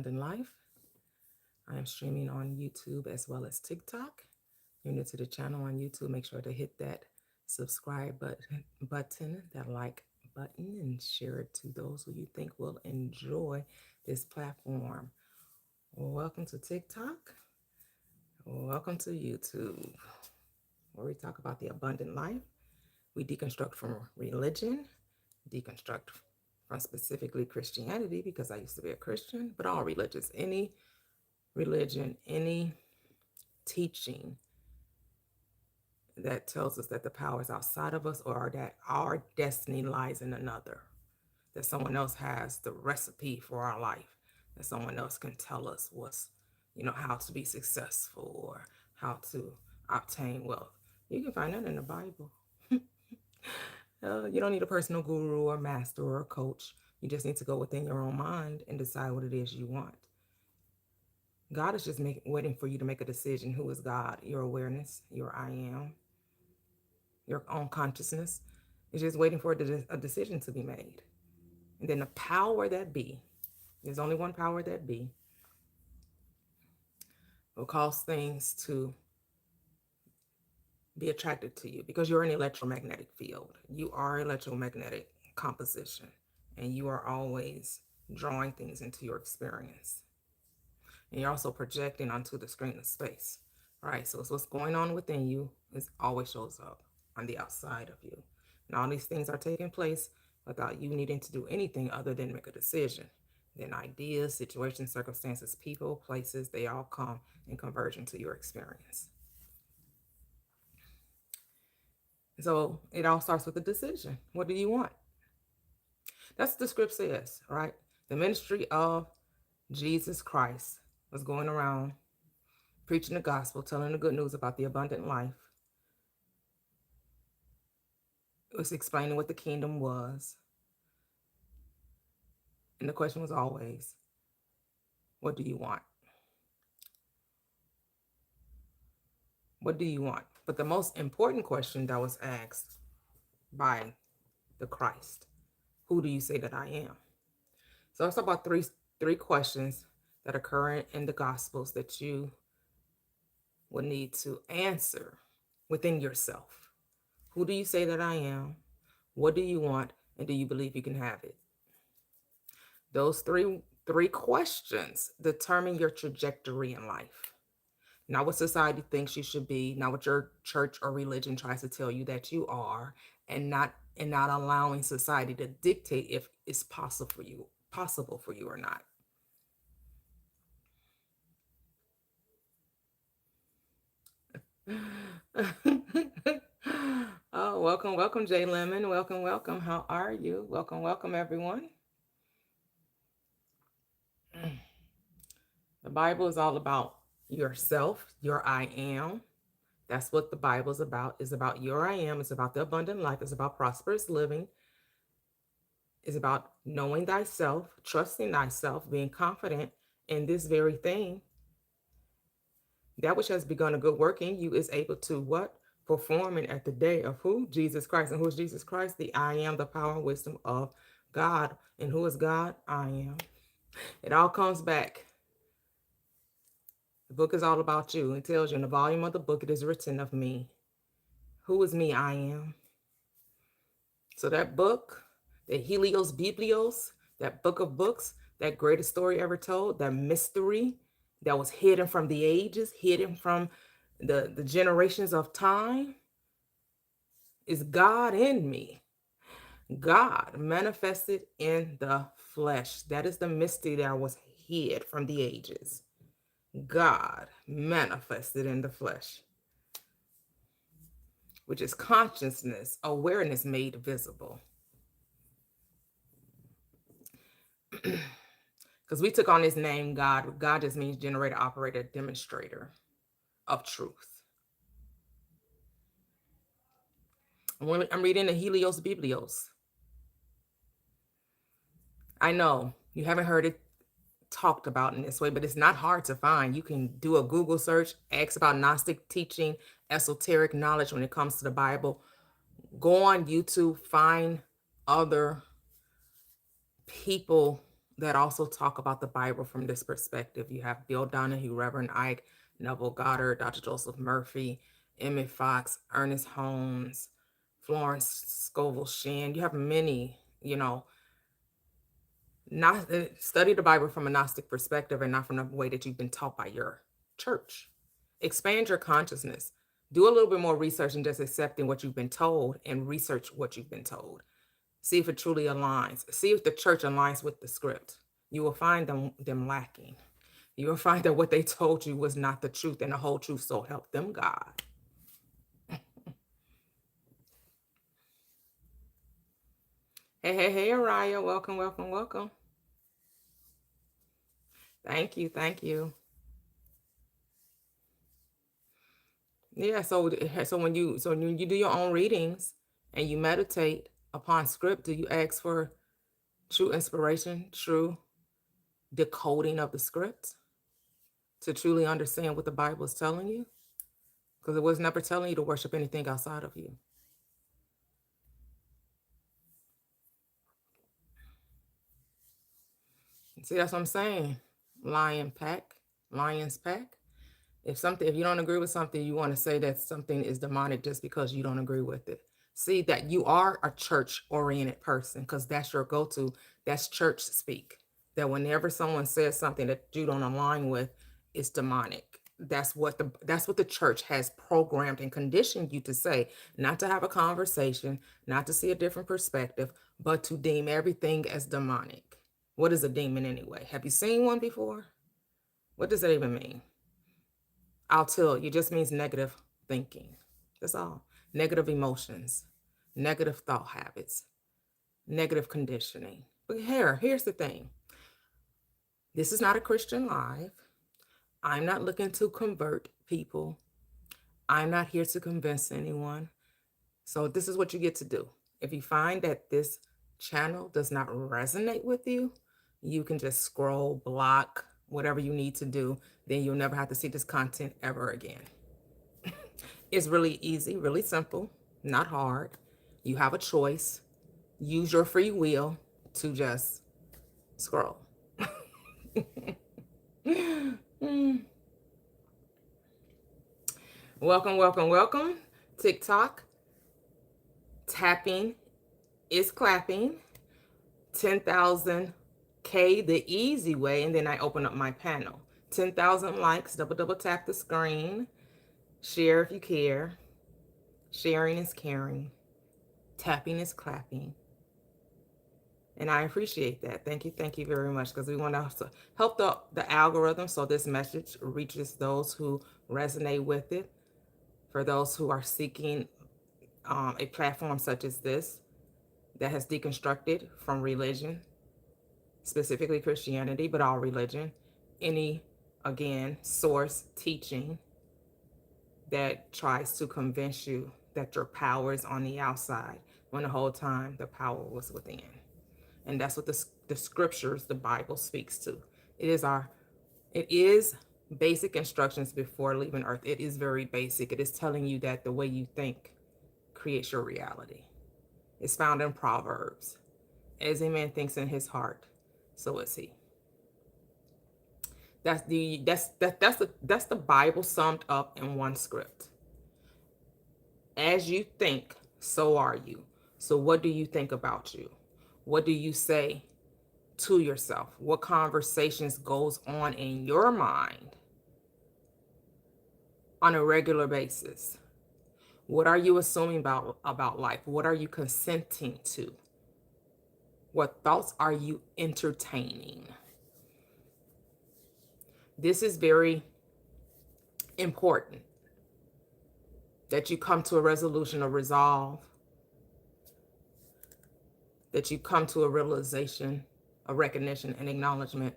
Abundant Life. I am streaming on YouTube as well as TikTok. If you're new to the channel on YouTube, make sure to hit that subscribe button, that like button, and share it to those who you think will enjoy this platform. Welcome to TikTok. Welcome to YouTube, where we talk about the abundant life. We deconstruct from religion, deconstruct from specifically Christianity, because I used to be a Christian, but all religions, any religion, any teaching that tells us that the power is outside of us or that our destiny lies in another, that someone else has the recipe for our life, that someone else can tell us how to be successful or how to obtain wealth. You can find that in the Bible. You don't need a personal guru or master or coach. You just need to go within your own mind and decide what it is you want. God is just waiting for you to make a decision. Who is God? Your awareness, your I am, your own consciousness is just waiting for a decision to be made. And then the power that be, there's only one power that be, will cause things to be attracted to you because you're an electromagnetic field. You are electromagnetic composition, and you are always drawing things into your experience. And you're also projecting onto the screen of space, right? So it's what's going on within you is always shows up on the outside of you. And all these things are taking place without you needing to do anything other than make a decision. Then ideas, situations, circumstances, people, places, they all come in conversion to your experience. So it all starts with a decision. What do you want? That's what the script says, right? The ministry of Jesus Christ was going around preaching the gospel, telling the good news about the abundant life. It was explaining what the kingdom was. And the question was always, what do you want? What do you want? But the most important question that was asked by the Christ, who do you say that I am? So it's about three questions that occur in the Gospels that you will need to answer within yourself. Who do you say that I am? What do you want? And do you believe you can have it? Those three questions determine your trajectory in life. Not what society thinks you should be, not what your church or religion tries to tell you that you are, and not allowing society to dictate if it's possible for you or not. Oh, welcome, Jay Lemon. Welcome. How are you? Welcome, everyone. The Bible is all about yourself, your I am. That's what the Bible is about. It's about your I am. It's about the abundant life. It's about prosperous living. It's about knowing thyself, trusting thyself, being confident in this very thing. That which has begun a good work in you is able to what? Performing at the day of who? Jesus Christ. And who is Jesus Christ? The I am, the power and wisdom of God. And who is God? I am. It all comes back. The book is all about you. It tells you in the volume of the book, it is written of me. Who is me? I am. So that book, the Helios Biblios, that book of books, that greatest story ever told, that mystery that was hidden from the ages, hidden from the generations of time, is God in me. God manifested in the flesh. That is the mystery that was hid from the ages. God manifested in the flesh, which is consciousness, awareness made visible. Because we took on this name, God. God just means generator, operator, demonstrator of truth. I'm reading the Helios Biblios. I know you haven't heard it talked about in this way, but it's not hard to find. You can do a Google search, ask about Gnostic teaching, esoteric knowledge when it comes to the Bible. Go on YouTube, find other people, that also talk about the Bible from this perspective. You have Bill Donahue, Reverend Ike, Neville Goddard, Dr. Joseph Murphy, Emmett Fox, Ernest Holmes, Florence Scovel Shinn. You have many, not study the Bible from a Gnostic perspective and not from the way that you've been taught by your church. Expand your consciousness. Do a little bit more research than just accepting what you've been told, and research what you've been told. See if it truly aligns. See if the church aligns with the script. You will find them lacking. You will find that what they told you was not the truth and the whole truth, so help them God. Hey, Araya. Welcome, welcome, welcome. Thank you, thank you. Yeah, so when you do your own readings and you meditate upon script, do you ask for true inspiration, true decoding of the script to truly understand what the Bible is telling you? Because it was never telling you to worship anything outside of you. See, that's what I'm saying. Lion's pack. If you don't agree with something, you want to say that something is demonic just because you don't agree with it. See that you are a church oriented person, because that's your go-to. That's church speak. That whenever someone says something that you don't align with, it's demonic. That's what the church has programmed and conditioned you to say, not to have a conversation, not to see a different perspective, but to deem everything as demonic. What is a demon anyway? Have you seen one before? What does that even mean? I'll tell you, it just means negative thinking. That's all. Negative emotions, negative thought habits, negative conditioning. But here's the thing. This is not a Christian live. I'm not looking to convert people. I'm not here to convince anyone. So this is what you get to do. If you find that this channel does not resonate with you, you can just scroll, block, whatever you need to do. Then you'll never have to see this content ever again. It's really easy, really simple, not hard. You have a choice. Use your free will to just scroll. Welcome, welcome, welcome. TikTok. Tapping is clapping. 10,000K the easy way, and then I open up my panel. 10,000 likes, double tap the screen. Share if you care. Sharing is caring. Tapping is clapping. And I appreciate that. Thank you very much, because we want to help the algorithm so this message reaches those who resonate with it. For those who are seeking a platform such as this that has deconstructed from religion, specifically Christianity, but all religion, any, again, source teaching that tries to convince you that your power is on the outside when the whole time the power was within. And that's what the scriptures, the Bible, speaks to. It is basic instructions before leaving earth. It is very basic. It is telling you that the way you think creates your reality. It's found in Proverbs. As a man thinks in his heart, so is he. That's the Bible summed up in one script. As you think, so are you. So what do you think about you? What do you say to yourself? What conversations goes on in your mind on a regular basis? What are you assuming about life? What are you consenting to? What thoughts are you entertaining? This is very important, that you come to a resolution, a resolve, that you come to a realization, a recognition, and acknowledgement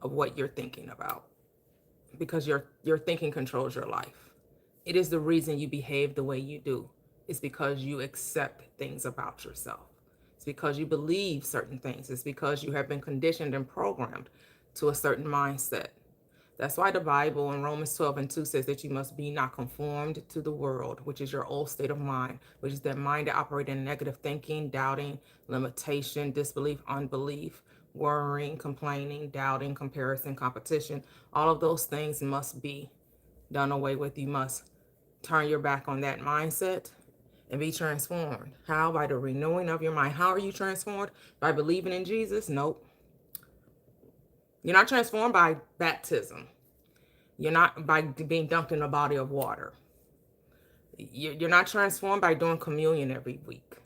of what you're thinking about, because your thinking controls your life. It is the reason you behave the way you do. It's because you accept things about yourself. It's because you believe certain things. It's because you have been conditioned and programmed to a certain mindset. That's why the Bible in Romans 12:2 says that you must be not conformed to the world, which is your old state of mind, which is that mind that operates in negative thinking, doubting, limitation, disbelief, unbelief, worrying, complaining, doubting, comparison, competition. All of those things must be done away with. You must turn your back on that mindset and be transformed. How? By the renewing of your mind. How are you transformed? By believing in Jesus? Nope. You're not transformed by baptism. You're not by being dunked in a body of water. You're not transformed by doing communion every week.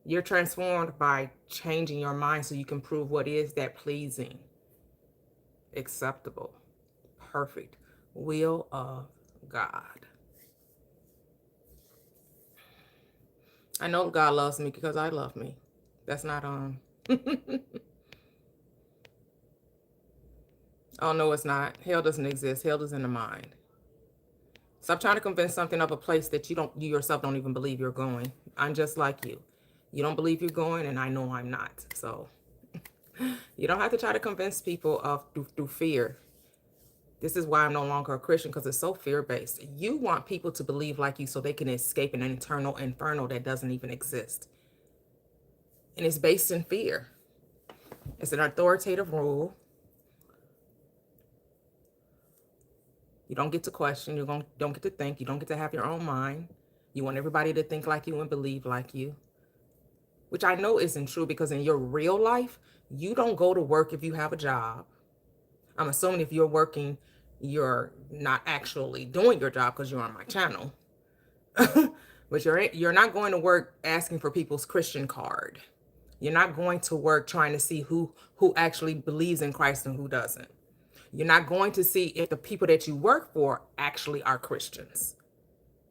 You're transformed by changing your mind so you can prove what is that pleasing, acceptable, perfect will of God. I know God loves me because I love me. That's not oh no, it's not. Hell doesn't exist. Hell is in the mind. Stop trying to convince something of a place that you yourself don't even believe you're going. I'm just like you. You don't believe you're going, and I know I'm not. So you don't have to try to convince people of through fear. This is why I'm no longer a Christian, because it's so fear-based. You want people to believe like you so they can escape an internal inferno that doesn't even exist. And it's based in fear. It's an authoritative rule. You don't get to question. You don't get to think. You don't get to have your own mind. You want everybody to think like you and believe like you, which I know isn't true, because in your real life, you don't go to work if you have a job. I'm assuming if you're working, you're not actually doing your job because you're on my channel. But you're not going to work asking for people's Christian card. You're not going to work trying to see who actually believes in Christ and who doesn't. You're not going to see if the people that you work for actually are Christians.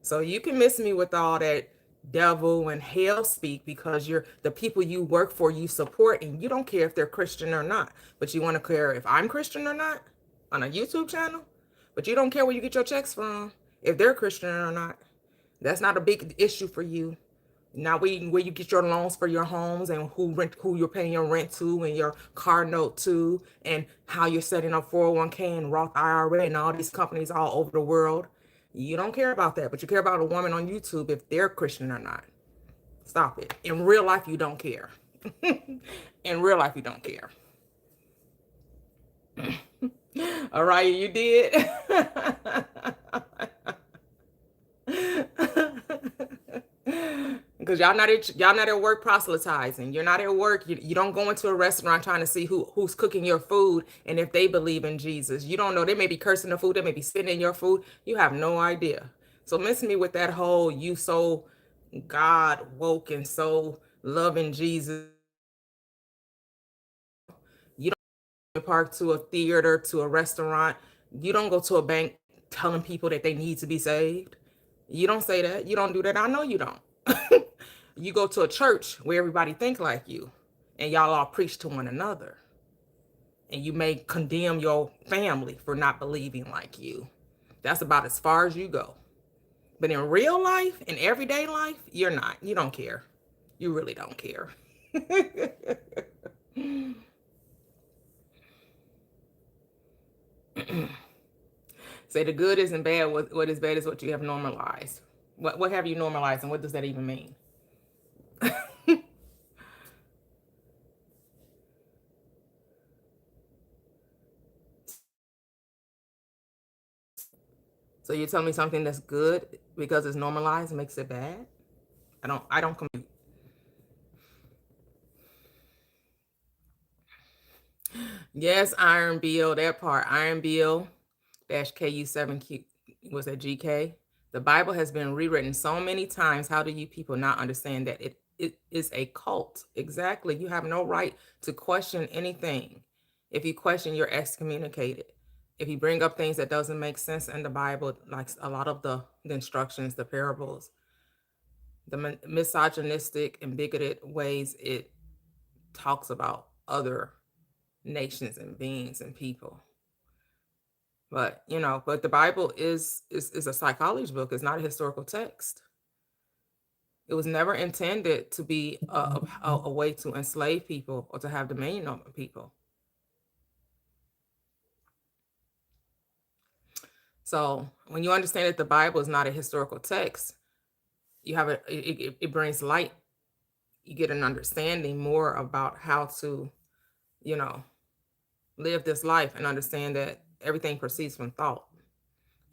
So you can miss me with all that devil and hell speak, because you're the people you work for, you support, and you don't care if they're Christian or not. But you want to care if I'm Christian or not on a YouTube channel. But you don't care where you get your checks from, if they're Christian or not. That's not a big issue for you. Now, where you get your loans for your homes, and who you're paying your rent to, and your car note to, and how you're setting up 401k and Roth IRA and all these companies all over the world. You don't care about that, but you care about a woman on YouTube, if they're Christian or not. Stop it. In real life, you don't care. In real life, you don't care. All right, you did. Because y'all not at work proselytizing. You're not at work. You don't go into a restaurant trying to see who's cooking your food and if they believe in Jesus. You don't know. They may be cursing the food. They may be spitting in your food. You have no idea. So miss me with that whole you so God woke and so loving Jesus. You don't park to a theater, to a restaurant. You don't go to a bank telling people that they need to be saved. You don't say that. You don't do that. I know you don't. You go to a church where everybody think like you, and y'all all preach to one another. And you may condemn your family for not believing like you. That's about as far as you go. But in real life, in everyday life, you're not. You don't care. You really don't care. Say the good isn't bad. What is bad is what you have normalized. What have you normalized, and what does that even mean? So you're telling me something that's good because it's normalized makes it bad? I don't compute. Yes, Iron Bill, that part. Iron Bill dash KU7Q, was that GK? The Bible has been rewritten so many times. How do you people not understand that it is a cult? Exactly. You have no right to question anything. If you question, you're excommunicated. If you bring up things that doesn't make sense in the Bible, like a lot of the instructions, the parables, the misogynistic and bigoted ways it talks about other nations and beings and people. But but the Bible is a psychology book. It's not a historical text. It was never intended to be a way to enslave people or to have dominion over people. So when you understand that the Bible is not a historical text, you have it brings light. You get an understanding more about how to you know, live this life and understand that everything proceeds from thought.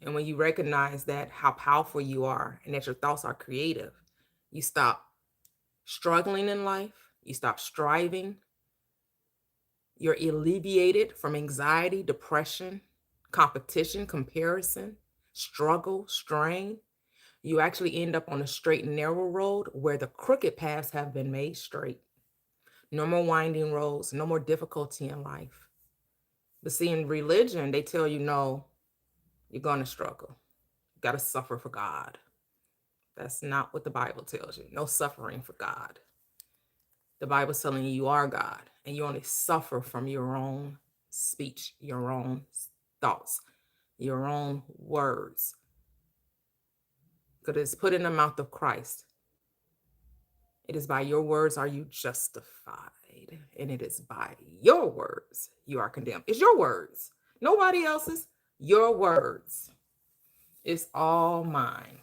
And when you recognize that how powerful you are and that your thoughts are creative, you stop struggling in life, you stop striving, you're alleviated from anxiety, depression, competition, comparison, struggle, strain. You actually end up on a straight and narrow road where the crooked paths have been made straight. No more winding roads, no more difficulty in life. But see, in religion, they tell you, no, you're going to struggle. You got to suffer for God. That's not what the Bible tells you. No suffering for God. The Bible's telling you you are God, and you only suffer from your own speech, your own thoughts, your own words. Because it's put in the mouth of Christ. It is by your words are you justified, and it is by your words you are condemned. It's your words, nobody else's. Your words. It's all mine.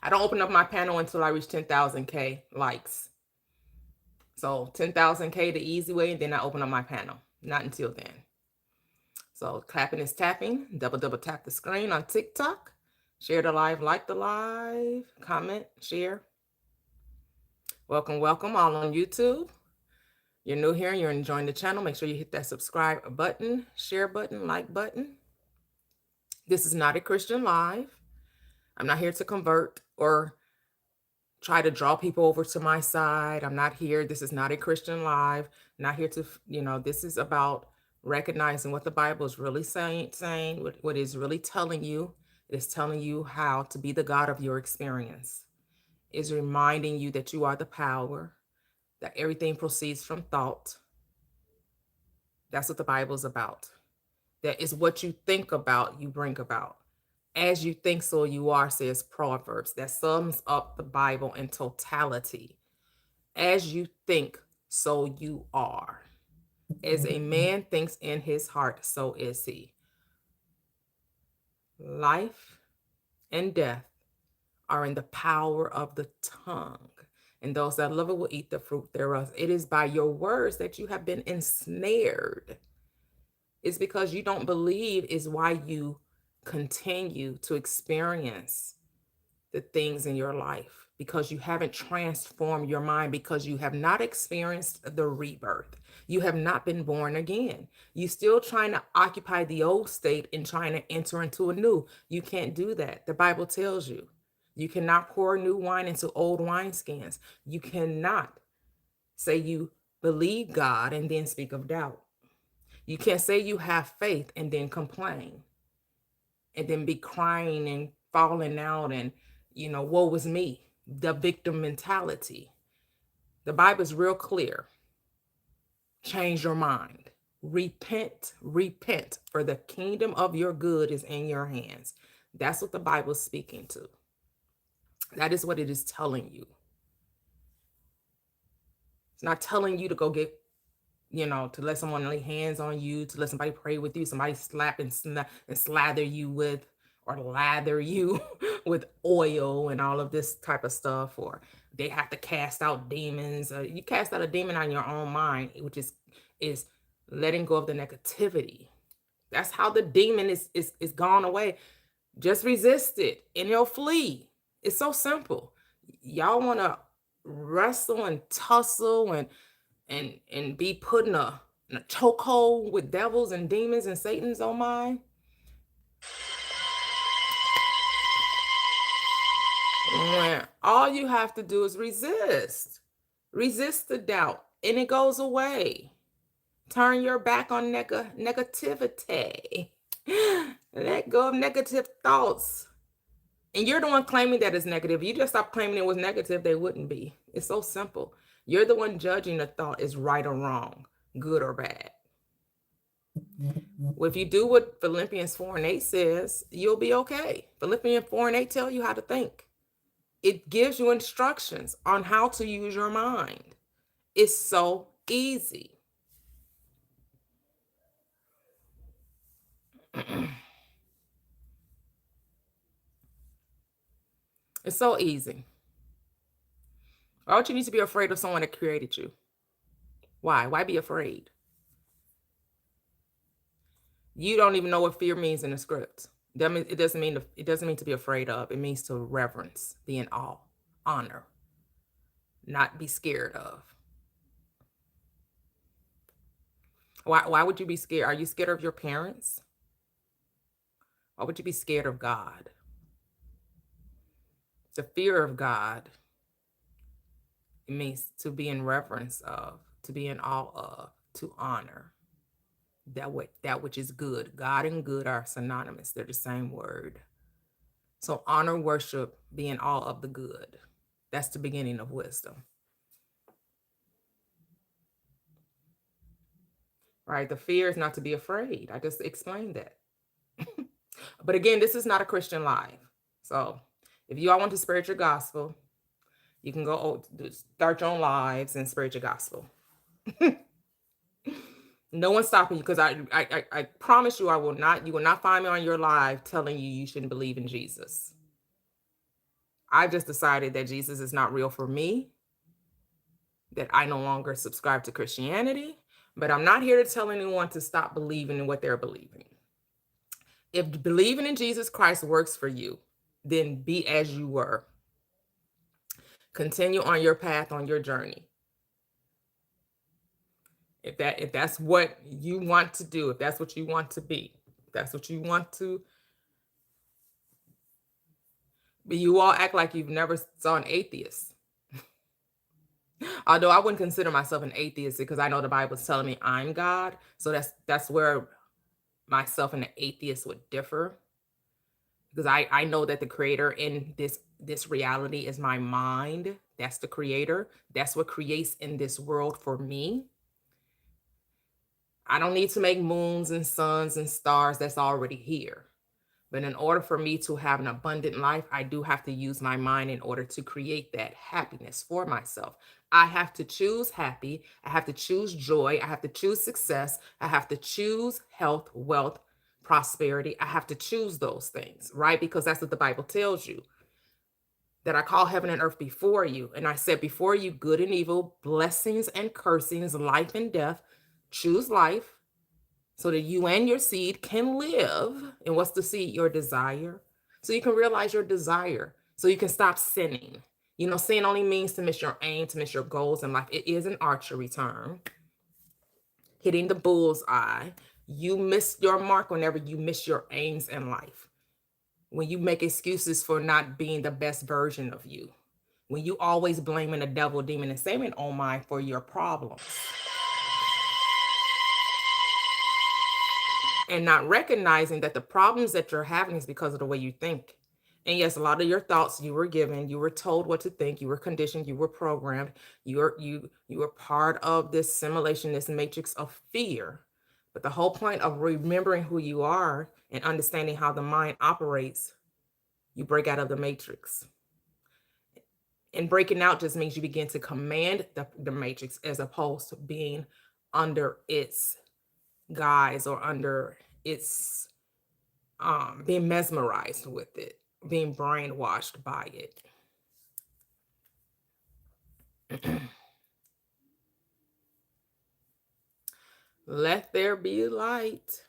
I don't open up my panel until I reach 10,000K likes. So 10,000K the easy way, and then I open up my panel. Not until then. So clapping is tapping. Double tap the screen on TikTok. Share the live, like the live, comment, share. Welcome all on YouTube. You're new here and you're enjoying the channel. Make sure you hit that subscribe button, share button, like button. This is not a Christian live. I'm not here to convert or try to draw people over to my side. I'm not here. This is not a Christian live. I'm not here to, this is about recognizing what the Bible is really saying, what is really telling you. It is telling you how to be the God of your experience. It's reminding you that you are the power, that everything proceeds from thought. That's what the Bible is about. That is what you think about, you bring about. As you think, so you are, says Proverbs. That sums up the Bible in totality. As you think, so you are. As a man thinks in his heart, so is he. Life and death are in the power of the tongue, and those that love it will eat the fruit thereof. It is by your words that you have been ensnared. It's because you don't believe is why you continue to experience the things in your life, because you haven't transformed your mind, because you have not experienced the rebirth. You have not been born again. You're still trying to occupy the old state and trying to enter into a new. You can't do that. The Bible tells you. You cannot pour new wine into old wineskins. You cannot say you believe God and then speak of doubt. You can't say you have faith and then complain and then be crying and falling out and, woe was me, the victim mentality. The Bible is real clear. Change your mind. Repent, for the kingdom of your good is in your hands. That's what the Bible is speaking to. That is what it is telling you. It's not telling you to go get, to let someone lay hands on you, to let somebody pray with you, somebody slap and slather you with, or lather you with oil and all of this type of stuff, or they have to cast out demons. You cast out a demon on your own mind, which is letting go of the negativity. That's how the demon is gone away. Just resist it and it'll flee. It's so simple. Y'all want to wrestle and tussle and be put in a chokehold with devils and demons and Satan's oh my. When all you have to do is resist the doubt and it goes away. Turn your back on negativity. Let go of negative thoughts. And you're the one claiming that it's negative. You just stop claiming it was negative, they wouldn't be. It's so simple. You're the one judging the thought is right or wrong, good or bad. Well, if you do what Philippians 4:8 says, you'll be okay. Philippians 4:8 tell you how to think. It gives you instructions on how to use your mind. It's so easy. It's so easy. Why would you need to be afraid of someone that created you? Why? Why be afraid? You don't even know what fear means in the script. It doesn't mean to be afraid of. It means to reverence, be in awe, honor, not be scared of. Why would you be scared? Are you scared of your parents? Why would you be scared of God? The fear of God, it means to be in reverence of, to be in awe of, to honor that which is good. God and good are synonymous. They're the same word. So honor, worship, be in awe of the good. That's the beginning of wisdom. Right? The fear is not to be afraid. I just explained that. But again, this is not a Christian live. So if you all want to spread your gospel, you can go start your own lives and spread your gospel. No one's stopping you, because I promise you, you will not find me on your live telling you shouldn't believe in Jesus. I just decided that Jesus is not real for me, that I no longer subscribe to Christianity, but I'm not here to tell anyone to stop believing in what they're believing. If believing in Jesus Christ works for you, then be as you were. Continue on your path, on your journey. If that's what you want to do, if that's what you want to be, if that's what you want to. But you all act like you've never saw an atheist. Although I wouldn't consider myself an atheist, because I know the Bible is telling me I'm God. So that's where myself and the atheist would differ. Because I know that the creator in this reality is my mind. That's the creator. That's what creates in this world for me. I don't need to make moons and suns and stars. That's already here. But in order for me to have an abundant life, I do have to use my mind in order to create that happiness for myself. I have to choose happy. I have to choose joy. I have to choose success. I have to choose health, wealth, prosperity. I have to choose those things, right? Because that's what the Bible tells you. That I call heaven and earth before you. And I said before you, good and evil, blessings and cursings, life and death. Choose life, so that you and your seed can live. And what's the seed? Your desire. So you can realize your desire, so you can stop sinning. Sin only means to miss your aim, to miss your goals in life. It is an archery term. Hitting the bullseye. You miss your mark whenever you miss your aims in life. When you make excuses for not being the best version of you. When you always blaming the devil, demon, and Satan, oh my, for your problems. And not recognizing that the problems that you're having is because of the way you think. And yes, a lot of your thoughts you were given, you were told what to think, you were conditioned, you were programmed, you were part of this simulation, this matrix of fear. But the whole point of remembering who you are and understanding how the mind operates, you break out of the matrix. And breaking out just means you begin to command the matrix, as opposed to being under its guise or under its being mesmerized with it, being brainwashed by it. Let there be light.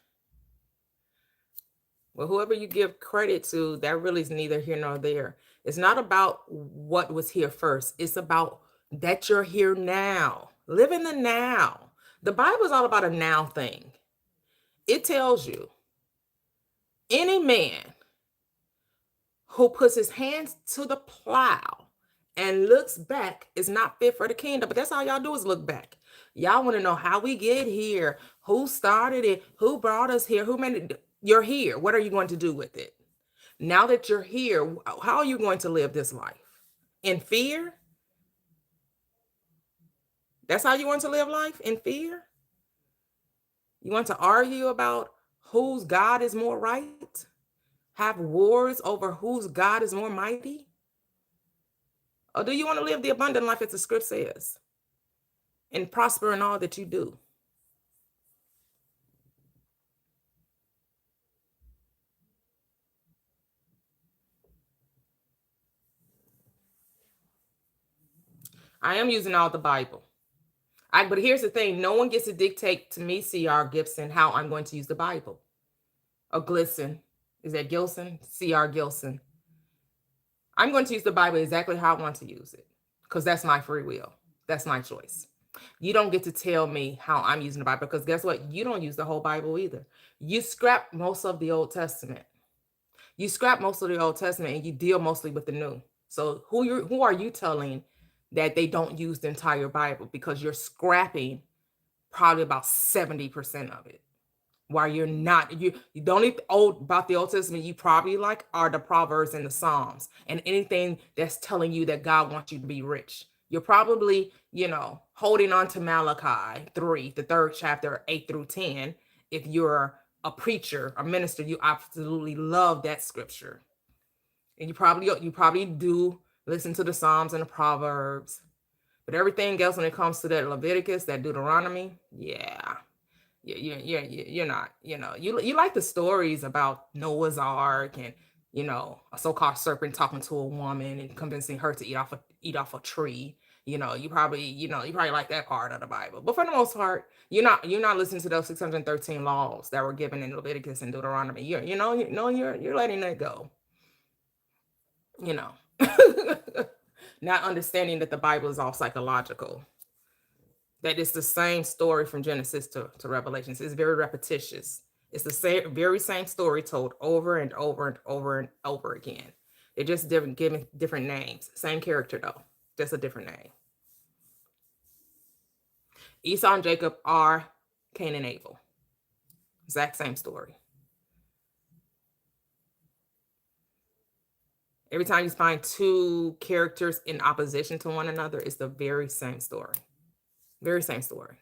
Well, whoever you give credit to, that really is neither here nor there. It's not about what was here first. It's about that you're here now. Live in the now. The Bible is all about a now thing. It tells you any man who puts his hands to the plow and looks back is not fit for the kingdom. But that's all y'all do, is look back. Y'all want to know how we get here, who started it, who brought us here, who made it. You're here. What are you going to do with it? Now that you're here, how are you going to live this life? In fear? That's how you want to live life? In fear? You want to argue about whose God is more right? Have wars over whose God is more mighty? Or do you want to live the abundant life as the script says, and prosper in all that you do? I am using all the Bible. But here's the thing: no one gets to dictate to me, C.R. Gibson, how I'm going to use the Bible. Or Glisson, is that Gilson? C.R. Gilson. I'm going to use the Bible exactly how I want to use it, because that's my free will. That's my choice. You don't get to tell me how I'm using the Bible, because guess what? You don't use the whole Bible either. You scrap most of the Old Testament. You scrap most of the Old Testament and you deal mostly with the New. So who are you telling that they don't use the entire Bible, because you're scrapping probably about 70% of it? While you're not, you don't even old about the Old Testament, you probably like are the Proverbs and the Psalms and anything that's telling you that God wants you to be rich. You're probably, holding on to Malachi 3, the third chapter, 8 through 10. If you're a preacher, a minister, you absolutely love that scripture. And you probably do listen to the Psalms and the Proverbs. But everything else when it comes to that Leviticus, that Deuteronomy, yeah. You're not, you like the stories about Noah's Ark and, a so-called serpent talking to a woman and convincing her to eat off a tree. You probably like that part of the Bible. But for the most part, you're not listening to those 613 laws that were given in Leviticus and Deuteronomy. You're letting that go. You know. Not understanding that the Bible is all psychological. That it's the same story from Genesis to Revelations. It's very repetitious. It's the very same story told over and over and over and over again. They're just giving different names. Same character though, just a different name. Esau and Jacob are Cain and Abel. Exact same story. Every time you find two characters in opposition to one another, it's the very same story. Very same story.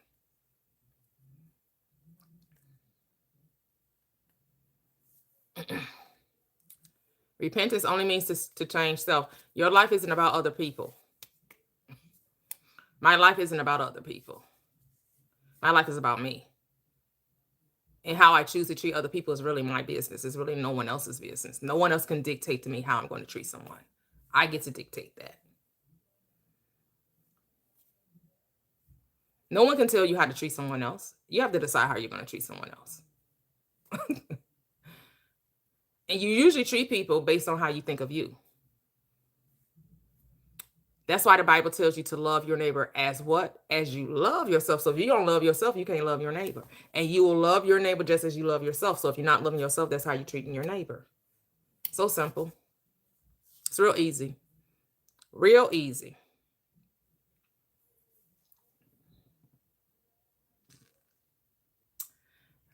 Repentance only means to change self. Your life isn't about other people. My life isn't about other people. My life is about me. And how I choose to treat other people is really my business. It's really no one else's business. No one else can dictate to me how I'm going to treat someone. I get to dictate that. No one can tell you how to treat someone else. You have to decide how you're going to treat someone else. And you usually treat people based on how you think of you. That's why the Bible tells you to love your neighbor as what? As you love yourself. So if you don't love yourself, you can't love your neighbor. And you will love your neighbor just as you love yourself. So if you're not loving yourself, that's how you're treating your neighbor. So simple. It's real easy. Real easy.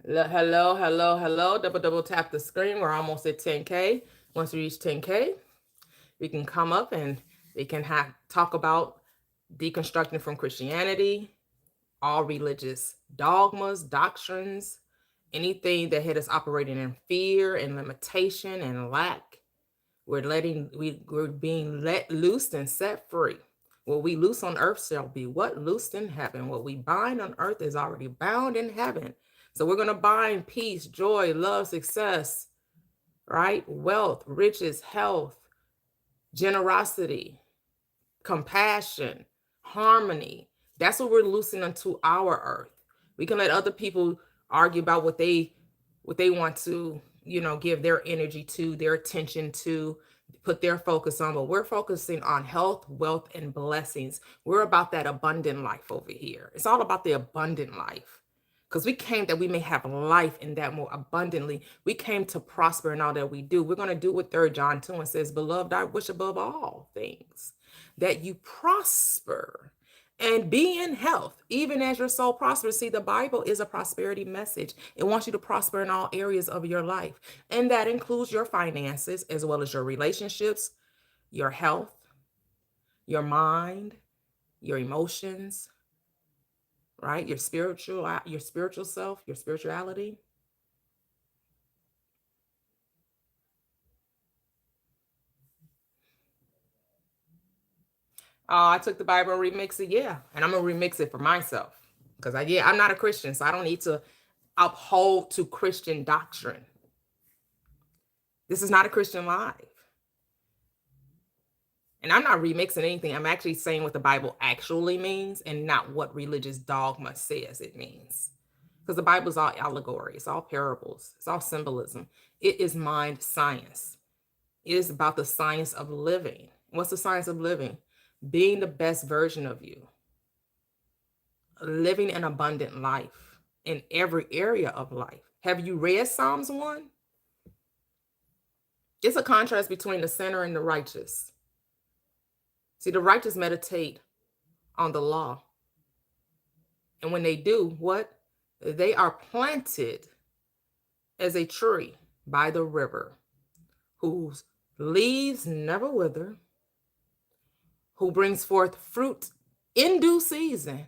Hello. Double tap the screen. We're almost at 10K. Once we reach 10K, we can come up and we can talk about deconstructing from Christianity, all religious dogmas, doctrines, anything that had us operating in fear and limitation and lack. We're being let loose and set free. What we loose on earth shall be what? Loosed in heaven. What we bind on earth is already bound in heaven. So we're going to bind peace, joy, love, success, right? Wealth, riches, health, generosity, compassion, harmony. That's what we're loosing onto our earth. We can let other people argue about what they want to, give their energy to, their attention to, put their focus on, but we're focusing on health, wealth, and blessings. We're about that abundant life over here. It's all about the abundant life. Because we came that we may have life in that more abundantly. We came to prosper in all that we do. We're going to do what 3 John 2 and says, beloved, I wish above all things that you prosper and be in health, even as your soul prospers. See, the Bible is a prosperity message. It wants you to prosper in all areas of your life. And that includes your finances, as well as your relationships, your health, your mind, your emotions, right? Your spiritual self, your spirituality. I took the Bible and remixed it, yeah. And I'm going to remix it for myself. Because I'm not a Christian, so I don't need to uphold to Christian doctrine. This is not a Christian life. And I'm not remixing anything. I'm actually saying what the Bible actually means and not what religious dogma says it means. Because the Bible is all allegory, it's all parables, it's all symbolism. It is mind science. It is about the science of living. What's the science of living? Being the best version of you, living an abundant life in every area of life. Have you read Psalms 1? It's a contrast between the sinner and the righteous. See, the righteous meditate on the law. And when they do, what? They are planted as a tree by the river, whose leaves never wither, who brings forth fruit in due season,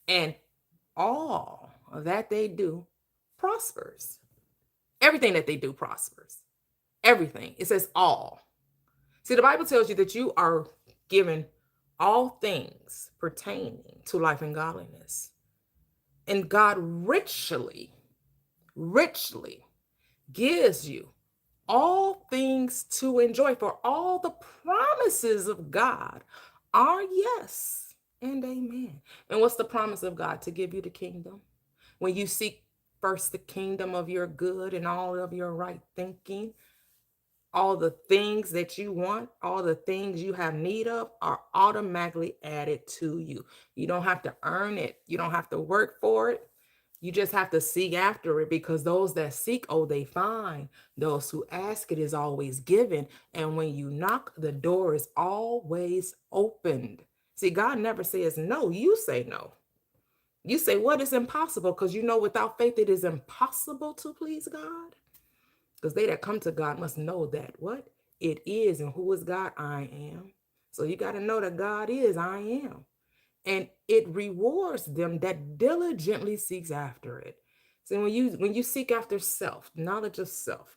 and all that they do prospers. Everything that they do prospers. Everything. It says all. See, the Bible tells you that you are given all things pertaining to life and godliness. And God richly, richly gives you all things to enjoy, for all the promises of God are yes and amen. And what's the promise of God? To give you the kingdom. When you seek first the kingdom of your good and all of your right thinking, all the things that you want, all the things you have need of are automatically added to you. You don't have to earn it. You don't have to work for it. You just have to seek after it, because those that seek, oh, they find. Those who ask, it is always given. And when you knock, the door is always opened. See, God never says no. You say no. You say, what is impossible? Because you know without faith, it is impossible to please God. Because they that come to God must know that what it is, and who is God? I am. So you got to know that God is I am. And it rewards them that diligently seeks after it. So when you seek after self, knowledge of self,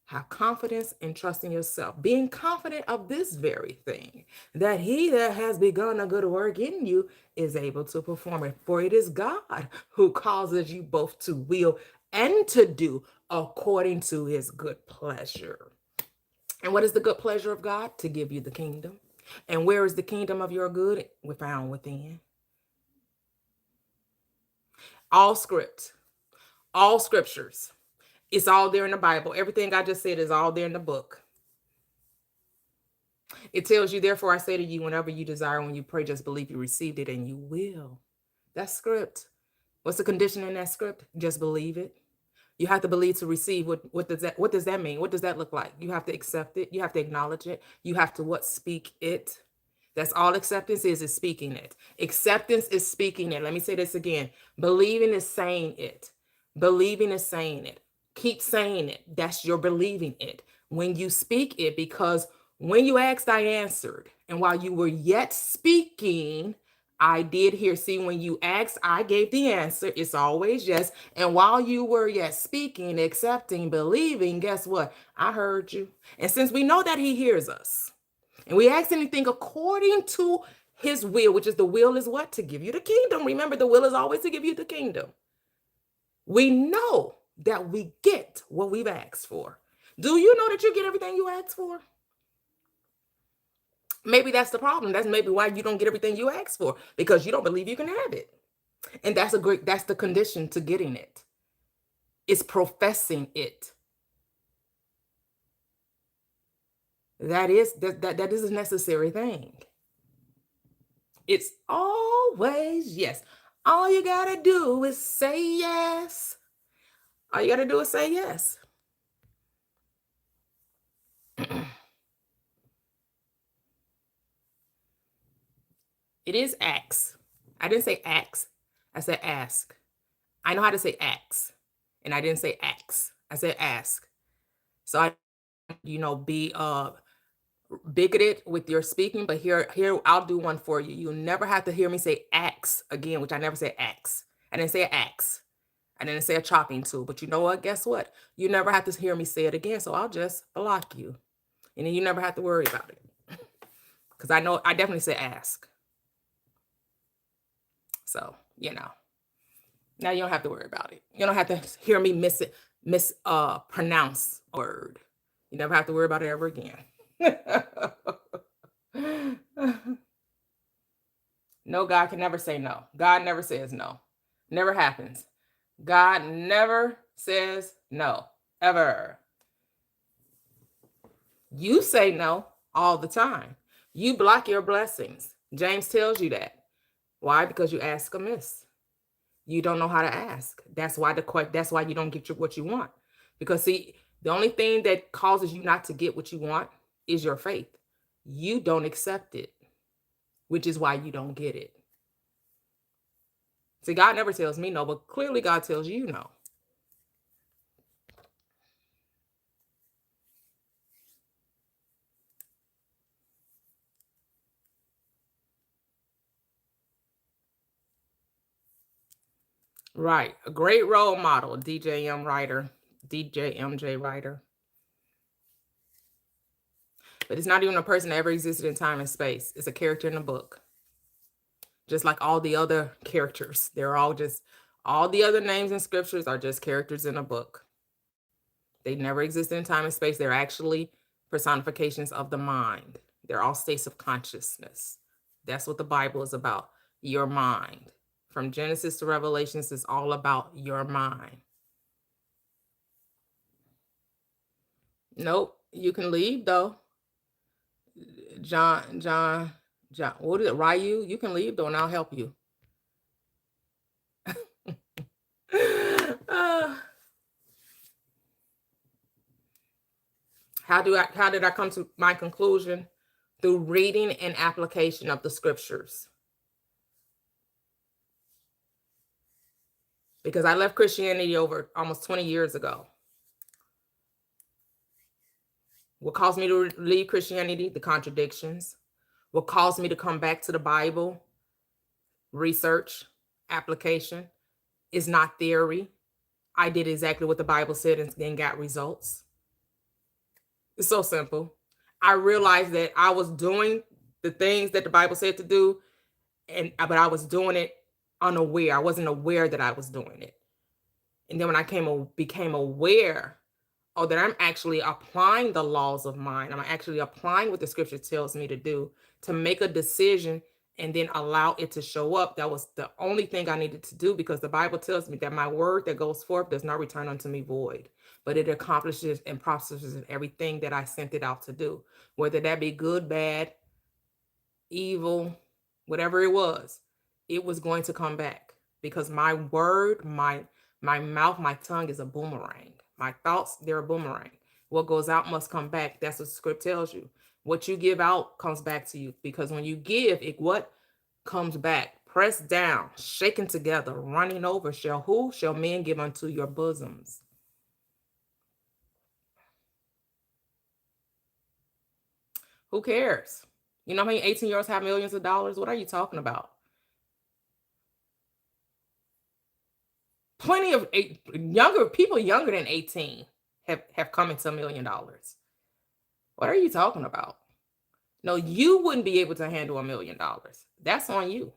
have confidence and trust in yourself, being confident of this very thing, that he that has begun a good work in you is able to perform it. For it is God who causes you both to will and to do according to his good pleasure. And what is the good pleasure of God? To give you the kingdom. And where is the kingdom of your good? We're found within. All script, all scriptures. It's all there in the Bible. Everything I just said is all there in the book. It tells you, therefore, I say to you, whenever you desire, when you pray, just believe you received it and you will. That's script. What's the condition in that script? Just believe it. You have to believe to receive. What does that mean? What does that look like? You have to accept it. You have to acknowledge it. You have to what? Speak it. That's all acceptance is speaking it. Acceptance is speaking it. Let me say this again. Believing is saying it. Believing is saying it. Keep saying it. That's your believing it. When you speak it, because when you asked, I answered. And while you were yet speaking, I did hear. See, when you asked, I gave the answer. It's always yes. And while you were yet speaking, accepting, believing, guess what? I heard you. And since we know that he hears us, and we ask anything according to his will, which is the will is what? To give you the kingdom. Remember, the will is always to give you the kingdom. We know that we get what we've asked for. Do you know that you get everything you ask for? Maybe that's the problem. That's maybe why you don't get everything you ask for, because you don't believe you can have it. And that's the condition to getting it. It's professing it. That is a necessary thing. It's always yes. All you gotta do is say yes. All you gotta do is say yes. It is ask. I didn't say ask. I said ask. I know how to say ask. And I didn't say ask. I said ask. So I, be bigoted with your speaking, but here I'll do one for you. You'll never have to hear me say axe again, which I never say axe. I didn't say axe. I didn't say a chopping tool, but you know what? Guess what? You never have to hear me say it again, so I'll just block you. And then you never have to worry about it. Because I know I definitely say ask. So, now you don't have to worry about it. You don't have to hear me pronounce a word. You never have to worry about it ever again. No, God can never say no. God never says no. Never happens. God never says no, ever. You say no all the time. You block your blessings. James tells you that. Why? Because you ask amiss. You don't know how to ask. That's why you don't get what you want. Because see, the only thing that causes you not to get what you want is your faith. You don't accept it, which is why you don't get it. See, God never tells me no, but clearly God tells you no. Right. A great role model, DJ MJ writer. But it's not even a person that ever existed in time and space. It's a character in a book. Just like all the other characters. All the other names in scriptures are just characters in a book. They never existed in time and space. They're actually personifications of the mind. They're all states of consciousness. That's what the Bible is about. Your mind. From Genesis to Revelations, it's all about your mind. Nope. You can leave though. John, what is it? Ryu? You can leave though, and I'll help you. How did I come to my conclusion? Through reading and application of the scriptures. Because I left Christianity over almost 20 years ago. What caused me to leave Christianity? The contradictions. What caused me to come back to the Bible? Research, application. Is not theory. I did exactly what the Bible said and got results. It's so simple. I realized that I was doing the things that the Bible said to do, but I was doing it unaware. I wasn't aware that I was doing it. And then when I became aware, that I'm actually applying the laws of mind, I'm actually applying what the scripture tells me to do, to make a decision and then allow it to show up. That was the only thing I needed to do, because the Bible tells me that my word that goes forth does not return unto me void, but it accomplishes and processes everything that I sent it out to do, whether that be good, bad, evil, whatever it was going to come back, because my word, my mouth, my tongue is a boomerang. My thoughts, they're a boomerang. What goes out must come back. That's what the script tells you. What you give out comes back to you, because when you give, what comes back? Pressed down, shaken together, running over, shall men give unto your bosoms. Who cares? You know how many 18-year-olds have millions of dollars? What are you talking about? Plenty of people younger than 18 have come into $1 million. What are you talking about? No, you wouldn't be able to handle $1 million. That's on you.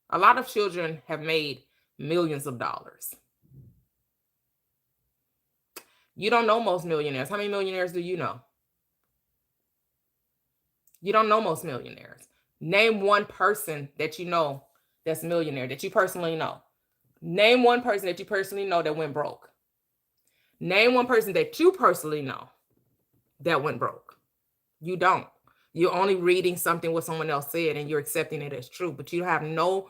A lot of children have made millions of dollars. You don't know most millionaires. How many millionaires do you know? You don't know most millionaires. Name one person that you know that's a millionaire, that you personally know. Name one person that you personally know that went broke. Name one person that you personally know that went broke. You don't. You're only reading something what someone else said and you're accepting it as true, but you have no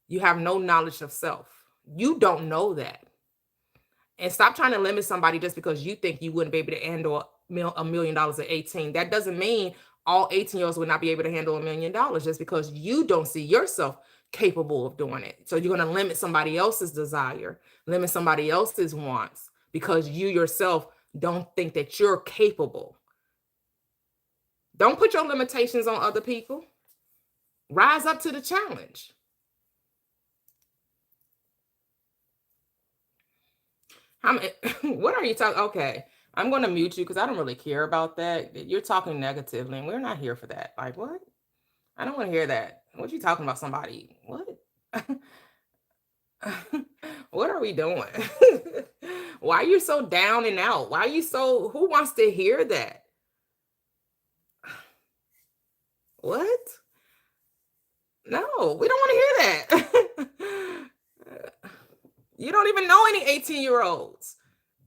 knowledge of self. You don't know that. And stop trying to limit somebody just because you think you wouldn't be able to handle $1 million at 18. That doesn't mean all 18-year-olds would not be able to handle $1 million just because you don't see yourself capable of doing it. So you're going to limit somebody else's desire, limit somebody else's wants, because you yourself don't think that you're capable. Don't put your limitations on other people. Rise up to the challenge. What are you talking? Okay, I'm going to mute you because I don't really care about that. You're talking negatively, and we're not here for that. Like, what? I don't want to hear that. What you talking about? Somebody? What? What are we doing? Why are you so down and out? Why are you so? Who wants to hear that? What? No, we don't want to hear that. You don't even know any 18-year-olds.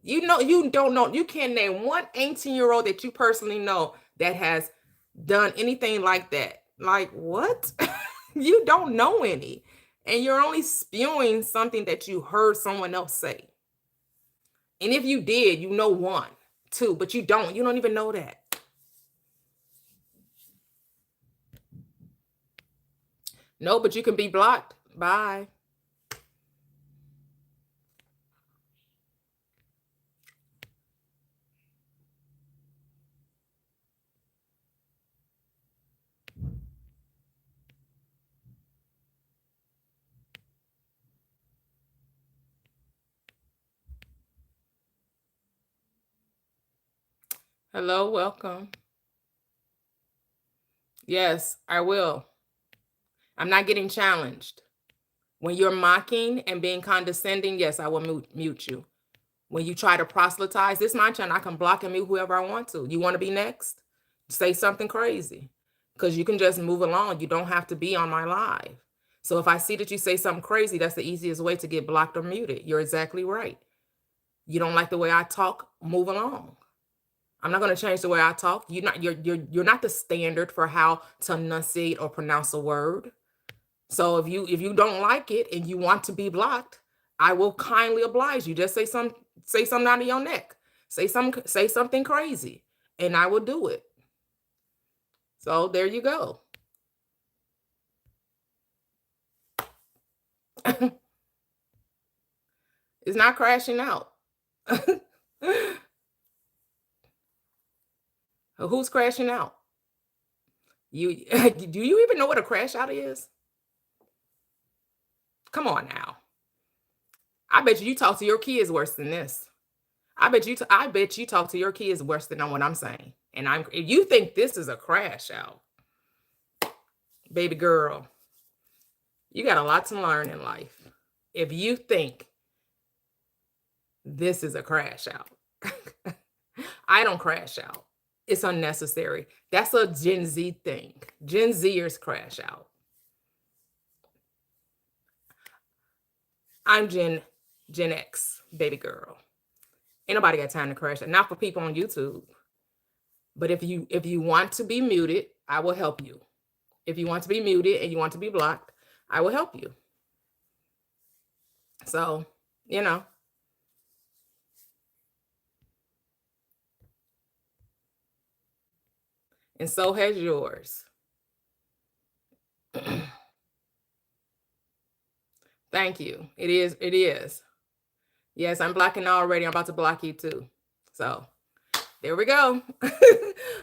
You don't know. You can't name one 18-year-old that you personally know that has done anything like that. Like, what? You don't know any. And you're only spewing something that you heard someone else say. And if you did, you know one, two, but you don't. You don't even know that. No, but you can be blocked. Bye. Hello, welcome. Yes, I will. I'm not getting challenged. When you're mocking and being condescending, yes, I will mute you. When you try to proselytize, this is my channel. I can block and mute whoever I want to. You want to be next? Say something crazy. Because you can just move along. You don't have to be on my live. So if I see that you say something crazy, that's the easiest way to get blocked or muted. You're exactly right. You don't like the way I talk, move along. I'm not going to change the way I talk. You're not the standard for how to enunciate or pronounce a word. So if you don't like it and you want to be blocked, I will kindly oblige you. Just say something out of your neck. Say something crazy, and I will do it. So there you go. It's not crashing out. Who's crashing out? You do you even know what a crash out is? Come on now. I bet you talk to your kids worse than this. I bet you talk to your kids worse than what I'm saying. And if you think this is a crash out, baby girl, you got a lot to learn in life. If you think this is a crash out, I don't crash out. It's unnecessary. That's a Gen Z thing. Gen Zers crash out. I'm Gen X, baby girl. Ain't nobody got time to crash out. Not for people on YouTube. But if you want to be muted, I will help you. If you want to be muted and you want to be blocked, I will help you. So, you know. And so has yours. Thank you. It is. Yes, I'm blocking already. I'm about to block you too. So there we go.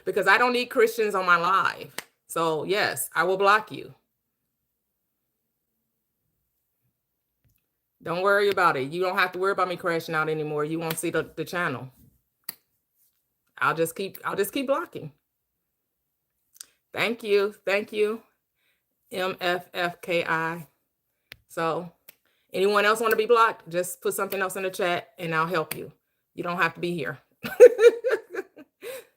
Because I don't need Christians on my live. So yes, I will block you. Don't worry about it. You don't have to worry about me crashing out anymore. You won't see the channel. I'll just keep blocking. Thank you. Thank you. MFFKI. So anyone else want to be blocked? Just put something else in the chat and I'll help you. You don't have to be here.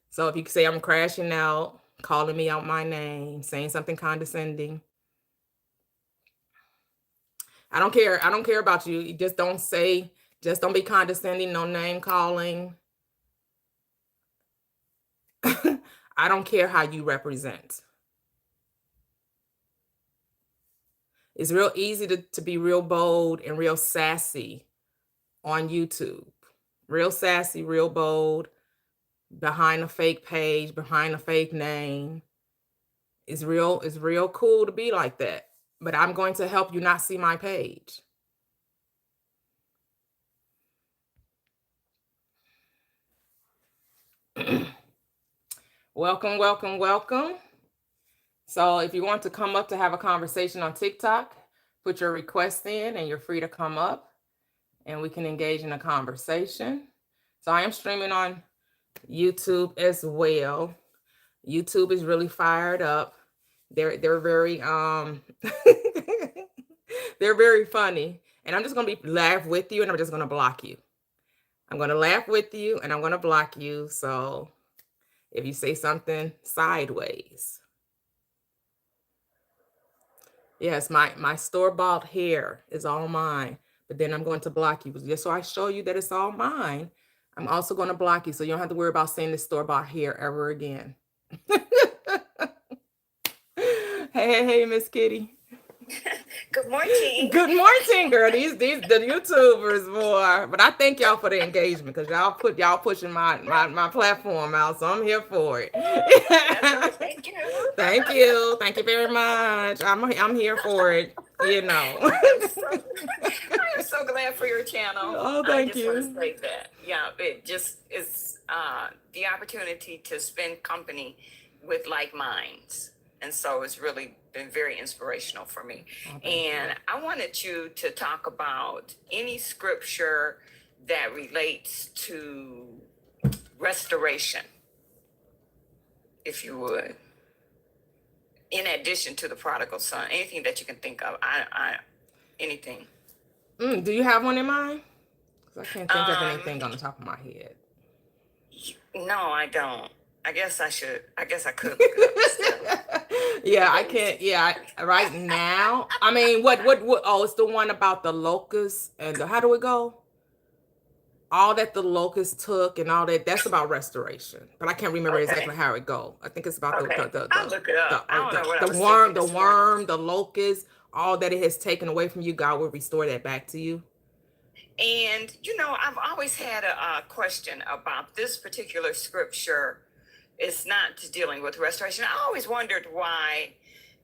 So if you say I'm crashing out, calling me out my name, saying something condescending, I don't care. I don't care about you. Just don't be condescending, no name calling. I don't care how you represent. It's real easy to be real bold and real sassy on YouTube. Real sassy, real bold, behind a fake page, behind a fake name. It's real cool to be like that. But I'm going to help you not see my page. Welcome, welcome, welcome. So if you want to come up to have a conversation on TikTok, put your request in and you're free to come up and we can engage in a conversation. So I am streaming on YouTube as well. YouTube is really fired up. They're very they're very funny. And I'm just going to laugh with you and I'm just going to block you. I'm going to laugh with you and I'm going to block you. So if you say something sideways, Yes, my store-bought hair is all mine, but then I'm going to block you just so I show you that it's all mine. I'm also going to block you so you don't have to worry about seeing this store-bought hair ever again. Hey, Miss Kitty. Good morning. Good morning, girl. These the YouTubers, boy. But I thank y'all for the engagement because y'all pushing my platform out, so I'm here for it. That's right. Thank you. Thank you. Thank you very much. I'm here for it, you know. I am so glad for your channel. Oh, I thank just want to you. say that. Yeah, it just is the opportunity to spend company with like minds. And so it's really been very inspirational for me. Oh, thank you. And I wanted you to talk about any scripture that relates to restoration, if you would. In addition to the prodigal son, anything that you can think of, anything. Do you have one in mind? 'Cause I can't think of Um, anything on the top of my head. no, I don't. I guess I should. I guess I could look it up still. Yeah, I Let me can't. see. Yeah, right now. I mean, what? Oh, it's the one about the locusts and how do it go? All that the locusts took and all that. That's about restoration, but I can't remember Okay. exactly how it go. I think it's about Okay. I'll look it up. I don't know what I the was thinking worm, this morning. the locust, all that it has taken away from you. God will restore that back to you. And I've always had a question about this particular scripture. It's not dealing with restoration. I always wondered why,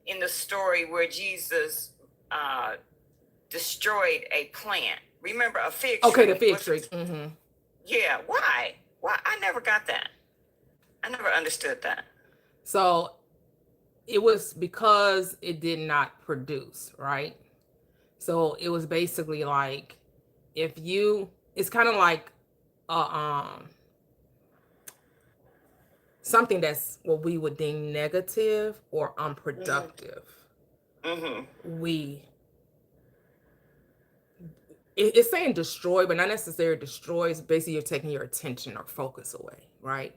in the story where Jesus uh, destroyed a plant. Remember a fig Okay, the tree? fig Was tree. it? Yeah. Why? Why? I never got that. I never understood that. So it was because it did not produce, right? So it was basically like if you, it's kind of like um something that's what we would deem negative or Mm-hmm. unproductive. Mm-hmm. We it's saying destroy, but not necessarily destroy. It's basically you're taking your attention or focus away, right?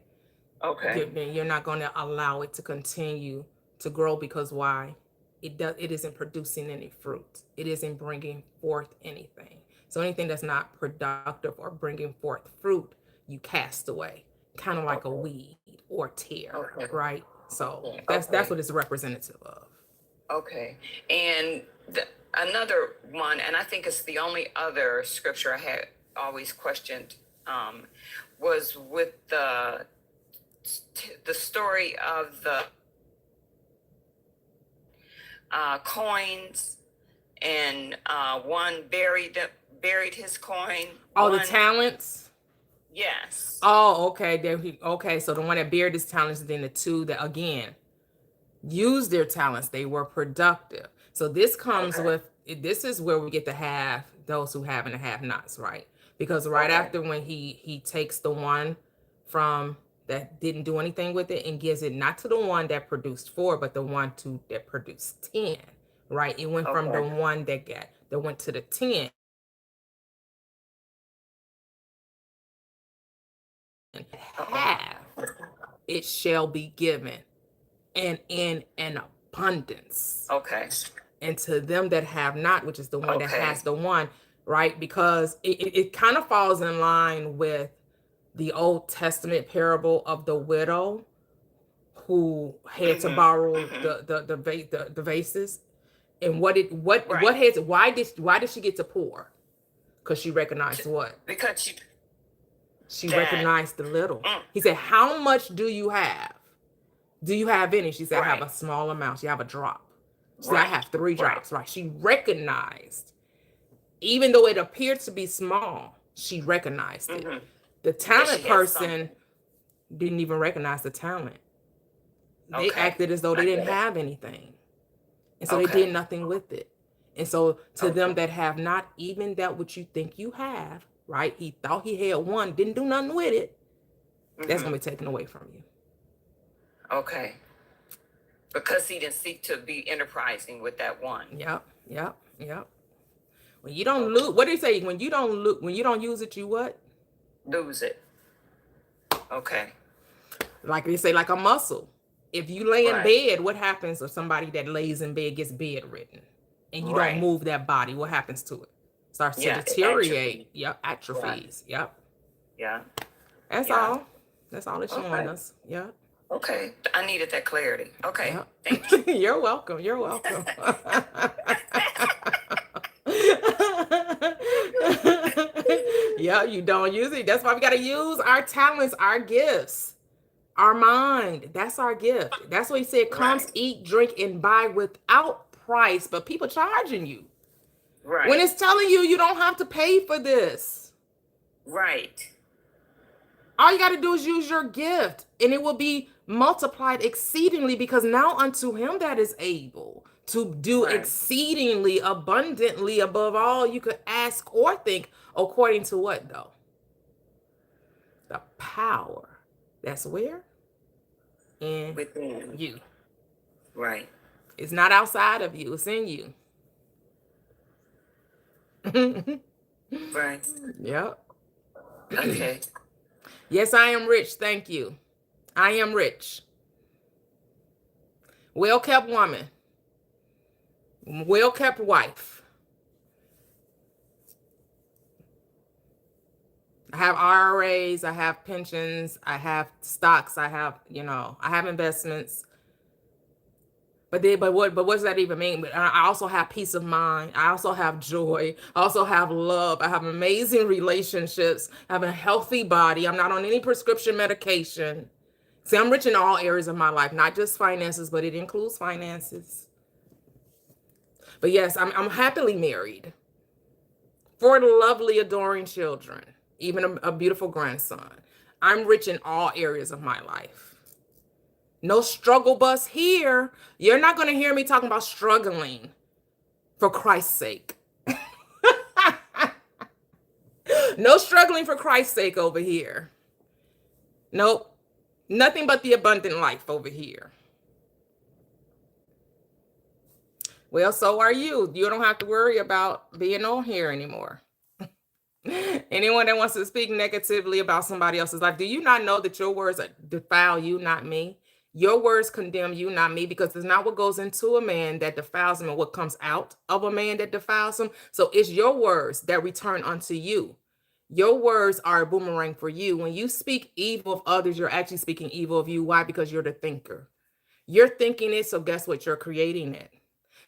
Okay. You're not going to allow it to continue to grow because why? It isn't producing any fruit. It isn't bringing forth anything. So anything that's not productive or bringing forth fruit, you cast away, kind of like a Okay. weed or tear, Okay. right? So that's what Okay. it's representative of. Okay. And another one, and I think it's the only other scripture I had always questioned, um, was with the story of the coins, and one buried his coin. Oh, the One, talents. yes. Oh, okay. Okay. So the one that buried his talents, and then the two that again used their talents, they were productive. So this comes Okay. with this is where we get to have those who have and the have nots, right? Because right Okay. after when he takes the one from that didn't do anything with it and gives it not to the one that produced four, but the one to that produced 10, right? It went from the Okay. one that went to the 10. Okay. Have it shall be given and in an abundance. Okay. And to them that have not, which is the one that Okay. has the one, right? Because it kind of falls in line with the Old Testament parable of the widow who had to Mm-hmm. borrow Mm-hmm. the vases. And what Right. has why did she get to pour? Because she recognized what? Because you She that. recognized the little. Mm, He said, "How much do you have? Do you have any?" She said, "I have right. a small amount." She have a drop. She said, "I Right. have three Right. drops." Right? She recognized, even though it appeared to be small, she recognized it. Mm-hmm. The That talent she has person something. didn't even recognize the talent. They Okay. acted as though I they didn't get it. have anything. And so they did Okay. nothing with it. And so to them Okay. that have not even that which you think you have, right? He thought he had one, didn't do nothing with it. That's Mm-hmm. gonna be taken away from you. Okay. Because he didn't seek to be enterprising with that one. Yep. When you don't Okay. lose, what do you say? When you don't use it, you what? Lose it. Okay. Like they say, like a muscle. If you lay in Right. bed, what happens if somebody that lays in bed gets bedridden and you don't Right. move that body? What happens to it? Starts to Yeah. It atrophy. deteriorate. Yep, Right. atrophies. Yep. Yeah. That's Yeah. all. That's all it's showing Okay. us. Yep. Okay. I needed that clarity. Okay. Yep. Thank you. You're welcome. You're welcome. Yeah, you don't use it. That's why we got to use our talents, our gifts, our mind. That's our gift. That's what he said. Comes, Right. eat, drink, and buy without price. But people charging you when Right. it's telling you you don't have to pay for this. Right. All you got to do is use your gift, and it will be multiplied exceedingly, because now unto him that is able to do Right. exceedingly abundantly above all you could ask or think, according to what though? The power that's where? In Within. you. Right. It's not outside of you, it's in you. Right. Yep. Okay. Yes, I am rich. Thank you. I am rich. Well kept woman. Well kept wife. I have IRAs, I have pensions, I have stocks, I have, I have investments. But what does that even mean? But I also have peace of mind. I also have joy. I also have love. I have amazing relationships. I have a healthy body. I'm not on any prescription medication. See, I'm rich in all areas of my life, not just finances, but it includes finances. But yes, I'm happily married. 4 lovely, adoring children, even a beautiful grandson. I'm rich in all areas of my life. No struggle bus here. You're not going to hear me talking about struggling, for Christ's sake. No struggling for Christ's sake over here. Nope. Nothing but the abundant life over here. Well, so are you. You don't have to worry about being on here anymore. Anyone that wants to speak negatively about somebody else's life, do you not know that your words defile you, not me? Your words condemn you, not me, because it's not what goes into a man that defiles him and what comes out of a man that defiles him. So it's your words that return unto you. Your words are a boomerang for you. When you speak evil of others, you're actually speaking evil of you. Why? Because you're the thinker. You're thinking it, so guess what? You're creating it.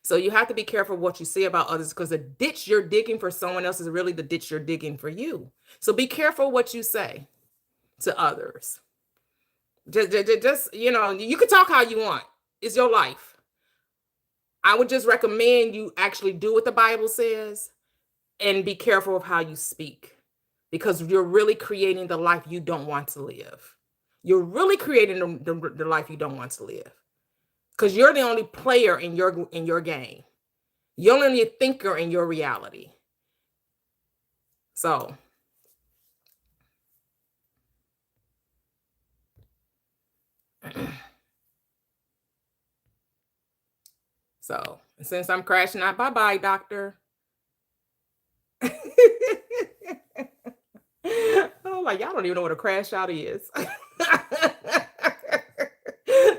So you have to be careful what you say about others, because the ditch you're digging for someone else is really the ditch you're digging for you. So be careful what you say to others. Just you can talk how you want. It's your life. I would just recommend you actually do what the Bible says and be careful of how you speak, because you're really creating the life you don't want to live. You're really creating the life you don't want to live, because you're the only player in your game. You're only a thinker in your reality. So since I'm crashing out, bye-bye, doctor. Oh, like, y'all don't even know what a crash out is.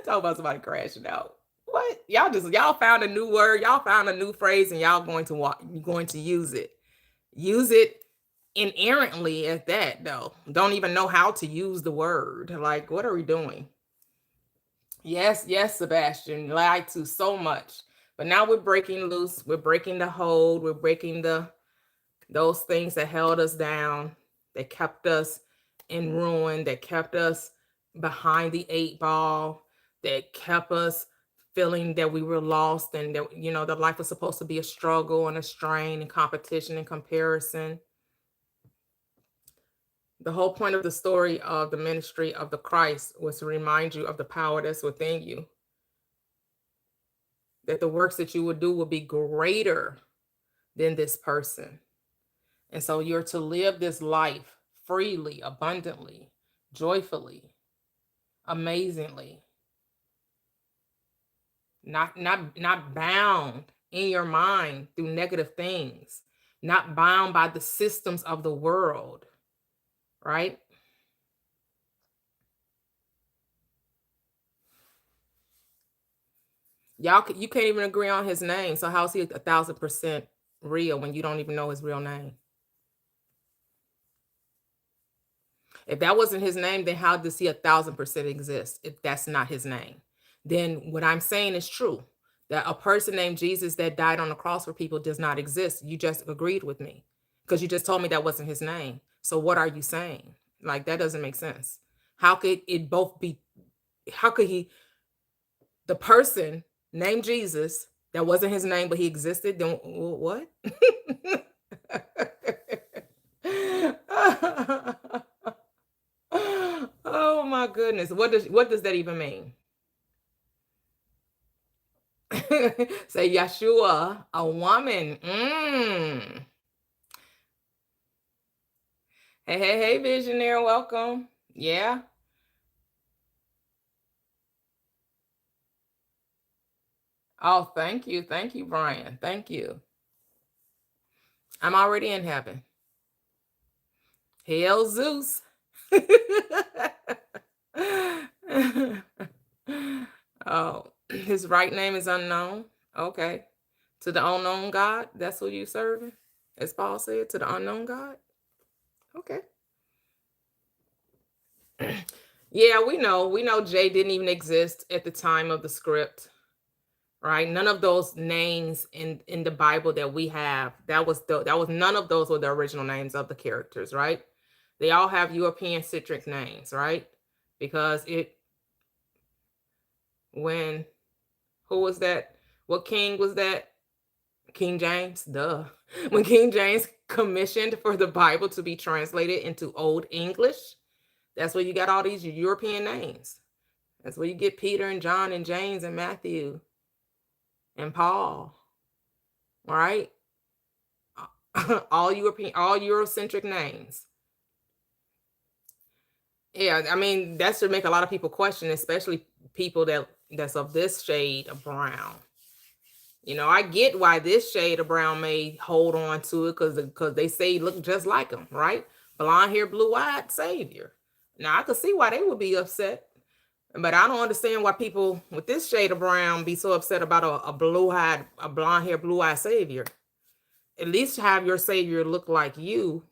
Talk about somebody crashing out. What? Y'all found a new word, y'all found a new phrase, and y'all going to use it. Use it inerrantly at that, though. Don't even know how to use the word. Like, what are we doing? Yes, Sebastian, lied to so much. But now we're breaking loose. We're breaking the hold. We're breaking those things that held us down, that kept us in ruin, that kept us behind the 8 ball, that kept us feeling that we were lost, and that that life was supposed to be a struggle and a strain and competition and comparison. The whole point of the story of the ministry of the Christ was to remind you of the power that's within you, that the works that you would do will be greater than this person. And so you're to live this life freely, abundantly, joyfully, amazingly, not bound in your mind through negative things, not bound by the systems of the world, right? You can't even agree on his name. So how's he 1,000% real when you don't even know his real name? If that wasn't his name, then how does he 1,000% exist if that's not his name? Then what I'm saying is true. That a person named Jesus that died on the cross for people does not exist. You just agreed with me because you just told me that wasn't his name. So what are you saying? Like that doesn't make sense. How could it both be? How could he, the person named Jesus, that wasn't his name, but he existed? Then what? Oh my goodness. What does that even mean? Say Yeshua, a woman. Hey, hey, hey, visionary, welcome. Yeah. Oh, thank you. Thank you, Brian. Thank you. I'm already in heaven. Hail Zeus. Oh, his right name is unknown. Okay. To the unknown God, that's who you serving? As Paul said, to the unknown God? Okay. Yeah, we know. We know Jay didn't even exist at the time of the script, right? None of those names in the Bible that we have, that was none of those were the original names of the characters, right? They all have European centric names, right? Because it when who was that? What king was that? King James, duh. When King James commissioned for the Bible to be translated into Old English, that's where you got all these European names. That's where you get Peter and John and James and Matthew and Paul, right? All European, all Eurocentric names. Yeah, I mean that should make a lot of people question, especially people that's of this shade of brown. I get why this shade of brown may hold on to it because they say he look just like him, right? Blonde hair, blue eyed savior. Now I could see why they would be upset, but I don't understand why people with this shade of brown be so upset about a blonde hair, blue eyed savior. At least have your savior look like you.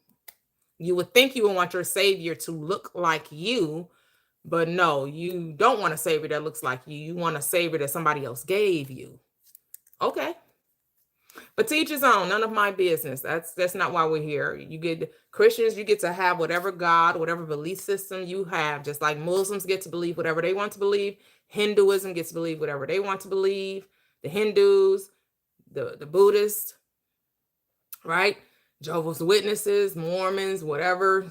You would think you would want your savior to look like you, but no, you don't want a savior that looks like you. You want a savior that somebody else gave you. Okay. But teach his own, none of my business. That's not why we're here. You get Christians, you get to have whatever God, whatever belief system you have, just like Muslims get to believe whatever they want to believe. Hinduism gets to believe whatever they want to believe. The Hindus, the Buddhists, right? Jehovah's Witnesses, Mormons, whatever,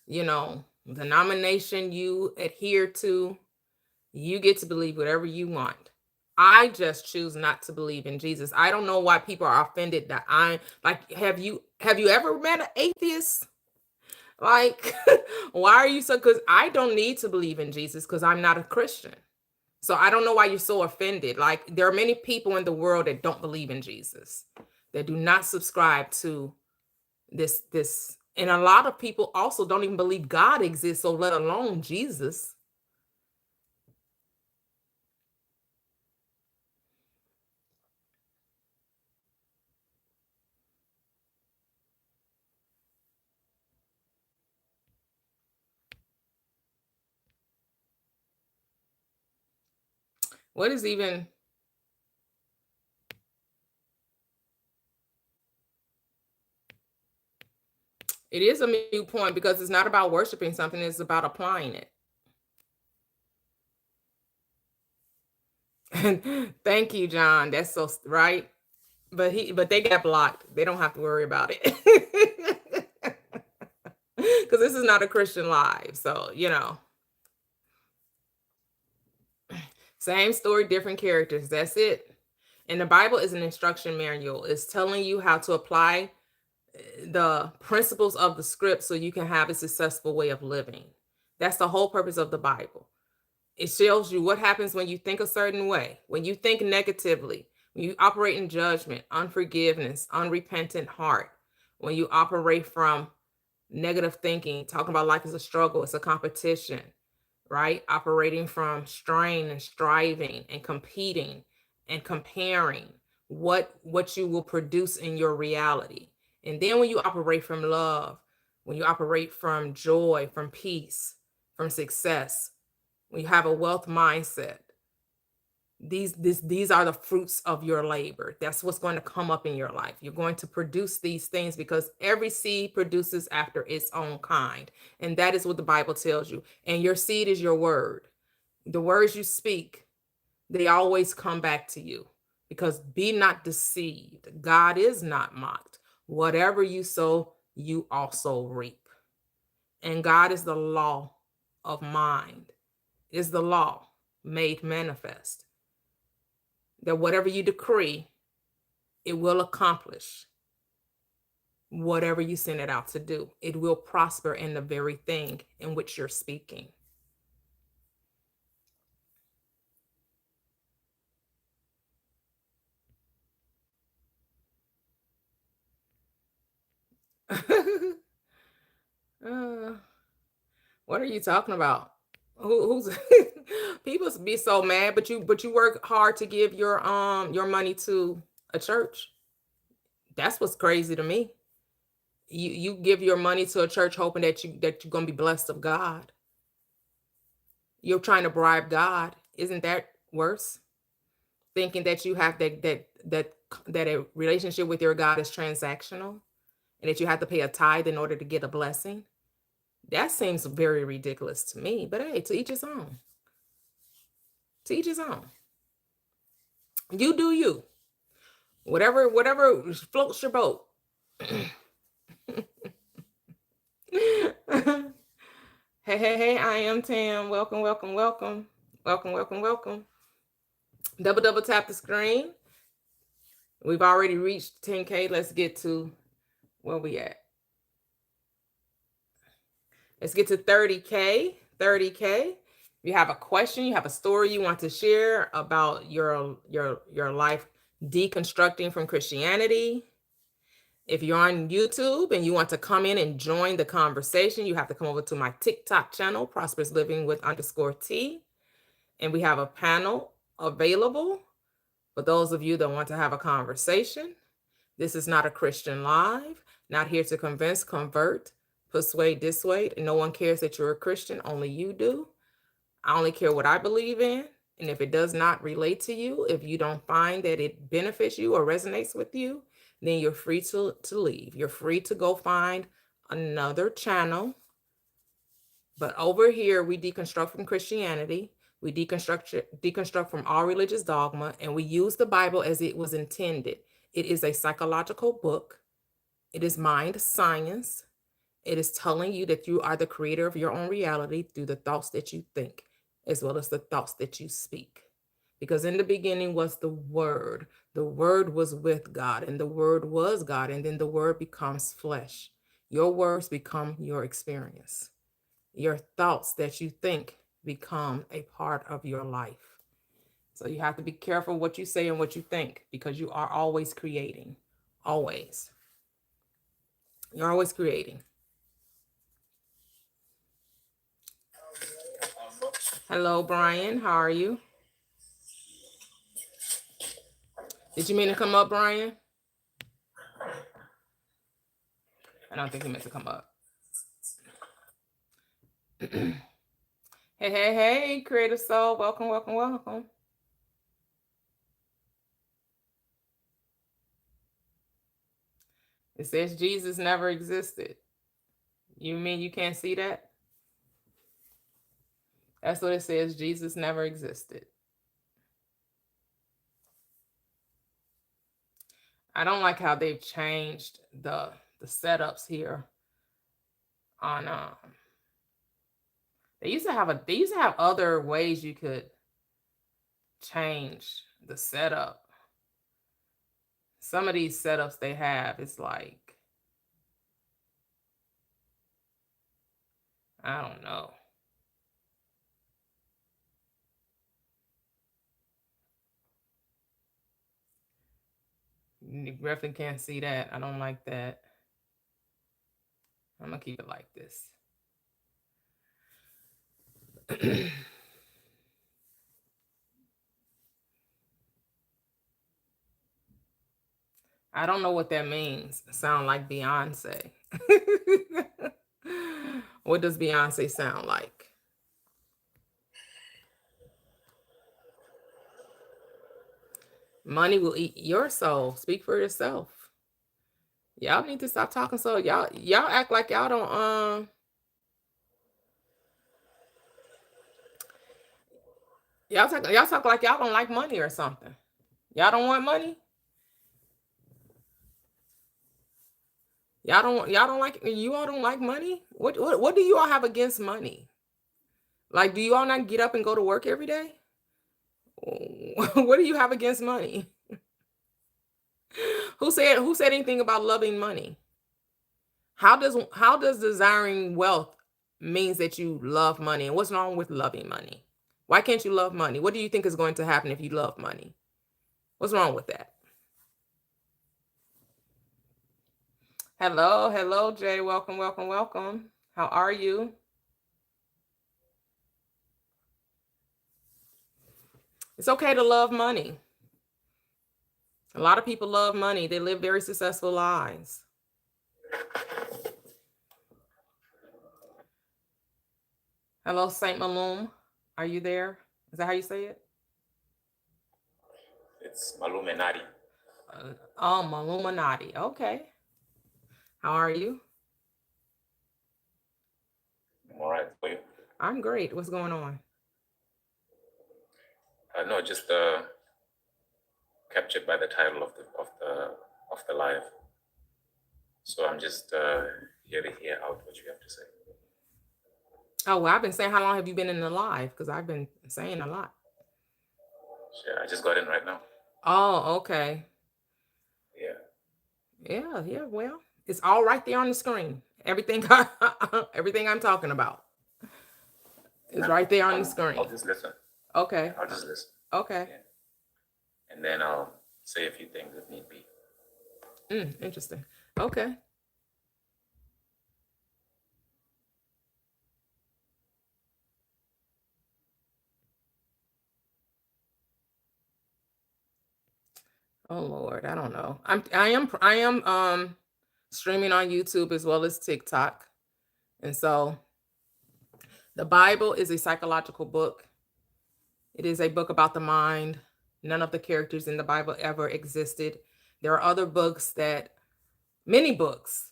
denomination you adhere to, you get to believe whatever you want. I just choose not to believe in Jesus. I don't know why people are offended that I like have you ever met an atheist? Like why are you so cuz I don't need to believe in Jesus cuz I'm not a Christian. So I don't know why you're so offended. Like there are many people in the world that don't believe in Jesus. That do not subscribe to this and a lot of people also don't even believe God exists, so let alone Jesus. What is even It is a moot point because it's not about worshiping something, it's about applying it. And thank you, John. That's so right. But they got blocked. They don't have to worry about it. Because this is not a Christian live. So, same story, different characters. That's it. And the Bible is an instruction manual. It's telling you how to apply the principles of the script so you can have a successful way of living. That's the whole purpose of the Bible. It shows you what happens when you think a certain way, when you think negatively, when you operate in judgment, unforgiveness, unrepentant heart, when you operate from negative thinking, talking about life is a struggle, it's a competition, right? Operating from strain and striving and competing and comparing what you will produce in your reality. And then when you operate from love, when you operate from joy, from peace, from success, when you have a wealth mindset, these are the fruits of your labor. That's what's going to come up in your life. You're going to produce these things because every seed produces after its own kind. And that is what the Bible tells you. And your seed is your word. The words you speak, they always come back to you, because be not deceived. God is not mocked. Whatever you sow, you also reap. And God is the law of mind, is the law made manifest, that whatever you decree, it will accomplish whatever you send it out to do. It will prosper in the very thing in which you're speaking. uh, what are you talking about? Who's people be so mad, but you work hard to give your money to a church. That's what's crazy to me. You give your money to a church hoping that you're gonna be blessed of God. You're trying to bribe God. Isn't that worse? Thinking that you have that a relationship with your God is transactional and that you have to pay a tithe in order to get a blessing. That seems very ridiculous to me. But hey, to each his own. To each his own. You do you. Whatever floats your boat. Hey, I am Tam. Welcome, welcome, welcome. Welcome, welcome, welcome. Double tap the screen. We've already reached 10K. Let's get to where we at. Let's get to 30K. 30K. If you have a question, you have a story you want to share about your life deconstructing from Christianity. If you're on YouTube and you want to come in and join the conversation, you have to come over to my TikTok channel, Prosperous Living with _T. And we have a panel available for those of you that want to have a conversation. This is not a Christian live, not here to convince, convert, persuade, dissuade. And no one cares that you're a Christian, only you do. I only care what I believe in. And if it does not relate to you, if you don't find that it benefits you or resonates with you, then you're free to leave. You're free to go find another channel. But over here, we deconstruct from Christianity. We deconstruct from all religious dogma, and we use the Bible as it was intended. It is a psychological book. It is mind science. It is telling you that you are the creator of your own reality through the thoughts that you think, as well as the thoughts that you speak. Because in the beginning was the Word. The Word was with God, and the Word was God, and then the Word becomes flesh. Your words become your experience. Your thoughts that you think become a part of your life. So you have to be careful what you say and what you think, because you are always creating. Always. You're always creating. Hello, Brian. How are you? Did you mean to come up, Brian? I don't think he meant to come up. Hey, creative soul. Welcome, welcome, welcome. It says Jesus never existed. You mean you can't see that? That's what it says. Jesus never existed. I don't like how they've changed the setups here on they used to have other ways you could change the setup. Some of these setups they have, it's like, I don't know. You definitely can't see that. I don't like that. I'm gonna keep it like this. I don't know what that means. Sound like Beyonce. What does Beyonce sound like? Money will eat your soul. Speak for yourself. Y'all need to stop talking so y'all act like y'all don't y'all talk like y'all don't like money or something. Y'all don't want money? You all don't like money? What do you all have against money? Like, do you all not get up and go to work every day? What do you have against money? Who said anything about loving money? How does desiring wealth means that you love money? And what's wrong with loving money? Why can't you love money? What do you think is going to happen if you love money? What's wrong with that? Hello, Jay. Welcome, welcome, welcome. How are you? It's okay to love money. A lot of people love money. They live very successful lives. Hello, Saint Malum. Are you there? Is that how you say it? It's Maluminati. Oh, Maluminati. Okay. How are you? I'm all right for you. I'm great. What's going on? No, just captured by the title of the live. So I'm just here to hear out what you have to say. Oh, well, I've been saying, how long have you been in the live? Because I've been saying a lot. Sure, I just got in right now. Oh, okay. Yeah. Yeah. Well, it's all right there on the screen. Everything, everything I'm talking about is right there on the screen. I'll just listen. Okay. I'll just listen. Okay. Yeah. And then I'll say a few things if need be. Interesting. Okay. Oh Lord, I don't know. I am streaming on YouTube as well as TikTok. And so the Bible is a psychological book. It is a book about the mind. None of the characters in the Bible ever existed. There are other books many books.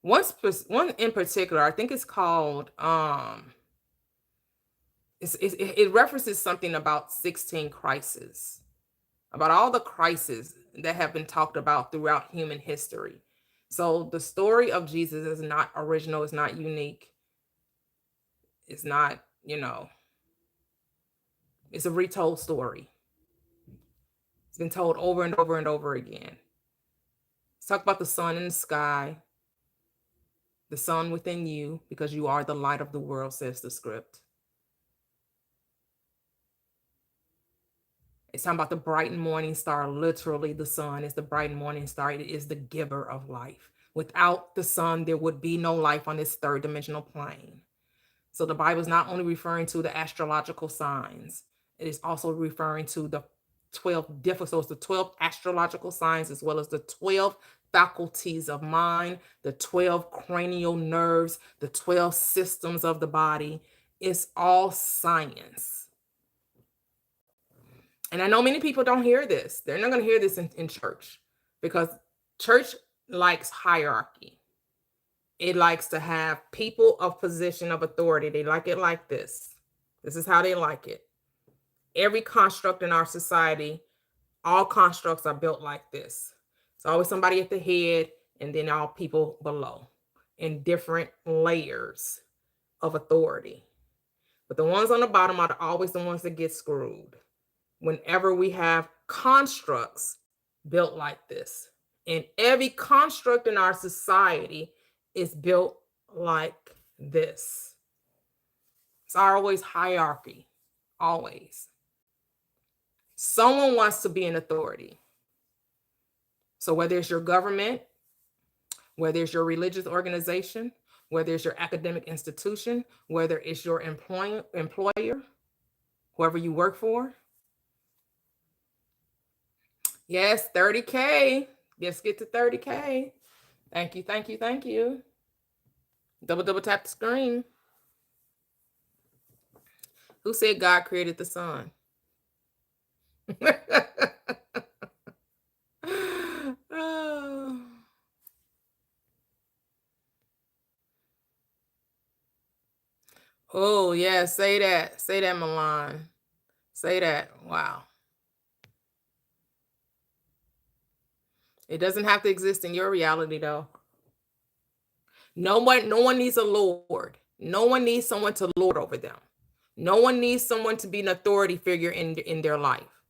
One in particular, I think it's called it references something about 16 crises, about all the crises that have been talked about throughout human history. So the story of Jesus is not original, it's not unique. It's not, it's a retold story. It's been told over and over and over again. Let's talk about the sun in the sky, the sun within you, because you are the light of the world, says the script. It's talking about the bright morning star. Literally, the sun is the bright morning star. It is the giver of life. Without the sun, there would be no life on this third dimensional plane. So the Bible is not only referring to the astrological signs, it is also referring to the 12 different, so it's the 12 astrological signs as well as the 12 faculties of mind, the 12 cranial nerves, the 12 systems of the body. It's all science. And I know many people don't hear this. They're not going to hear this in church because church likes hierarchy. It likes to have people of position of authority. They like it like this. This is how they like it. Every construct in our society, all constructs are built like this. It's always somebody at the head and then all people below in different layers of authority. But the ones on the bottom are always the ones that get screwed whenever we have constructs built like this. And every construct in our society is built like this. It's always hierarchy, always. Someone wants to be an authority. So whether it's your government, whether it's your religious organization, whether it's your academic institution, whether it's your employer, whoever you work for. Yes, 30K. Let's get to 30K. Thank you, thank you, thank you. Double tap the screen. Who said God created the sun? Oh, yeah, say that. Say that, Milan. Say that. Wow. It doesn't have to exist in your reality, though. No one needs a Lord. No one needs someone to lord over them. No one needs someone to be an authority figure in their life,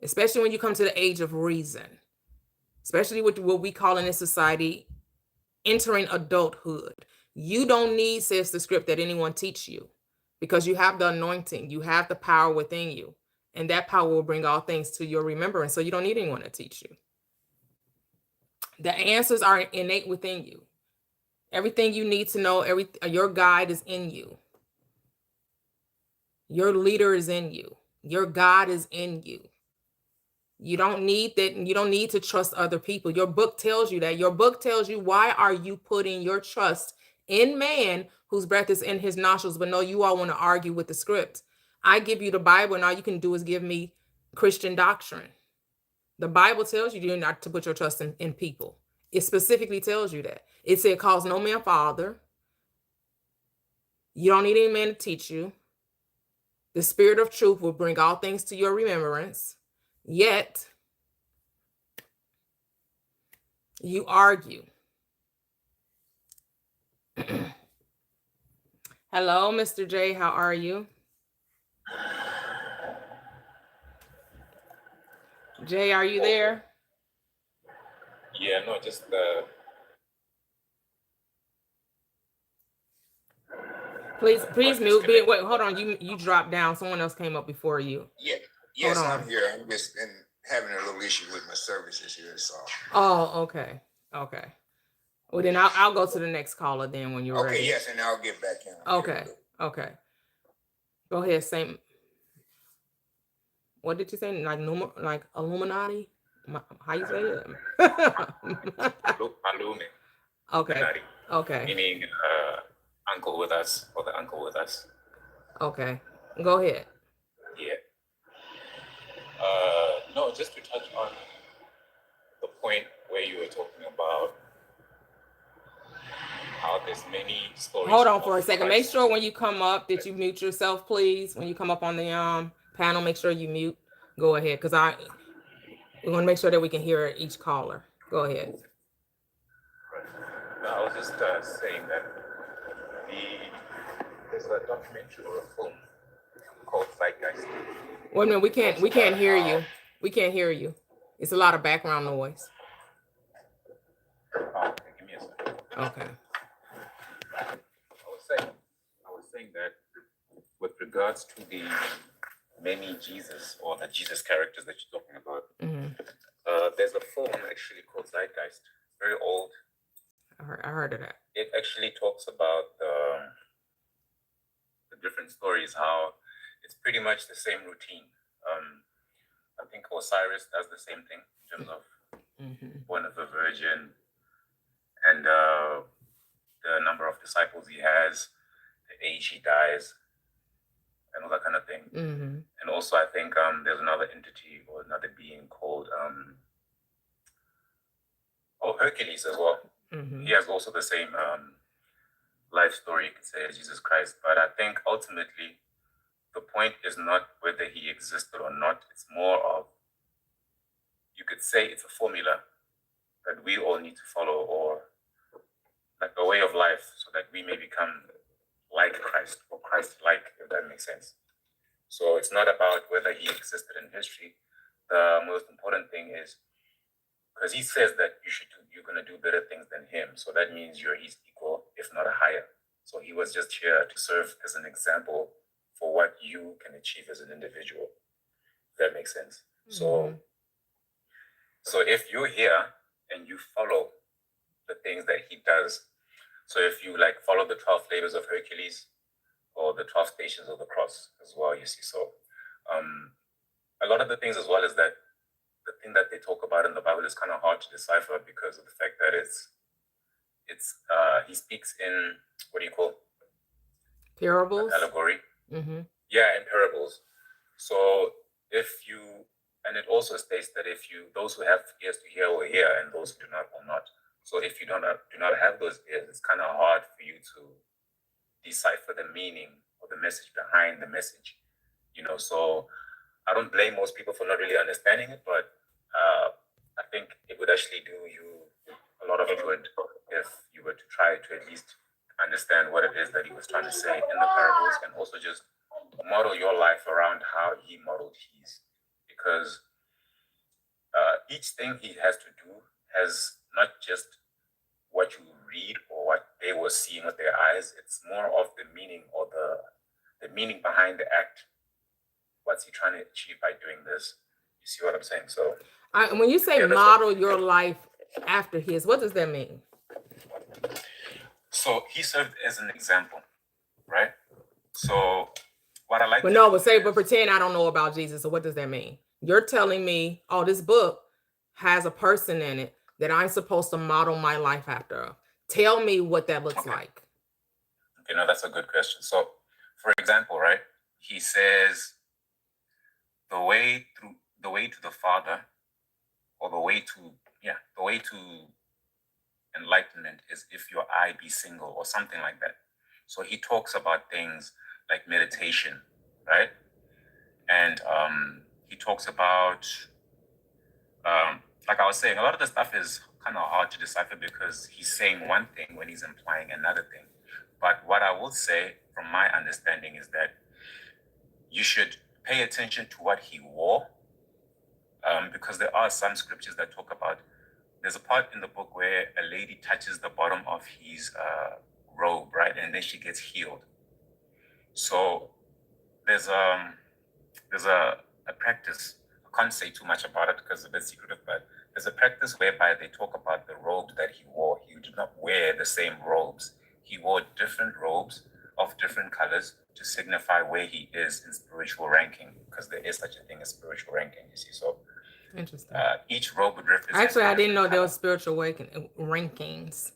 especially when you come to the age of reason, especially with what we call in this society entering adulthood. You don't need, says the script, that anyone teach you, because you have the anointing, you have the power within you, and that power will bring all things to your remembrance. So you don't need anyone to teach you. The answers are innate within you. Everything you need to know, your guide is in you. Your leader is in you. Your God is in you. You don't need that. You don't need to trust other people. Your book tells you that. Your book tells you, why are you putting your trust in man whose breath is in his nostrils? But no, you all want to argue with the script. I give you the Bible, and all you can do is give me Christian doctrine. The Bible tells you not to put your trust in people. It specifically tells you that. It said, calls no man father. You don't need any man to teach you. The Spirit of truth will bring all things to your remembrance. Yet, you argue. Hello, Mr. J. How are you? Jay, are you there? Yeah, no, just Please mute. disconnect. Wait, hold on. You dropped down. Someone else came up before you. Yeah. Hold Yes, on. I'm here. I'm just having a little issue with my services here, so. Oh, okay. Okay. Well, then I'll go to the next caller then when you're ready. Okay, yes, and I'll get back in. Okay. Okay. Go ahead. Same. What did you say? Like Illuminati? How you say it? Malume, Okay. Illuminati, Okay. meaning uncle with us, or the uncle with us. Okay. Go ahead. Yeah. No, just to touch on the point where you were talking about how there's many stories. Hold on for a second. Make Christ. sure when you come up that you mute yourself, please. When you come up on the panel, make sure you mute. Go ahead, because we want to make sure that we can hear each caller. Go ahead. No, I was just saying that there's a documentary or a film called Zeitgeist. Wait a minute, we can't hear you. We can't hear you. It's a lot of background noise. Oh, okay, give me a second. Okay. I was saying that with regards to the many Jesus, or the Jesus characters that you're talking about, there's a film actually called Zeitgeist. Very old. I heard of that. It actually talks about the different stories, how it's pretty much the same routine. I think Osiris does the same thing in terms of born of a virgin, and the number of disciples he has, the age he dies, and all that kind of thing. And also, I think there's another entity or another being called Hercules as well. He has also the same life story, you could say, as Jesus Christ. But I think ultimately, the point is not whether he existed or not. It's more of, you could say it's a formula that we all need to follow, or like a way of life, so that we may become like Christ, or Christ-like, if that makes sense. So it's not about whether he existed in history. The most important thing is, because he says that you're going to do better things than him. So that means you're his equal, if not a higher. So he was just here to serve as an example for what you can achieve as an individual. If that makes sense. So if you're here and you follow the things that he does, so if you like follow the 12 labors of Hercules, or the 12 stations of the cross as well, you see. So a lot of the things as well is that the thing that they talk about in the Bible is kind of hard to decipher because of the fact that he speaks in, what do you call, parables, allegory. Mm-hmm. Yeah, in parables. So and it also states that those who have ears to hear will hear, and those who do not will not. So if you do not have those ears, it's kind of hard for you to decipher the meaning or the message behind the message. So I don't blame most people for not really understanding it, but I think it would actually do you a lot of good if you were to try to at least understand what it is that he was trying to say in the parables, and also just model your life around how he modeled his. Because each thing he has to do has not just what you read or what they were seeing with their eyes. It's more of the meaning, or the meaning behind the act. What's he trying to achieve by doing this? You see what I'm saying? So when you say model your life after his, what does that mean? So he served as an example, right? So what I like. But pretend I don't know about Jesus. So what does that mean? You're telling me, oh, this book has a person in it that I'm supposed to model my life after. Tell me what that looks like. Okay, no, that's a good question. So, for example, right, he says the way to the Father, or the way to enlightenment is if your eye be single, or something like that. So he talks about things like meditation, right? And he talks about, like I was saying, a lot of the stuff is kind of hard to decipher because he's saying one thing when he's implying another thing. But what I will say from my understanding is that you should pay attention to what he wore, because there are some scriptures that talk about, there's a part in the book where a lady touches the bottom of his robe, right? And then she gets healed. So there's a practice. I can't say too much about it because it's secretive, but there's a practice whereby they talk about the robes that he wore. He did not wear the same robes. He wore different robes of different colors to signify where he is in spiritual ranking, because there is such a thing as spiritual ranking, you see. So interesting. Each robe would represent. Actually, I didn't know there was spiritual rankings.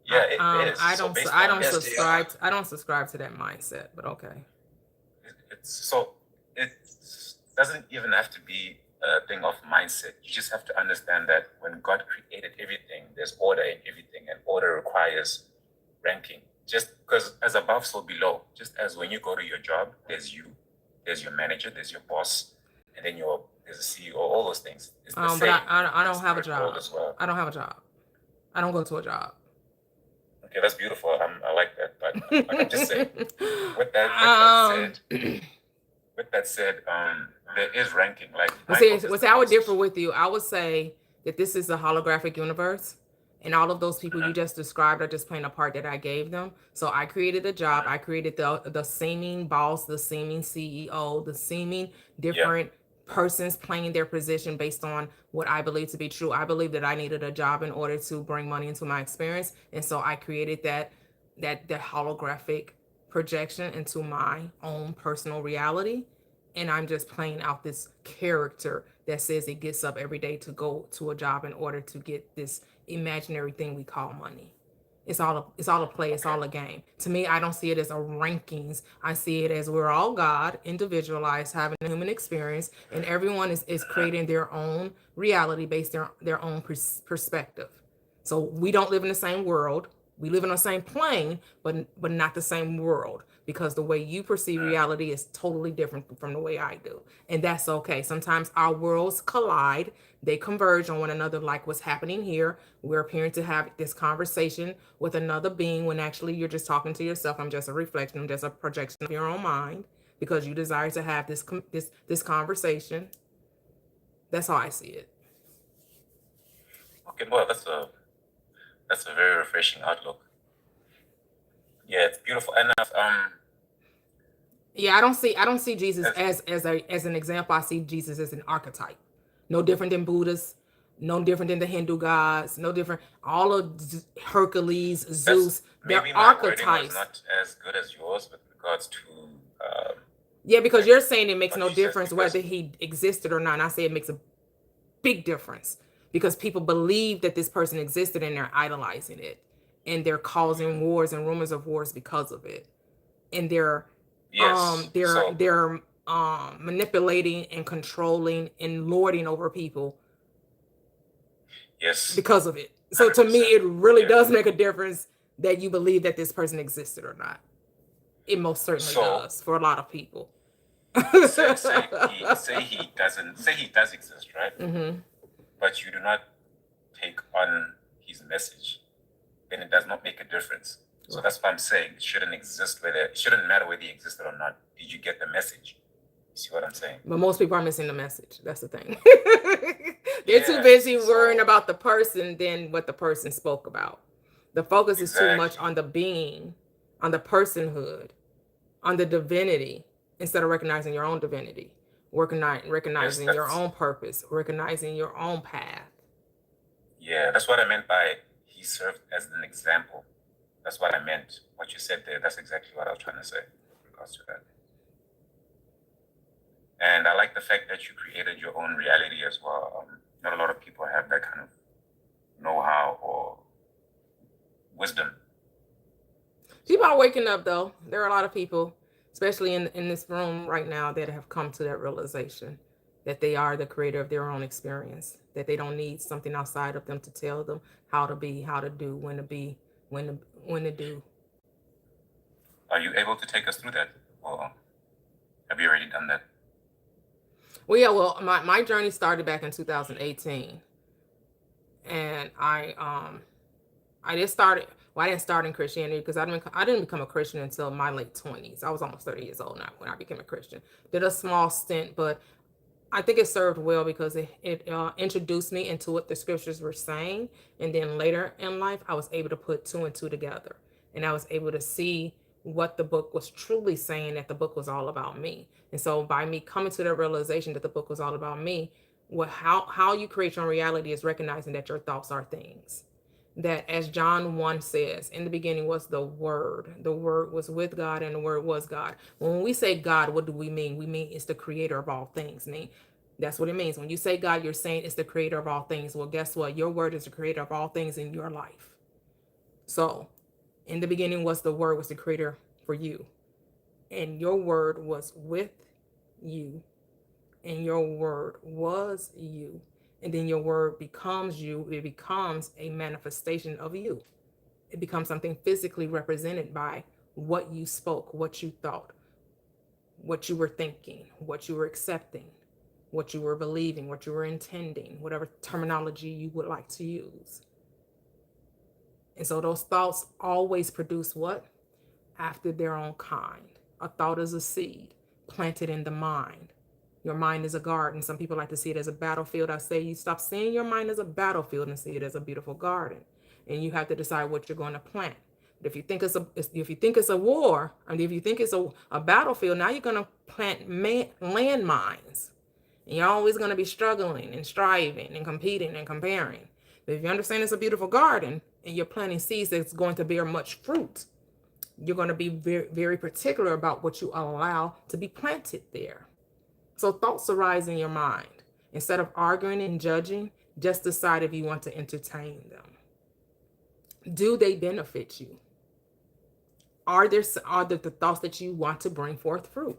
Yeah, it is. I don't subscribe to that mindset, but okay. It doesn't even have to be a thing of mindset. You just have to understand that when God created everything, there's order in everything, and order requires ranking. Just because as above, so below. Just as when you go to your job, there's your manager, there's your boss, and then there's a CEO, all those things. It's the same. But I don't have a job. Well. I don't have a job. I don't go to a job. Okay, that's beautiful. I like that. But like I'm just saying, with that said, there is ranking. Like, I would differ with you. I would say that this is a holographic universe, and all of those people you just described are just playing a part that I gave them. So I created a job. I created the seeming boss, the seeming CEO, the seeming different persons playing their position based on what I believe to be true. I believe that I needed a job in order to bring money into my experience, and so I created that holographic projection into my own personal reality. And I'm just playing out this character that says it gets up every day to go to a job in order to get this imaginary thing we call money. It's all a play. It's all a game. To me, I don't see it as a rankings. I see it as we're all God, individualized, having a human experience, and everyone is creating their own reality based on their own perspective. So we don't live in the same world. We live in the same plane, but not the same world, because the way you perceive reality is totally different from the way I do. And that's okay. Sometimes our worlds collide. They converge on one another, like what's happening here. We're appearing to have this conversation with another being when actually you're just talking to yourself. I'm just a reflection. I'm just a projection of your own mind because you desire to have this conversation. That's how I see it. Okay, well, that's a very refreshing outlook. Yeah, it's beautiful. And yeah, I don't see Jesus as an example. I see Jesus as an archetype. No different than Buddhists, no different than the Hindu gods, no different. All of Hercules, Zeus, they're archetypes. My was not as good as yours with regards to. Yeah, because you're saying it makes no difference whether he existed or not. And I say it makes a big difference, because people believe that this person existed and they're idolizing it, and they're causing wars and rumors of wars because of it, and they're manipulating and controlling and lording over people because of it. So to me, it really does make a difference that you believe that this person existed or not. It most certainly does for a lot of people. say he does exist, right? But you do not take on his message, then it does not make a difference. So that's what I'm saying. It shouldn't it shouldn't matter whether he existed or not. Did you get the message? You see what I'm saying? But most people are missing the message. That's the thing. They're too busy worrying about the person than what the person spoke about. The focus is too much on the being, on the personhood, on the divinity, instead of recognizing your own divinity, recognizing your own purpose, recognizing your own path. Yeah, that's what I meant by he served as an example. That's what I meant. What you said there, that's exactly what I was trying to say in regards to that. And I like the fact that you created your own reality as well. Not a lot of people have that kind of know-how or wisdom. People are waking up, though. There are a lot of people, especially in this room right now, that have come to that realization that they are the creator of their own experience, that they don't need something outside of them to tell them how to be, how to do, when to be, when to do. Are you able to take us through that? Or have you already done that? Well, yeah, well, my journey started back in 2018. And I didn't start in Christianity because I didn't become a Christian until my late 20s. I was almost 30 years old now when I became a Christian. Did a small stint, but I think it served well because it introduced me into what the scriptures were saying. And then later in life, I was able to put two and two together. And I was able to see what the book was truly saying, that the book was all about me. And so by me coming to the realization that the book was all about me, how you create your own reality is recognizing that your thoughts are things. That, as John 1 says, in the beginning was the Word. The Word was with God, and the Word was God. When we say God, what do we mean? We mean it's the creator of all things. That's what it means. When you say God, you're saying it's the creator of all things. Well, guess what? Your Word is the creator of all things in your life. So, in the beginning was the Word, was the creator for you. And your Word was with you. And your Word was you. And then your Word becomes you. It becomes a manifestation of you. It becomes something physically represented by what you spoke, what you thought, what you were thinking, what you were accepting, what you were believing, what you were intending, whatever terminology you would like to use. And so those thoughts always produce what? After their own kind. A thought is a seed planted in the mind. Your mind is a garden. Some people like to see it as a battlefield. I say you stop seeing your mind as a battlefield and see it as a beautiful garden. And you have to decide what you're going to plant. But if you think it's a war, I mean, if you think it's a battlefield, now you're going to plant landmines. And you're always going to be struggling and striving and competing and comparing. But if you understand it's a beautiful garden and you're planting seeds that's going to bear much fruit, you're going to be very, very particular about what you allow to be planted there. So thoughts arise in your mind. Instead of arguing and judging, just decide if you want to entertain them. Do they benefit you? Are there the thoughts that you want to bring forth fruit?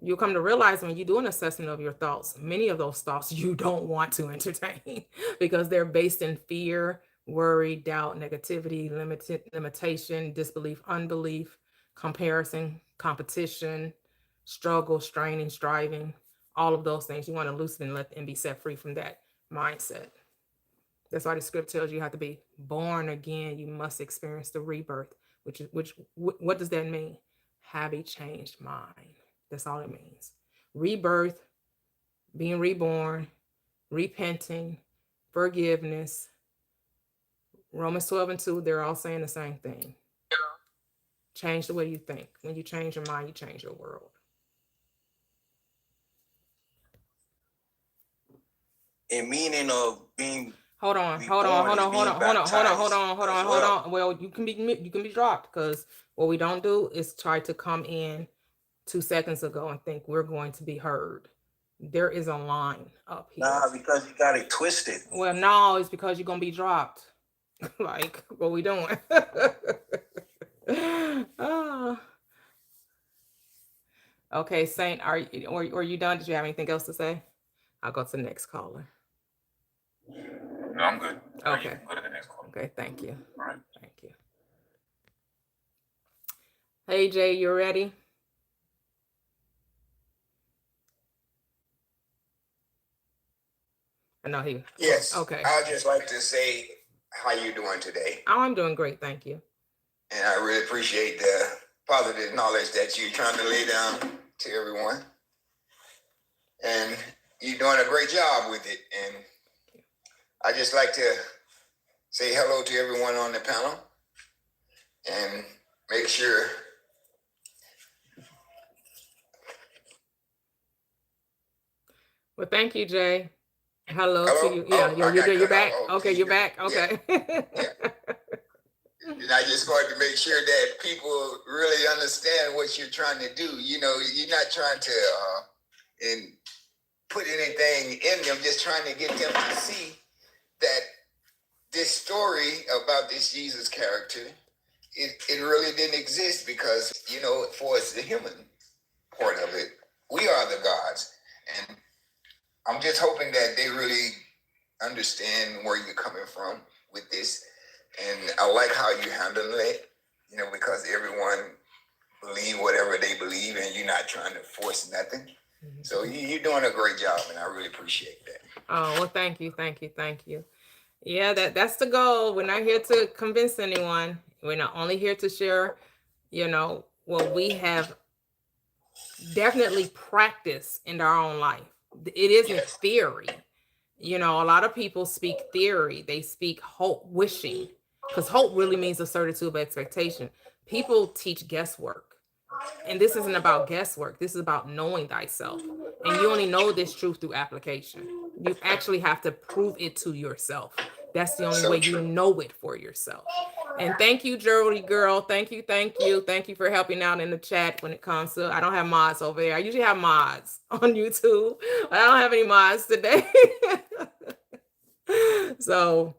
You'll come to realize when you do an assessment of your thoughts, many of those thoughts you don't want to entertain because they're based in fear, worry, doubt, negativity, limitation, disbelief, unbelief, comparison, competition, struggle, straining, striving, all of those things. You want to loosen and be set free from that mindset. That's why the script tells you have to be born again. You must experience the rebirth, what does that mean? Have a changed mind. That's all it means. Rebirth, being reborn, repenting, forgiveness. Romans 12:2, they're all saying the same thing. Change the way you think. When you change your mind, you change your world. In meaning of being Hold on. Well, you can be dropped because what we don't do is try to come in 2 seconds ago and think we're going to be heard. There is a line up here. Nah, because you got it twisted. Well, no, it's because you're gonna be dropped. Like, what we doing? Ah. Okay, Saint, are you done? Did you have anything else to say? I'll go to the next caller. No, I'm good. Okay. You can go to the next call. Okay, thank you. All right. Thank you. Hey, Jay, you ready? I know he. Yes. Okay. I'd just like to say how you doing today. Oh, I'm doing great, thank you. And I really appreciate the positive knowledge that you're trying to lay down to everyone. And you're doing a great job with it. And I just like to say hello to everyone on the panel and make sure. Well, thank you, Jay. Hello Hello? to you. Yeah, Oh, you're back. Oh, okay, you're back. Okay. Yeah. And I just wanted to make sure that people really understand what you're trying to do. You know, you're not trying to put anything in them, just trying to get them to see that this story about this Jesus character, it really didn't exist because, you know, for us, the human part of it, we are the gods. And I'm just hoping that they really understand where you're coming from with this. And I like how you handle it, you know, because everyone believe whatever they believe and you're not trying to force nothing. Mm-hmm. So you're doing a great job and I really appreciate that. Oh, well, thank you. Yeah, that's the goal. We're not here to convince anyone. We're not only here to share, you know, what we have definitely practiced in our own life. It isn't theory. You know, a lot of people speak theory. They speak hope, wishing, because hope really means a certitude of expectation. People teach guesswork. And this isn't about guesswork. This is about knowing thyself. And you only know this truth through application. You actually have to prove it to yourself. That's the only way you know it for yourself. And thank you, Jody girl. Thank you for helping out in the chat when it comes to, I don't have mods over there. I usually have mods on YouTube, but I don't have any mods today. So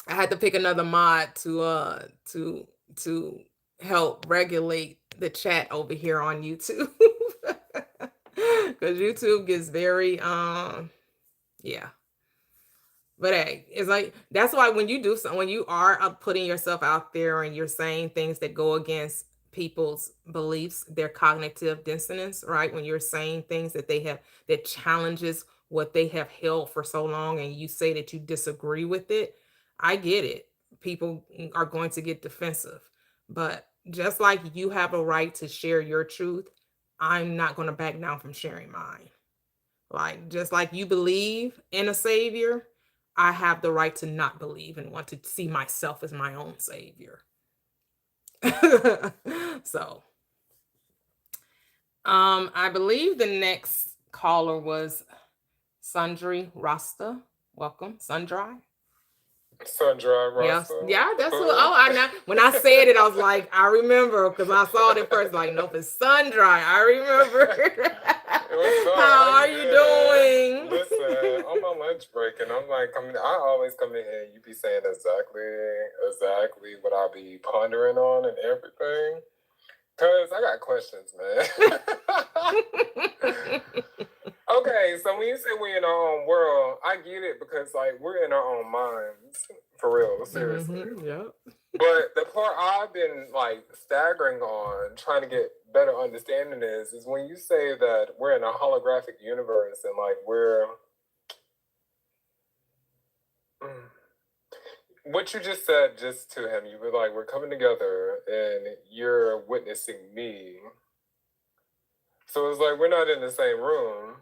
I had to pick another mod to help regulate the chat over here on YouTube. Because YouTube gets very yeah. But hey, it's like, that's why when you do something, when you are putting yourself out there and you're saying things that go against people's beliefs, their cognitive dissonance, right? When you're saying things that they have, that challenges what they have held for so long, and you say that you disagree with it, I get it. People are going to get defensive. But just like you have a right to share your truth, I'm not going to back down from sharing mine. Like, just like you believe in a savior, I have the right to not believe and want to see myself as my own savior. So, I believe the next caller was Sundry Rasta. Welcome, Sundry. Sundry Rasta. Yeah, that's who. Oh, I know. When I said it, I was like, I remember, because I saw it at first. Like, nope, it's Sundry. I remember. How are you doing? Listen, on my lunch break, and I'm like, I always come in here and you be saying exactly what I be pondering on and everything. Cause I got questions, man. Okay, so when you say we're in our own world, I get it, because like we're in our own minds, for real, seriously. Mm-hmm, yeah. But the part I've been like staggering on, trying to get better understanding is when you say that we're in a holographic universe and like we're what you just said just to him, you were like, we're coming together and you're witnessing me. So it's like we're not in the same room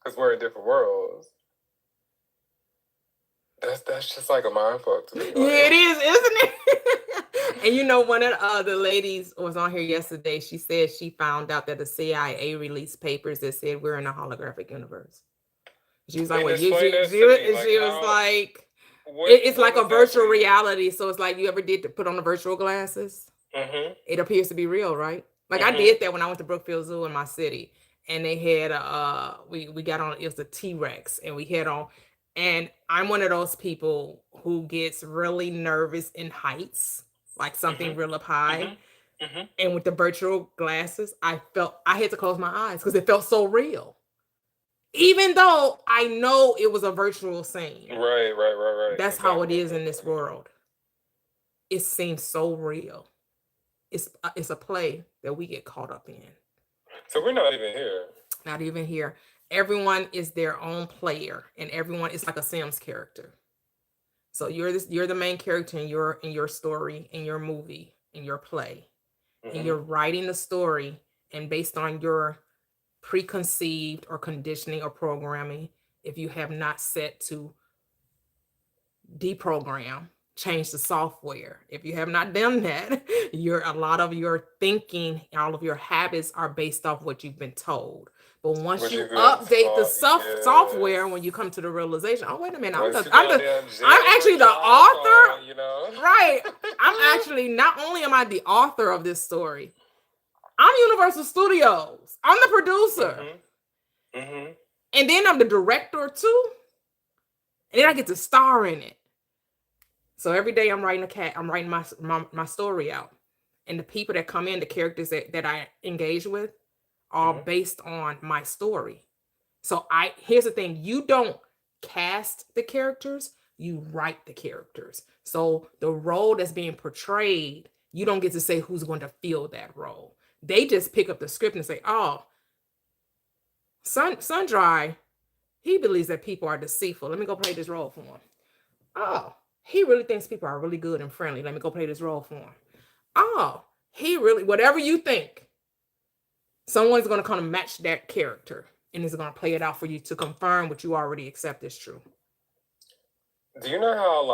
because we're in different worlds. That's just like a mind fuck to me. Like. Yeah, it is, isn't it? And you know, one of the ladies was on here yesterday. She said she found out that the CIA released papers that said we're in a holographic universe. She was like, well, she was like, it's like a virtual reality. So it's like, you ever did to put on the virtual glasses? Mm-hmm. It appears to be real, right? Like I did that when I went to Brookfield Zoo in my city. and they had we got on, it was a T-Rex, and we had on, and I'm one of those people who gets really nervous in heights, like something real up high. And with the virtual glasses, I had to close my eyes because it felt so real. Even though I know it was a virtual scene. Right. That's how it is in this world. It seems so real. It's a play that we get caught up in. So we're not even here. Not even here. Everyone is their own player, and everyone is like a Sims character. So you're the main character in your story, in your movie, in your play. And you're writing the story, and based on your preconceived or conditioning or programming, if you have not set to deprogram, change the software, if you have not done that, a lot of your thinking, all of your habits are based off what you've been told. But once you update the software, when you come to the realization, oh, wait a minute, I'm actually the author, you know? Right? I'm actually, not only am I the author of this story, I'm Universal Studios. I'm the producer. And then I'm the director too. And then I get to star in it. So every day I'm writing my story out. And the people that come in, the characters that I engage with, are based on my story. So here's the thing, you don't cast the characters, you write the characters. So the role that's being portrayed, you don't get to say who's going to fill that role. They just pick up the script and say, oh, Sundry, he believes that people are deceitful. Let me go play this role for him. Oh, he really thinks people are really good and friendly. Let me go play this role for him. Oh, he really, whatever you think, someone's going to kind of match that character and is going to play it out for you to confirm what you already accept is true. Do you know how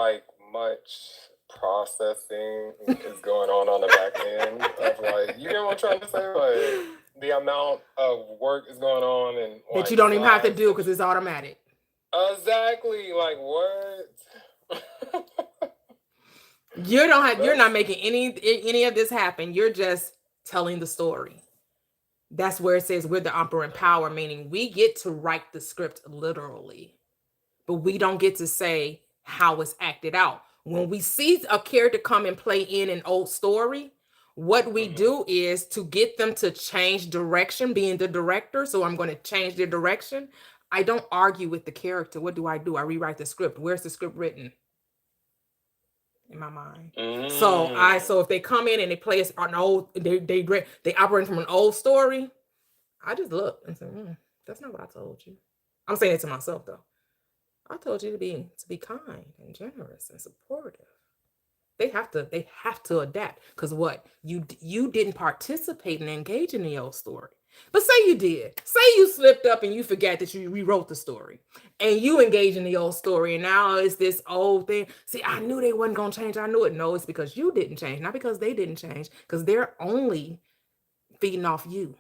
much processing is going on the back end of you know what I'm trying to say? The amount of work is going on and that you don't even have to do because it's automatic. Exactly. What? You're not making any of this happen. You're just telling the story. That's where it says we're the operant power, meaning we get to write the script literally, but we don't get to say how it's acted out. When we see a character come and play in an old story, what we do is to get them to change direction, being the director. So I'm going to change their direction. I don't argue with the character. What do? I rewrite the script. Where's the script written? In my mind. So if they come in and they play an old, they operate from an old story, I just look and say, that's not what I told you. I'm saying it to myself though. I told you to be kind and generous and supportive. They have to adapt because what you didn't participate in engaging in the old story. But say you did. Say you slipped up and you forgot that you rewrote the story and you engage in the old story. And now it's this old thing. See, I knew they wasn't going to change. I knew it. No, it's because you didn't change, not because they didn't change, because they're only feeding off you.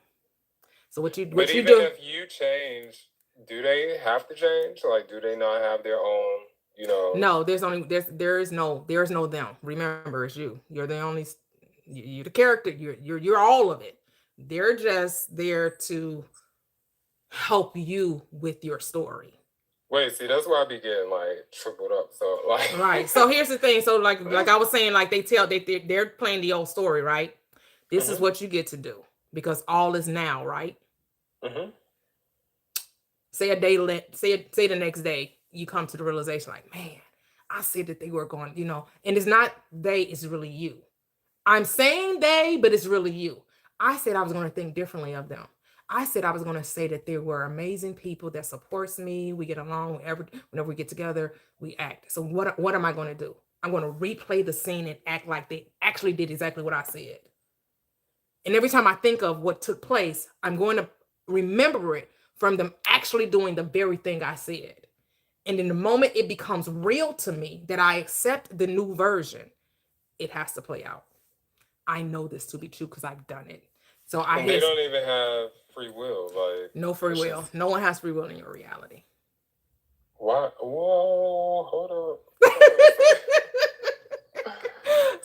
So what you do? If you change, do they have to change? Do they not have their own, No, there's no them. Remember, it's you. You're the character. You're all of it. They're just there to help you with your story. Wait, see, that's why I be getting tripled up. So right. So here's the thing. So like I was saying, they're playing the old story, right? This is what you get to do because all is now, right? Say the next day you come to the realization, man, I said that they were going, and it's not they, it's really you. I'm saying they, but it's really you. I said I was going to think differently of them. I said I was going to say that they were amazing people that supports me. We get along whenever we get together, we act. So what am I going to do? I'm going to replay the scene and act like they actually did exactly what I said. And every time I think of what took place, I'm going to remember it from them actually doing the very thing I said. And in the moment it becomes real to me that I accept the new version, it has to play out. I know this to be true because I've done it. So they don't even have free will. No free will. No one has free will in your reality. Why? Whoa, hold up.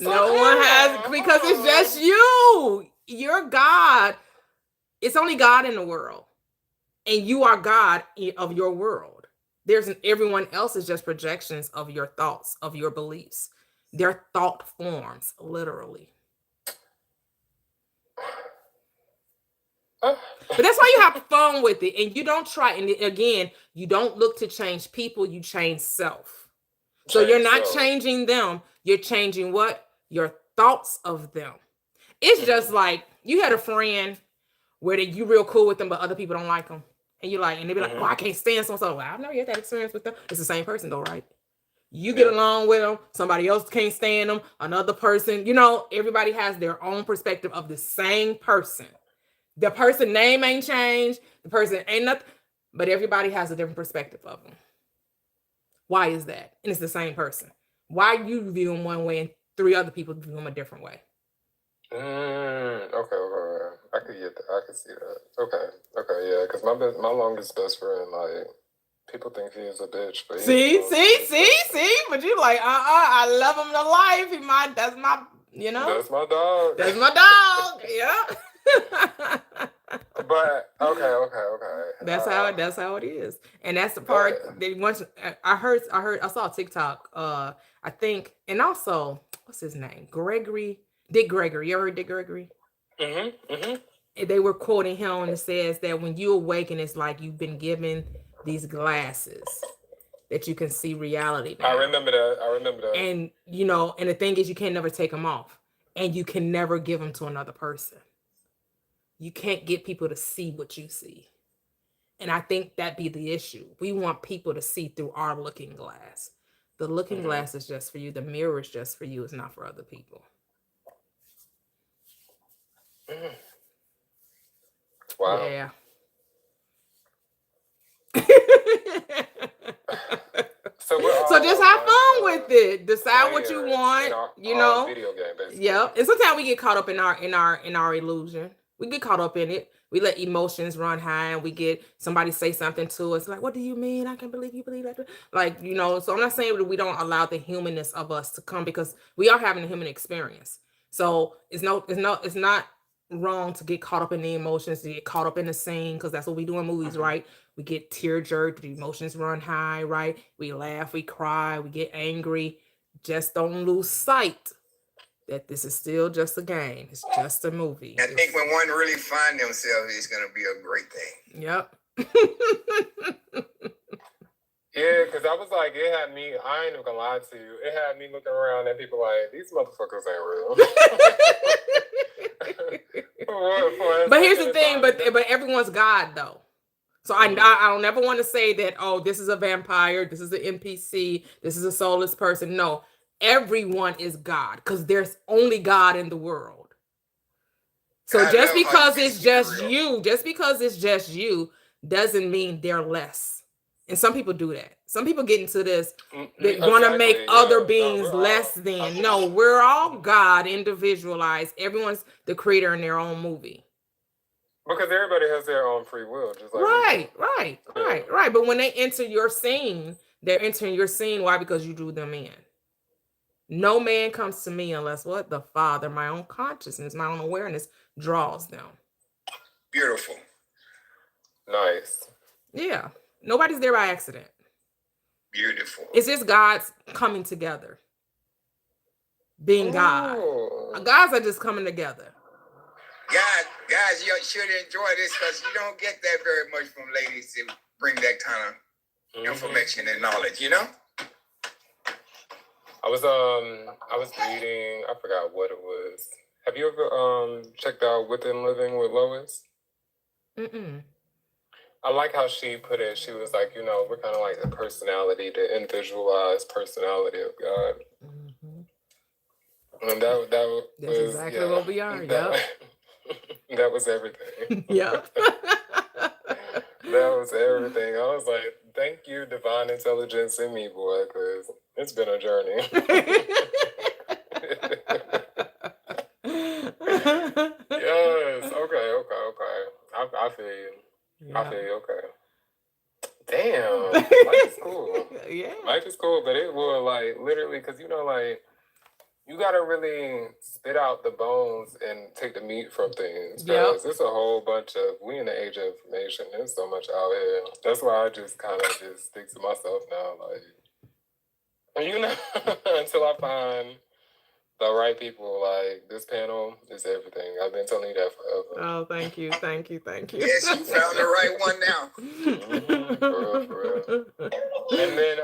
No one has, because it's just you. You're God. It's only God in the world. and you are God of your world. Everyone else is just projections of your thoughts, of your beliefs. They're thought forms, literally. But that's why you have fun with it, and you don't try. And again, you don't look to change people, you change self. So you're not changing them, you're changing what? Your thoughts of them. It's just like you had a friend where you real cool with them, but other people don't like them. And you're like, and they be like, oh, I can't stand so-and-so. Well, I've never had that experience with them. It's the same person though, right? You get along with them, somebody else can't stand them, another person, everybody has their own perspective of the same person. The person name ain't changed, the person ain't nothing, but everybody has a different perspective of them. Why is that? And it's the same person. Why you view him one way and 3 other people view him a different way? Okay. I could get that. I could see that. Okay, yeah. Because my longest best friend, like, people think he is a bitch, but see. But you like, I love him to life. That's my, That's my dog. That's my dog. Yeah. But okay. That's how it is, and that's the part that once I saw a TikTok. I think, and also what's his name? Dick Gregory. You ever heard Dick Gregory? And they were quoting him, and it says that when you awaken, it's like you've been given these glasses that you can see reality now. I remember that. And and the thing is, you can never take them off, and you can never give them to another person. You can't get people to see what you see. And I think that'd be the issue. We want people to see through our looking glass. The looking glass is just for you. The mirror is just for you. It's not for other people. Wow. Yeah. So just have fun with it. Decide what you want. Video game, basically. Yeah. And sometimes we get caught up in our illusion. We get caught up in it. We let emotions run high, and we get somebody say something to us like, "What do you mean? I can't believe you believe that." Like, so I'm not saying that we don't allow the humanness of us to come, because we are having a human experience. So it's not wrong to get caught up in the emotions, to get caught up in the scene, because that's what we do in movies, right? We get tear jerked, the emotions run high, right? We laugh, we cry, we get angry. Just don't lose sight that this is still just a game. It's just a movie. I think when one really finds themselves, it's going to be a great thing. Yep. Yeah, because I was like, it had me, I ain't even gonna lie to you, it had me looking around and people like, these motherfuckers ain't real. But here's the thing, but everyone's God though. So I don't ever want to say that, oh, this is a vampire, this is an NPC, this is a soulless person. No, everyone is God, because there's only God in the world. So just because it's just you, doesn't mean they're less. And some people do that. Some people get into this. They want to make other beings less than. No, we're all God, individualized. Everyone's the creator in their own movie. Because everybody has their own free will, just like right. But when they enter your scene, they're entering your scene. Why? Because you drew them in. No man comes to me unless what? The Father, my own consciousness, my own awareness draws them. Beautiful. Nice. Yeah. Nobody's there by accident. Beautiful. It's just God's coming together. Being God. Gods are just coming together. Guys, you should enjoy this, because you don't get that very much from ladies that bring that kind of information and knowledge, I was reading, I forgot what it was. Have you ever checked out Within Living with Lois? I like how she put it. She was like, we're kind of like the personality, the individualized personality of God. And that's exactly what we are. That was everything. Yeah. That was everything. I was like, thank you, divine intelligence in me, boy, because it's been a journey. Yes. Okay. I feel you. Yeah. I feel you. Okay. Damn. Life is cool. Yeah. Life is cool, but it will, like, literally, because, like, you gotta really spit out the bones and take the meat from things, because it's a whole bunch of, we in the age of information, there's so much out here. That's why I just kind of just stick to myself now, like, you know, until I find the right people. Like, this panel is everything. I've been telling you that forever. Oh, thank you. Yes, you found the right one now. For real. And then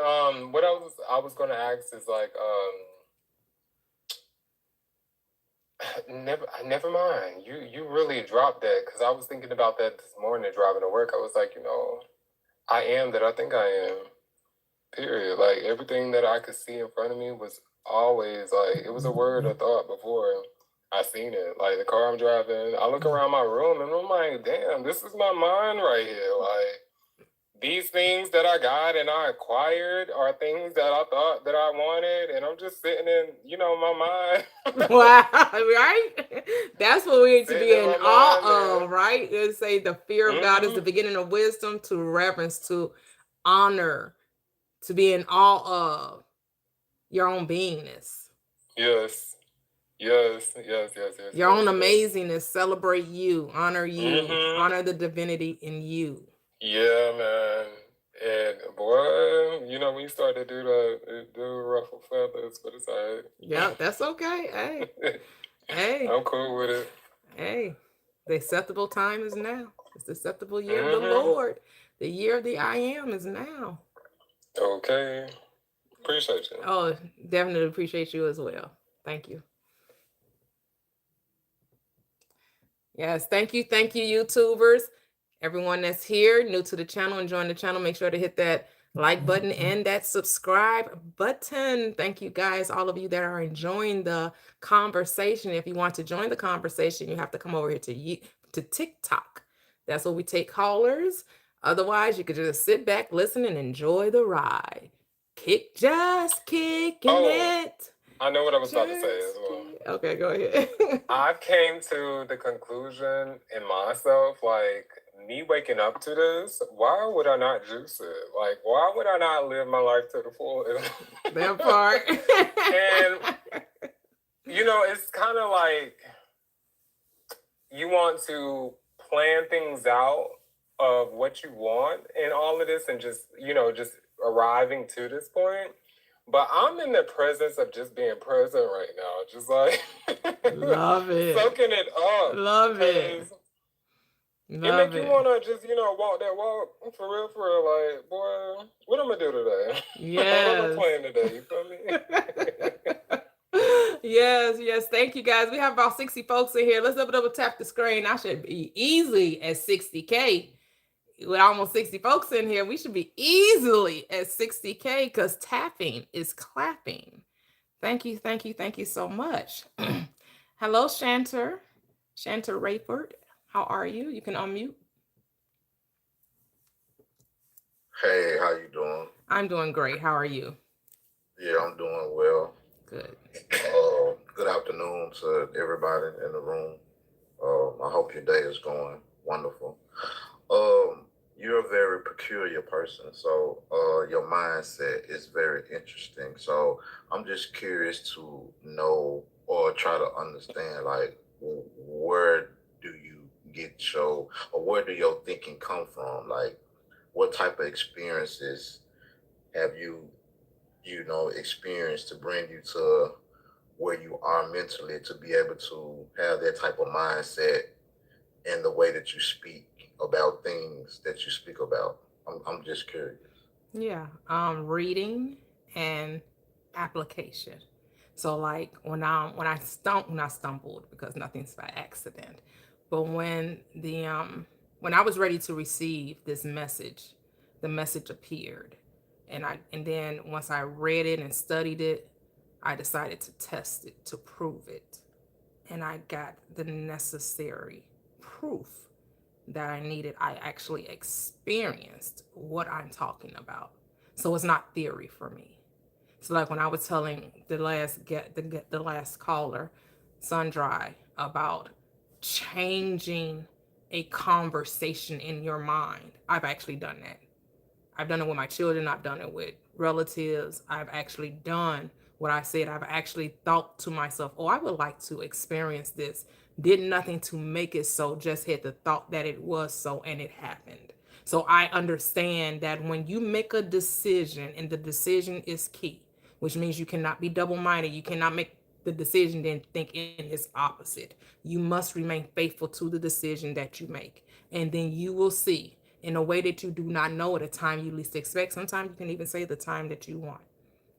what I was gonna ask is like never mind. You really dropped that, because I was thinking about that this morning driving to work. I was like, I am that I think I am. Period. Like, everything that I could see in front of me was always like, it was a word or thought before I seen it. Like, the car I'm driving, I look around my room and I'm like, damn, this is my mind right here. Like, these things that I got and I acquired are things that I thought that I wanted, and I'm just sitting in, my mind. Wow, right? That's what we need to be in awe of, right? It say the fear of God is the beginning of wisdom, to reverence, to honor, to be in awe of your own beingness. Yes. Your own amazingness. Celebrate you, honor you, honor the divinity in you. Yeah, man. And boy, when you start to do ruffle feathers, but it's all right. Yeah, that's okay. Hey. I'm cool with it. Hey, the acceptable time is now. It's the acceptable year of the Lord. The year of the I am is now. Okay. Appreciate you. Oh, definitely appreciate you as well. Thank you. Yes, thank you, YouTubers. Everyone that's here, new to the channel, enjoying the channel, make sure to hit that like button and that subscribe button. Thank you guys, all of you that are enjoying the conversation. If you want to join the conversation, you have to come over here to TikTok. That's where we take callers. Otherwise, you could just sit back, listen, and enjoy the ride. Just kicking it. I know what I was about to say as well. Okay, go ahead. I came to the conclusion in myself, like, me waking up to this, why would I not juice it? Like, why would I not live my life to the fullest? That part. And, it's kind of like you want to plan things out of what you want and all of this, and just arriving to this point. But I'm in the presence of just being present right now. Just like love it. Soaking it up. Love it. It make you wanna just, walk that walk for real, like, boy, what am I do today? Yes. What am I playing today? You feel me? Yes. Thank you guys. We have about 60 folks in here. Let's double tap the screen. I should be easily at 60K. With almost 60 folks in here, we should be easily at 60K, because tapping is clapping. Thank you so much. Hello, Shanter Rayford. How are you? You can unmute. Hey, how you doing? I'm doing great. How are you? Yeah, I'm doing well. Good. Good afternoon to everybody in the room. I hope your day is going wonderful. You're a very peculiar person, so your mindset is very interesting. So I'm just curious to know or try to understand, like, where do you get where do your thinking come from? Like, what type of experiences have you experienced to bring you to where you are mentally, to be able to have that type of mindset in the way that you speak about things that you speak about? I'm just curious. Yeah, reading and application. So, like, when I stumbled, because nothing's by accident, but when I was ready to receive this message, the message appeared, and then once I read it and studied it, I decided to test it, to prove it, and I got the necessary proof that I needed. I actually experienced what I'm talking about. So it's not theory for me. So, like, when I was telling the last caller, Sundry, about changing a conversation in your mind, I've actually done that. I've done it with my children. I've done it with relatives. I've actually done what I said. I've actually thought to myself, oh, I would like to experience this. Did nothing to make it so, just had the thought that it was so, and it happened. So I understand that when you make a decision, and the decision is key, which means you cannot be double-minded. You cannot make the decision then think in its opposite. You must remain faithful to the decision that you make. And then you will see in a way that you do not know at a time you least expect. Sometimes you can even say the time that you want.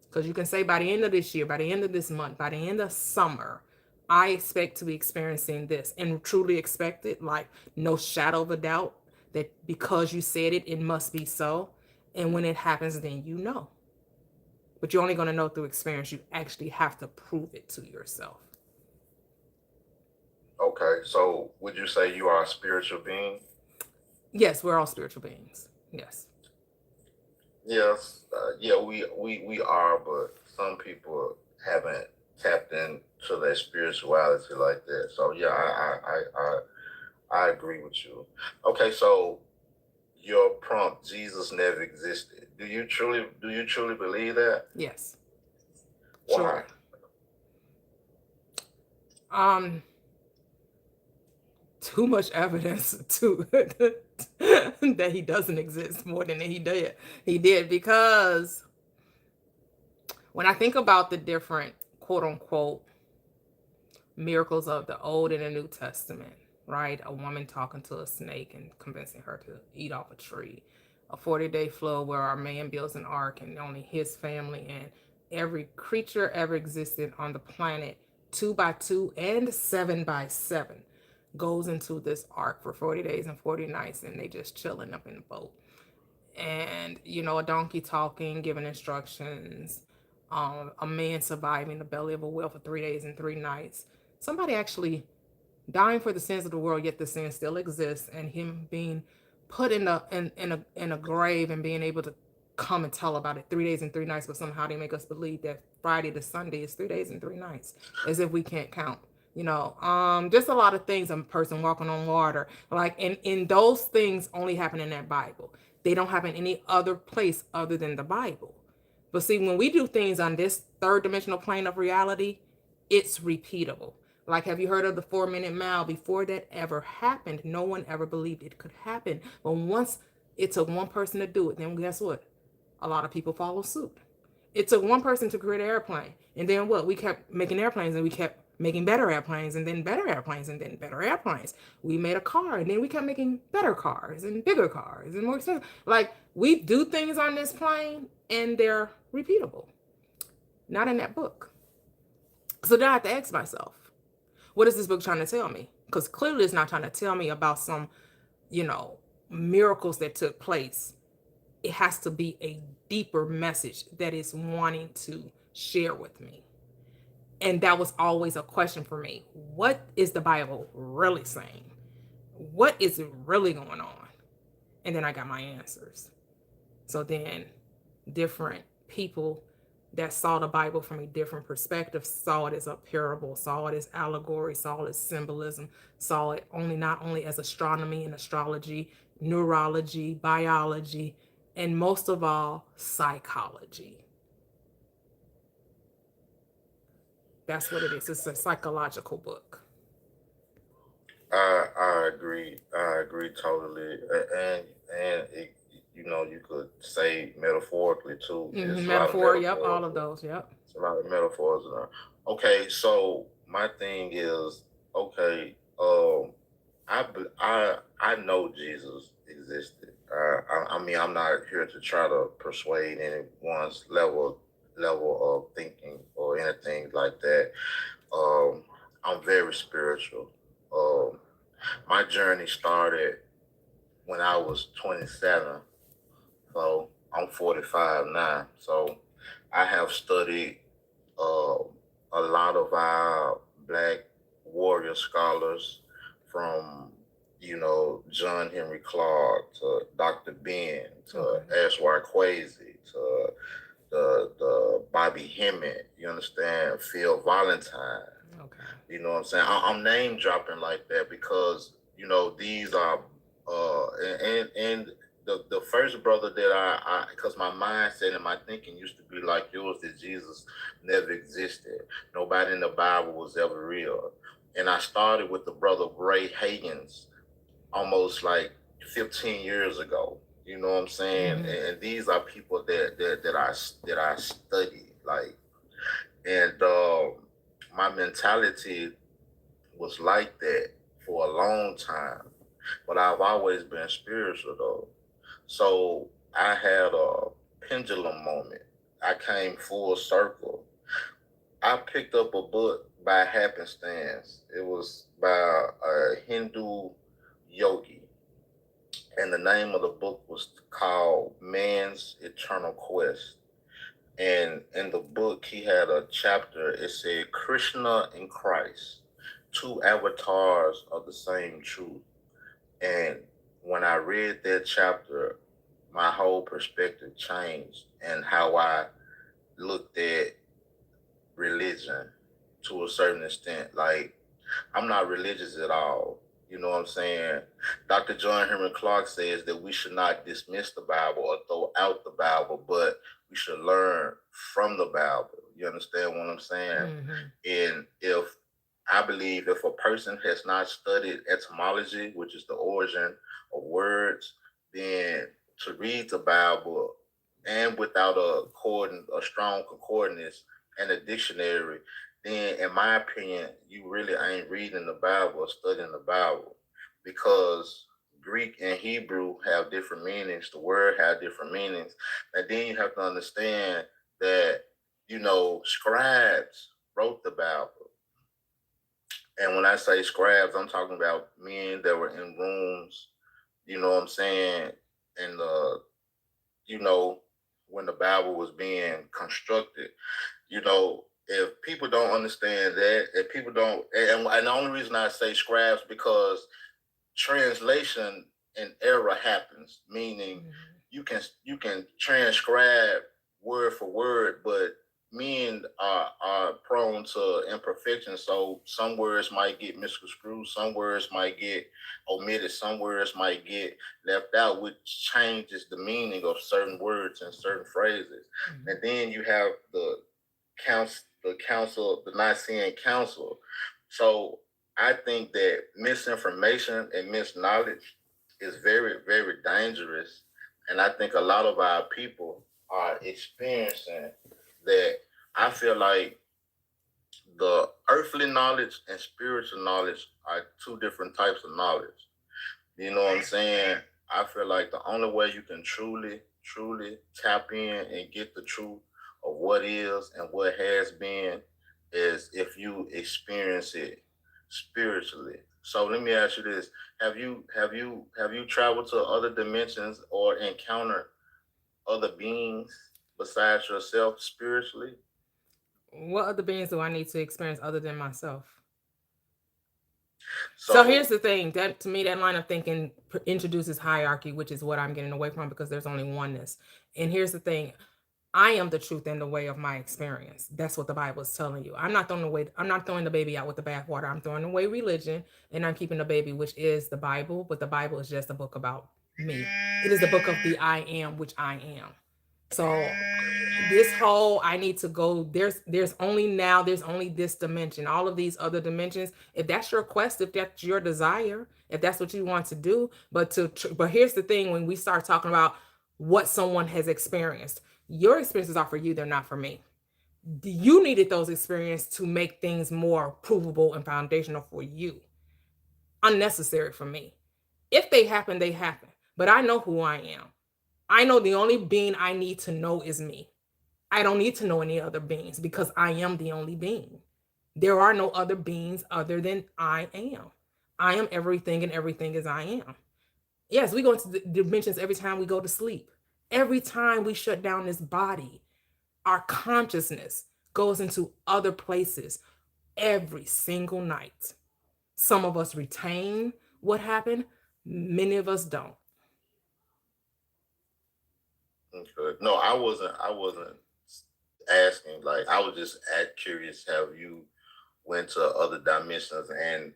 Because you can say by the end of this year, by the end of this month, by the end of summer, I expect to be experiencing this, and truly expect it, like no shadow of a doubt that because you said it, it must be so. And when it happens, then you know. But you're only going to know through experience. You actually have to prove it to yourself. Okay, so would you say you are a spiritual being? Yes, we're all spiritual beings. Yes. Yes, yeah, we are, but some people haven't tapped into their spirituality like that. So yeah, I agree with you. Okay, so your prompt, Jesus never existed. Do you truly believe that? Yes. Why? Sure. Too much evidence to that he doesn't exist more than he did. He did, because when I think about the different quote unquote miracles of the Old and the New Testament, right? A woman talking to a snake and convincing her to eat off a tree. A 40-day flood where our man builds an ark and only his family and every creature ever existed on the planet, 2 by 2 and 7 by 7, goes into this ark for 40 days and 40 nights, and they just chilling up in the boat. And, a donkey talking, giving instructions, a man surviving the belly of a whale for 3 days and 3 nights. Somebody actually dying for the sins of the world, yet the sin still exists, and him being put in a grave and being able to come and tell about it 3 days and 3 nights, but somehow they make us believe that Friday to Sunday is 3 days and 3 nights, as if we can't count. Just a lot of things. A person walking on water, like, and those things only happen in that Bible. They don't happen any other place other than the Bible. But see, when we do things on this third dimensional plane of reality, it's repeatable. Like, have you heard of the 4-minute mile? Before that ever happened, no one ever believed it could happen. But once it took one person to do it, then guess what? A lot of people follow suit. It took one person to create an airplane. And then what? We kept making airplanes, and we kept making better airplanes, and then better airplanes, and then better airplanes. We made a car, and then we kept making better cars and bigger cars and more expensive. Like, we do things on this plane, and they're repeatable. Not in that book. So then I have to ask myself, what is this book trying to tell me? Because clearly it's not trying to tell me about some, miracles that took place. It has to be a deeper message that it's wanting to share with me. And that was always a question for me. What is the Bible really saying? What is really going on? And then I got my answers. So then different people that saw the Bible from a different perspective saw it as a parable, saw it as allegory, saw it as symbolism, saw it not only as astronomy and astrology, neurology, biology, and most of all, psychology. That's what it is. It's a psychological book. I agree. I agree totally. And it, you could say metaphorically too. Metaphor, yep, all of those, yep. It's a lot of metaphors in there. Okay, so my thing is, okay, I know Jesus existed. I mean, I'm not here to try to persuade anyone's level of thinking or anything like that. I'm very spiritual. My journey started when I was 27. So I'm 45 now. So I have studied a lot of our Black warrior scholars, from John Henry Clark to Dr. Ben to S.Y. Kwesi to the Bobby Hemmett, you understand, Phil Valentine. Okay. You know what I'm saying? I'm name dropping like that because these are and the first brother that I because my mindset and my thinking used to be like yours, that Jesus never existed. Nobody in the Bible was ever real. And I started with the brother Ray Hagens almost like 15 years ago. You know what I'm saying? And these are people that I study, like, and my mentality was like that for a long time. But I've always been spiritual though. So I had a pendulum moment. I came full circle. I picked up a book by happenstance. It was by a Hindu yogi, and the name of the book was called Man's Eternal Quest. And in the book, he had a chapter. It said Krishna and Christ, two avatars of the same truth. And when I read that chapter, my whole perspective changed and how I looked at religion to a certain extent. Like, I'm not religious at all. You know what I'm saying? Dr. John Henry Clark says that we should not dismiss the Bible or throw out the Bible, but we should learn from the Bible. You understand what I'm saying? And if I believe if a person has not studied etymology, which is the origin of words, then to read the Bible and without a strong concordance and a dictionary, then in my opinion, you really ain't reading the Bible or studying the Bible, because Greek and Hebrew have different meanings. The word have different meanings. And then you have to understand that, scribes wrote the Bible. And when I say scribes, I'm talking about men that were in rooms, you know what I'm saying, and when the Bible was being constructed. If people don't understand that, if people don't, and the only reason I say scribes, because translation and error happens, meaning you can transcribe word for word, but men are prone to imperfection. So some words might get misconstrued, some words might get omitted, some words might get left out, which changes the meaning of certain words and certain phrases. And then you have the Nicene Council. So I think that misinformation and misknowledge is very, very dangerous. And I think a lot of our people are experiencing that. I feel like the earthly knowledge and spiritual knowledge are two different types of knowledge. You know what I'm saying? I feel like the only way you can truly, truly tap in and get the truth of what is and what has been is if you experience it spiritually. So let me ask you this: have you traveled to other dimensions or encountered other beings besides yourself spiritually? What other beings do I need to experience other than myself? So here's the thing, that to me, that line of thinking introduces hierarchy, which is what I'm getting away from, because there's only oneness. And here's the thing, I am the truth and the way of my experience. That's what the Bible is telling you. I'm not throwing the baby out with the bathwater. I'm throwing away religion and I'm keeping the baby, which is the Bible. But the Bible is just a book about me. It is the book of the I am, which I am. So this whole I need to go, there's only this dimension. All of these other dimensions, if that's your quest, if that's your desire, if that's what you want to do. But here's the thing, when we start talking about what someone has experienced, your experiences are for you, they're not for me. You needed those experiences to make things more provable and foundational for you. Unnecessary for me. If they happen, they happen. But I know who I am. I know the only being I need to know is me. I don't need to know any other beings because I am the only being. There are no other beings other than I am. I am everything and everything is I am. Yes, we go into the dimensions every time we go to sleep. Every time we shut down this body, our consciousness goes into other places every single night. Some of us retain what happened, many of us don't. Okay. No, I wasn't asking. Like, I was just curious. Have you went to other dimensions, and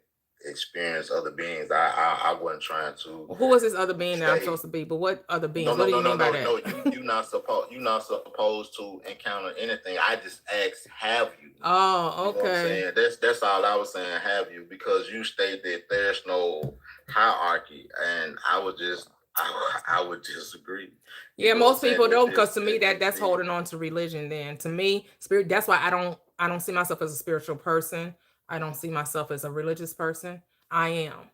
experience other beings. I wasn't trying to. Who is this other being that I'm stay. supposed to be? But what other beings? No, What no, do no, you no, mean by no, that? no. You're not supposed to encounter anything. I just asked, have you? Oh, You know what I'm okay. saying? That's all I was saying. Have you? Because you stated there's no hierarchy, and I would disagree. You Yeah, know what I'm most saying? people don't, It's because to me just that's holding on to religion. Then to me, spirit. That's why I don't see myself as a spiritual person. I don't see myself as a religious person. I am.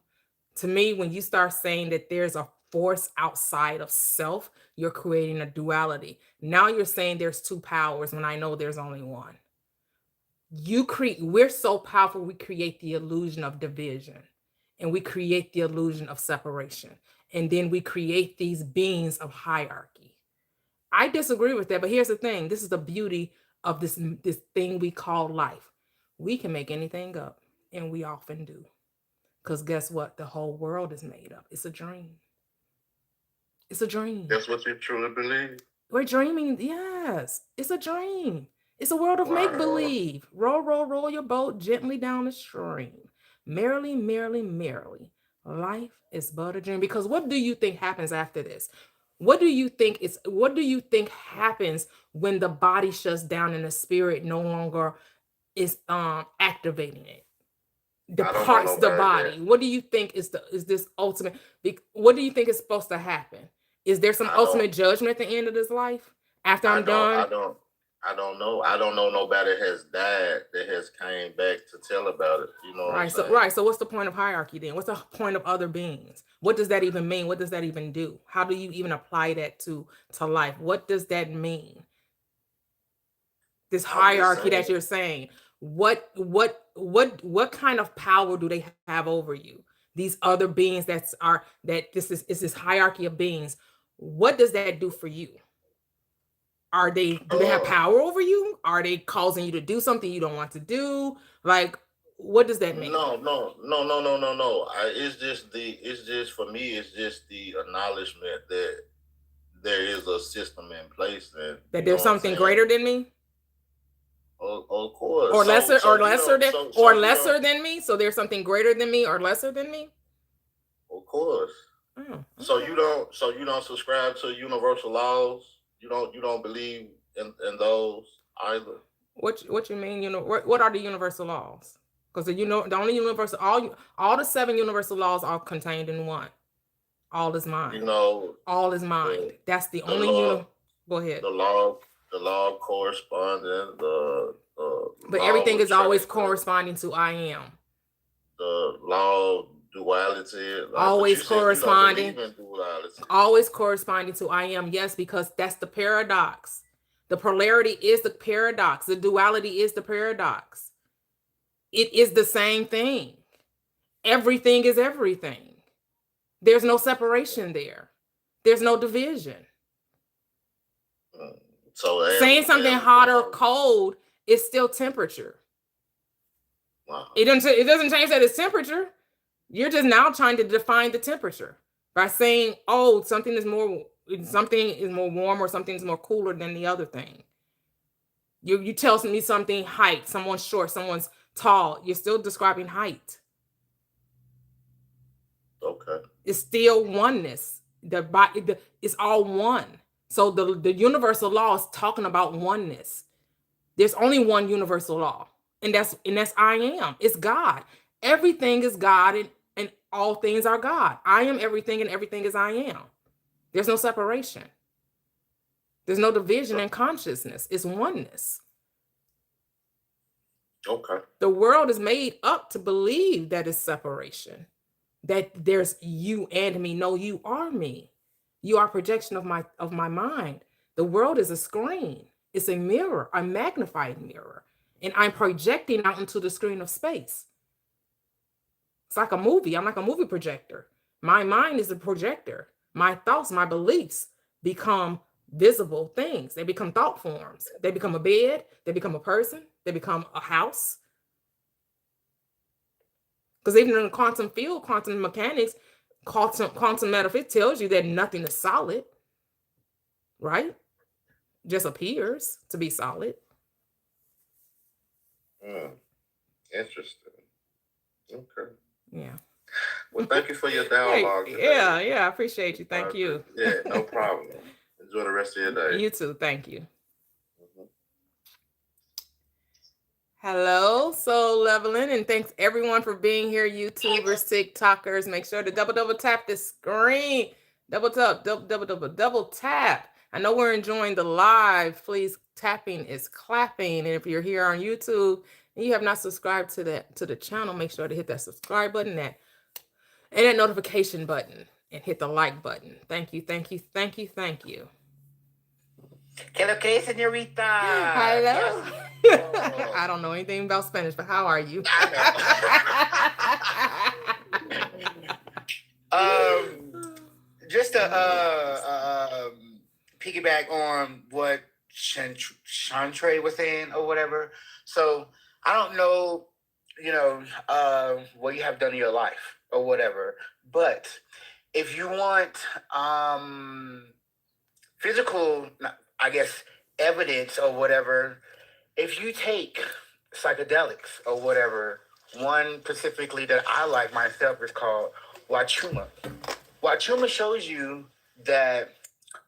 To me, when you start saying that there's a force outside of self, you're creating a duality. Now you're saying there's two powers when I know there's only one. We're so powerful, we create the illusion of division, and we create the illusion of separation, and then we create these beings of hierarchy. I disagree with that, but here's the thing. This is the beauty of this thing we call life. We can make anything up, and we often do. Because guess what? The whole world is made up. It's a dream. It's a dream. That's what you truly believe. We're dreaming. Yes, it's a dream. It's a world of make-believe. Roll, roll, roll your boat gently down the stream. Merrily, merrily, merrily. Life is but a dream. Because what do you think happens after this? What do you think happens when the body shuts down and the spirit no longer is activating it? Departs the body. What do you think is this ultimate? What do you think is supposed to happen? Is there some ultimate judgment at the end of this life after I'm done? I don't know. I don't know nobody has died that has came back to tell about it. You know what I'm saying? Right. So what's the point of hierarchy then? What's the point of other beings? What does that even mean? What does that even do? How do you even apply that to life? What does that mean? This hierarchy that you're saying. What kind of power do they have over you? These other beings this is hierarchy of beings. What does that do for you? Do they have power over you? Are they causing you to do something you don't want to do? Like, what does that mean? No. It's just for me. It's just the acknowledgement that there is a system in place that there's something greater than me. Of course. Or lesser than me. So there's something greater than me or lesser than me. Of course. Oh, okay. So you don't subscribe to universal laws. You don't believe in those either. What you mean? You know what are the universal laws? Because the only universal all the 7 universal laws are contained in one. All is mind. All is mind. That's the only Go ahead. The law of correspondence. But everything is always corresponding to I am. The law of duality. Always corresponding. Always corresponding to I am. Yes, because that's the paradox. The polarity is the paradox. The duality is the paradox. It is the same thing. Everything is everything. There's no separation there. There's no division. So saying something hot or cold is still temperature. Wow. It doesn't change that it's temperature. You're just now trying to define the temperature by saying, oh, something is more warm or something is more cooler than the other thing. You tell me something height, someone's short, someone's tall. You're still describing height. Okay. It's still oneness. It's all one. So the universal law is talking about oneness. There's only one universal law, and that's I am. It's God. Everything is God, and all things are God. I am everything, and everything is I am. There's no separation. There's no division in consciousness. It's oneness. Okay. The world is made up to believe that it's separation, that there's you and me. No, you are me. You are a projection of my mind. The world is a screen. It's a mirror, a magnified mirror. And I'm projecting out into the screen of space. It's like a movie. I'm like a movie projector. My mind is a projector. My thoughts, my beliefs become visible things. They become thought forms. They become a bed. They become a person. They become a house. Because even in the quantum field, quantum mechanics, quantum metaphysics tells you that nothing is solid, right? Just appears to be solid. Interesting. Okay. Yeah. Well, thank you for your dialogue today. Yeah, I appreciate you. Thank you. Yeah, no problem. Enjoy the rest of your day. You too. Thank you. Hello, Soul Leveling, and thanks everyone for being here, YouTubers, TikTokers. Make sure to double tap the screen. Double tap. I know we're enjoying the live. Please, tapping is clapping. And if you're here on YouTube and you have not subscribed to the channel, make sure to hit that subscribe button, and that notification button, and hit the like button. Thank you. Que señorita? Hello. I don't know anything about Spanish, but how are you? Just to piggyback on what Chantre was saying or whatever. So I don't know, what you have done in your life or whatever, but if you want physical, I guess, evidence or whatever, if you take psychedelics or whatever, one specifically that I like myself is called Wachuma. Wachuma shows you that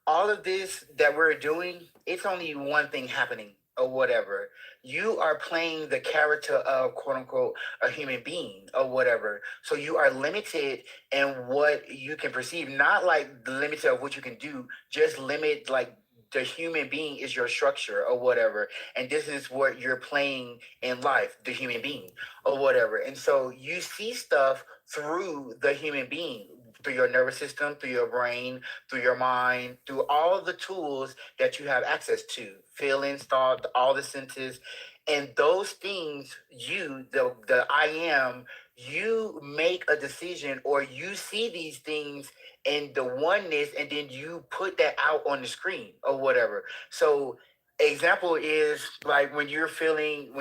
all of this that we're doing, it's only one thing happening or whatever. You are playing the character of, quote unquote, a human being or whatever. So you are limited in what you can perceive, not like the limit of what you can do, just limit like the human being is your structure or whatever. And this is what you're playing in life, the human being or whatever. And so you see stuff through the human being, through your nervous system, through your brain, through your mind, through all the tools that you have access to, feelings, thought, all the senses. And those things, the I am, you make a decision, or you see these things in the oneness, and then you put that out on the screen or whatever. So example is like when you're feeling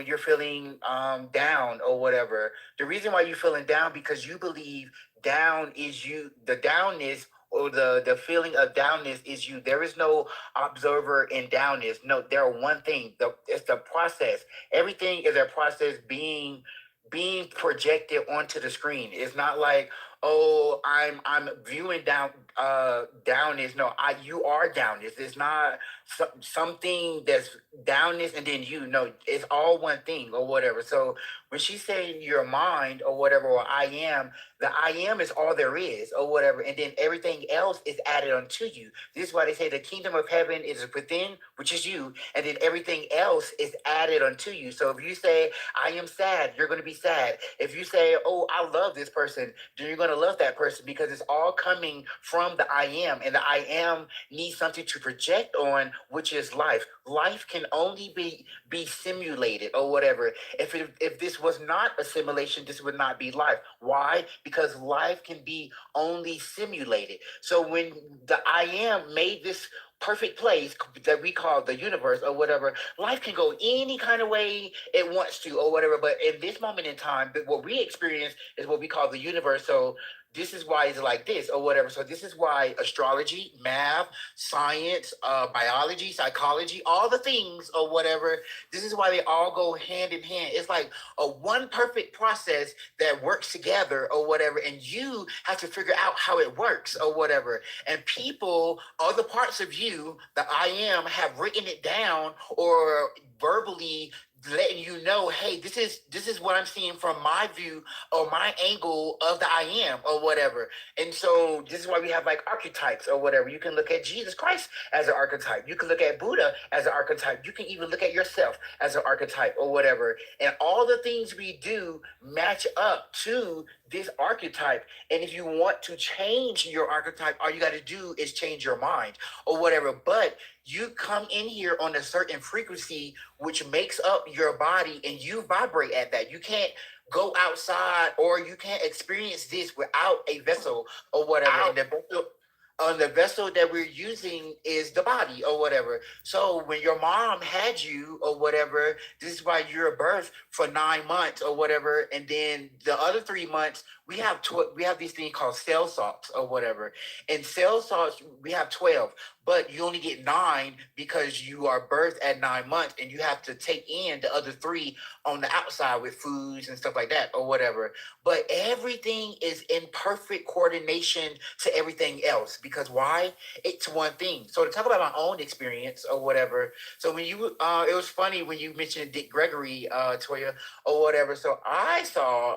down or whatever. The reason why you're feeling down, because you believe down is you, the downness or the feeling of downness is you. There is no observer in downness. No, they're one thing. It's the process. Everything is a process being projected onto the screen. It's not like, oh, I'm viewing downness. No, you are downness. It's not something that's downness and then you. No, it's all one thing or whatever. So when she's saying your mind or whatever, or I am, the I am is all there is or whatever, and then everything else is added onto you. This is why they say the kingdom of heaven is within, which is you, and then everything else is added onto you. So if you say I am sad, you're going to be sad. If you say, oh, I love this person, then you're going to love that person, because it's all coming from the I am, and the I am needs something to project on, which is life. Life can only be simulated or whatever. If this was not a simulation, this would not be life. Why? Because life can be only simulated. So when the I am made this perfect place that we call the universe or whatever, life can go any kind of way it wants to or whatever. But in this moment in time, what we experience is what we call the universe. So this is why it's like this or whatever. So this is why astrology, math, science, biology, psychology, all the things or whatever, this is why they all go hand in hand. It's like a one perfect process that works together or whatever, and you have to figure out how it works or whatever. And people, other parts of you, the I am, have written it down or verbally letting you know, hey, this is what I'm seeing from my view or my angle of the I am or whatever. And so this is why we have like archetypes or whatever. You can look at Jesus Christ as an archetype. You can look at Buddha as an archetype. You can even look at yourself as an archetype or whatever. And all the things we do match up to this archetype. And if you want to change your archetype, all you got to do is change your mind or whatever. But you come in here on a certain frequency, which makes up your body, and you vibrate at that. You can't go outside, or you can't experience this without a vessel or whatever. And on the vessel that we're using is the body or whatever. So when your mom had you or whatever, this is why you're a birth for 9 months or whatever, and then the other 3 months we have we have these things called cell salts or whatever. And cell salts we have 12, but you only get 9 because you are birthed at 9 months, and you have to take in the other 3 on the outside with foods and stuff like that or whatever. But everything is in perfect coordination to everything else, because why? It's one thing. So to talk about my own experience or whatever. So when you it was funny when you mentioned Dick Gregory, Toyia, or whatever. So I saw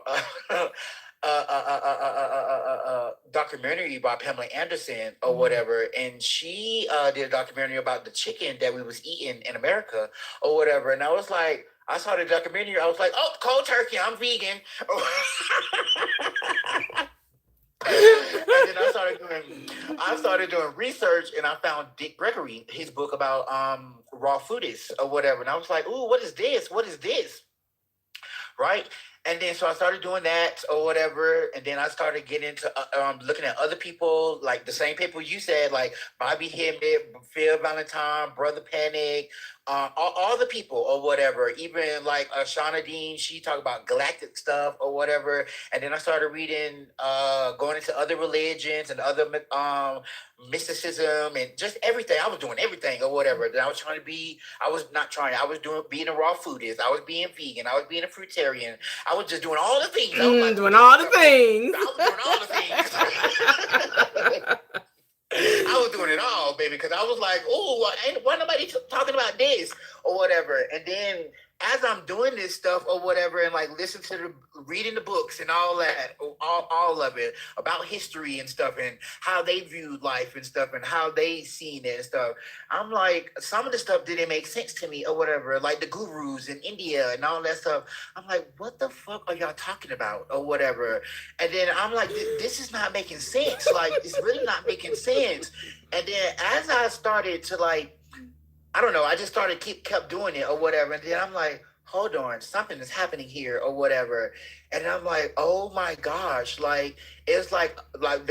documentary by Pamela Anderson or whatever, and she did a documentary about the chicken that we was eating in America or whatever. And I was like, I saw the documentary, I was like, oh, cold turkey, I'm vegan. And then I started doing research, and I found Dick Gregory, his book about raw foodies or whatever. And I was like, ooh, what is this? What is this? Right? And then so I started doing that or whatever, and then I started getting into looking at other people, like the same people you said, like Bobby Hemmett, Phil Valentine, Brother Panic, all the people or whatever. Even like Shauna Dean, she talked about galactic stuff or whatever. And then I started reading, going into other religions and other mysticism and just everything. I was doing everything or whatever. Then I was trying to be. I was not trying. I was being a raw foodist. I was being vegan. I was being a fruitarian. I was just doing all the things. I was like, doing all the things. I was doing all the things. I was doing it all, baby, because I was like, oh, why nobody talking about this or whatever. And then as I'm doing this stuff or whatever, and like reading the books and all that, all of it about history and stuff, and how they viewed life and stuff, and how they seen it and stuff, I'm like, some of the stuff didn't make sense to me or whatever, like the gurus in India and all that stuff. I'm like, what the fuck are y'all talking about or whatever? And then I'm like, this is not making sense. Like, it's really not making sense. And then as I started to like, I don't know, I just kept doing it or whatever. And then I'm like, hold on, something is happening here or whatever. And I'm like, oh my gosh. Like, it's like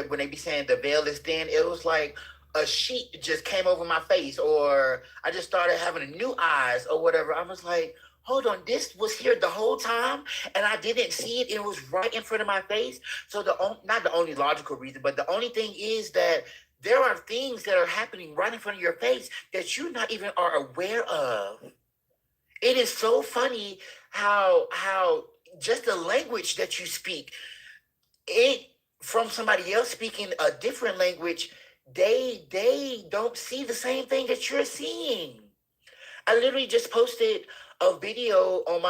when they be saying the veil is thin, it was like a sheet just came over my face, or I just started having new eyes or whatever. I was like, hold on, this was here the whole time and I didn't see it. It was right in front of my face. So not the only logical reason, but the only thing is that there are things that are happening right in front of your face that you not even are aware of. It is so funny how just the language that you speak, it from somebody else speaking a different language, they don't see the same thing that you're seeing. I literally just posted a video on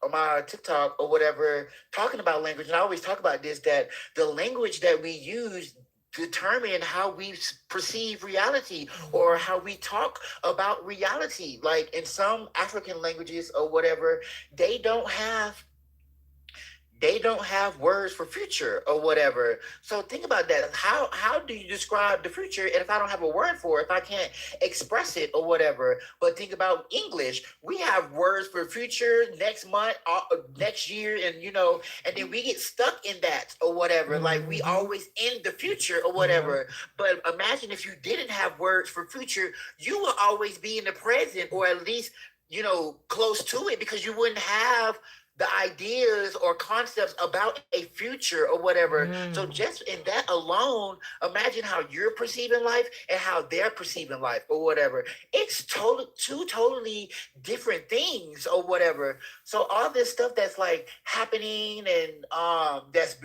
my TikTok or whatever, talking about language. And I always talk about this, that the language that we use determine how we perceive reality or how we talk about reality. Like in some African languages or whatever, they don't have words for future or whatever. So think about that. How do you describe the future? And if I don't have a word for it, if I can't express it or whatever. But think about English. We have words for future, next month, next year, and and then we get stuck in that or whatever. Mm-hmm. Like we always in the future or whatever. Mm-hmm. But imagine if you didn't have words for future, you will always be in the present, or at least, close to it, because you wouldn't have the ideas or concepts about a future or whatever. So just in that alone, imagine how you're perceiving life and how they're perceiving life or whatever. It's two totally different things or whatever. So all this stuff that's like happening and that's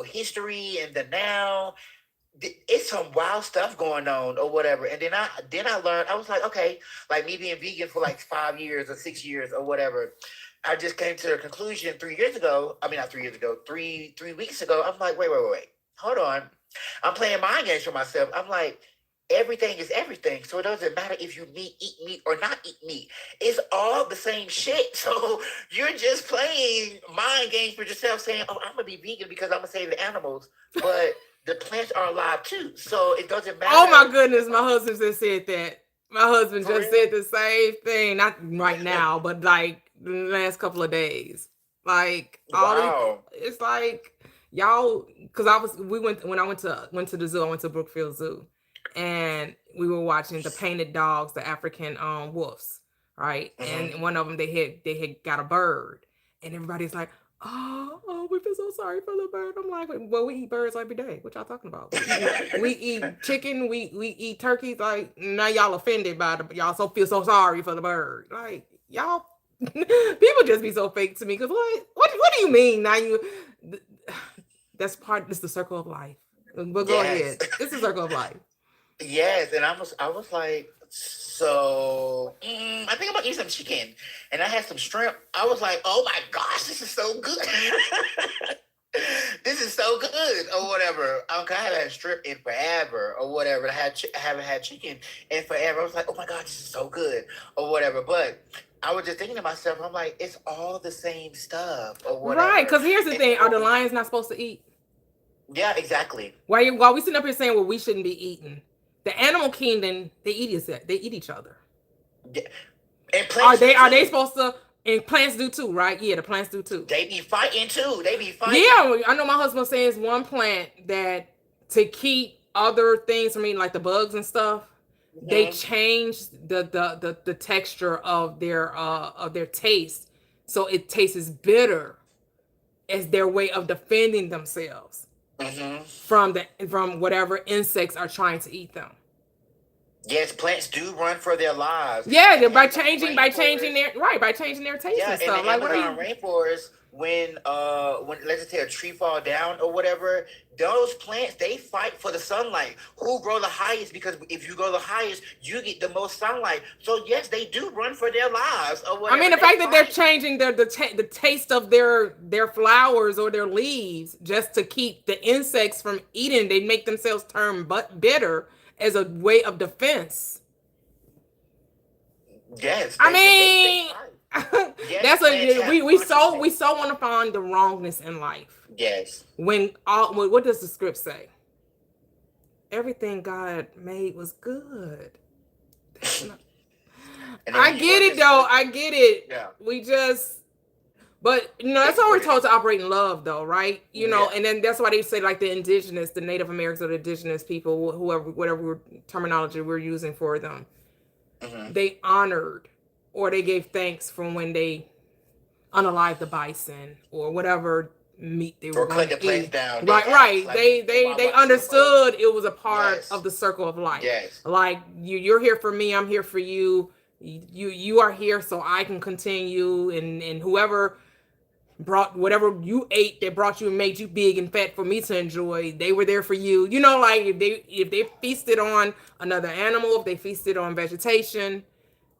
history and the now, it's some wild stuff going on or whatever. And then I learned, I was like, okay, like me being vegan for like 5 years or 6 years or whatever, I just came to the conclusion 3 weeks ago. Three weeks ago, I'm like, wait. Hold on. I'm playing mind games for myself. I'm like, everything is everything. So it doesn't matter if you eat meat or not eat meat. It's all the same shit. So you're just playing mind games for yourself, saying, oh, I'm going to be vegan because I'm going to save the animals. But the plants are alive too. So it doesn't matter. Oh my goodness. My husband just said that. My husband just said the same thing. Not right now, but like the last couple of days. Like, wow. It's like, y'all, because when I went to the zoo, I went to Brookfield Zoo, and we were watching the painted dogs, the African wolves, right? And one of them, they had got a bird, and everybody's like, oh, we feel so sorry for the bird. I'm like, well, we eat birds every day. What y'all talking about? We eat chicken, we eat turkeys. Like, now y'all offended by y'all feel so sorry for the bird. Like, y'all, people just be so fake to me. Because what do you mean? Now it's the circle of life. But go ahead. It's the circle of life. Yes, and I was like, so I think I'm gonna eat some chicken, and I had some shrimp. I was like, oh my gosh, this is so good. This is so good, or whatever. I haven't had shrimp in forever, or whatever. I haven't had chicken in forever. I was like, oh my god, this is so good, or whatever. But I was just thinking to myself, I'm like, it's all the same stuff, or whatever. Right? Because here's the thing: are the lions not supposed to eat? Yeah, exactly. While we sitting up here saying, well, we shouldn't be eating. The animal kingdom, they eat each other. Yeah. And plants are they supposed to? And plants do too, right? Yeah, the plants do too. They be fighting too. Yeah, I know my husband saying one plant that to keep other things, like the bugs and stuff, they change the texture of their taste, so it tastes bitter as their way of defending themselves from whatever insects are trying to eat them. Yes, plants do run for their lives. Yeah, by changing their taste and stuff. In the Amazon rainforest, when let's just say a tree fall down or whatever, those plants, they fight for the sunlight. Who grow the highest? Because if you grow the highest, you get the most sunlight. So yes, they do run for their lives or whatever. I mean, the fact that they're changing the taste of their flowers or their leaves just to keep the insects from eating, they make themselves turn bitter as a way of defense. Yes. I mean, that's we so want to find the wrongness in life. Yes. What does the script say? Everything God made was good. I get it though. I get it. Yeah. But that's how we're told to operate in love, though, right? And then that's why they say like the Native Americans or the indigenous people, whatever terminology we're using for them, they honored or they gave thanks from when they unalived the bison or whatever meat they were going to eat. Down. Right. They understood it was a part of the circle of life. Yes. Like you're here for me, I'm here for you. You are here so I can continue, and whoever brought whatever you ate that brought you and made you big and fat for me to enjoy, they were there for you. Like if they feasted on another animal, if they feasted on vegetation,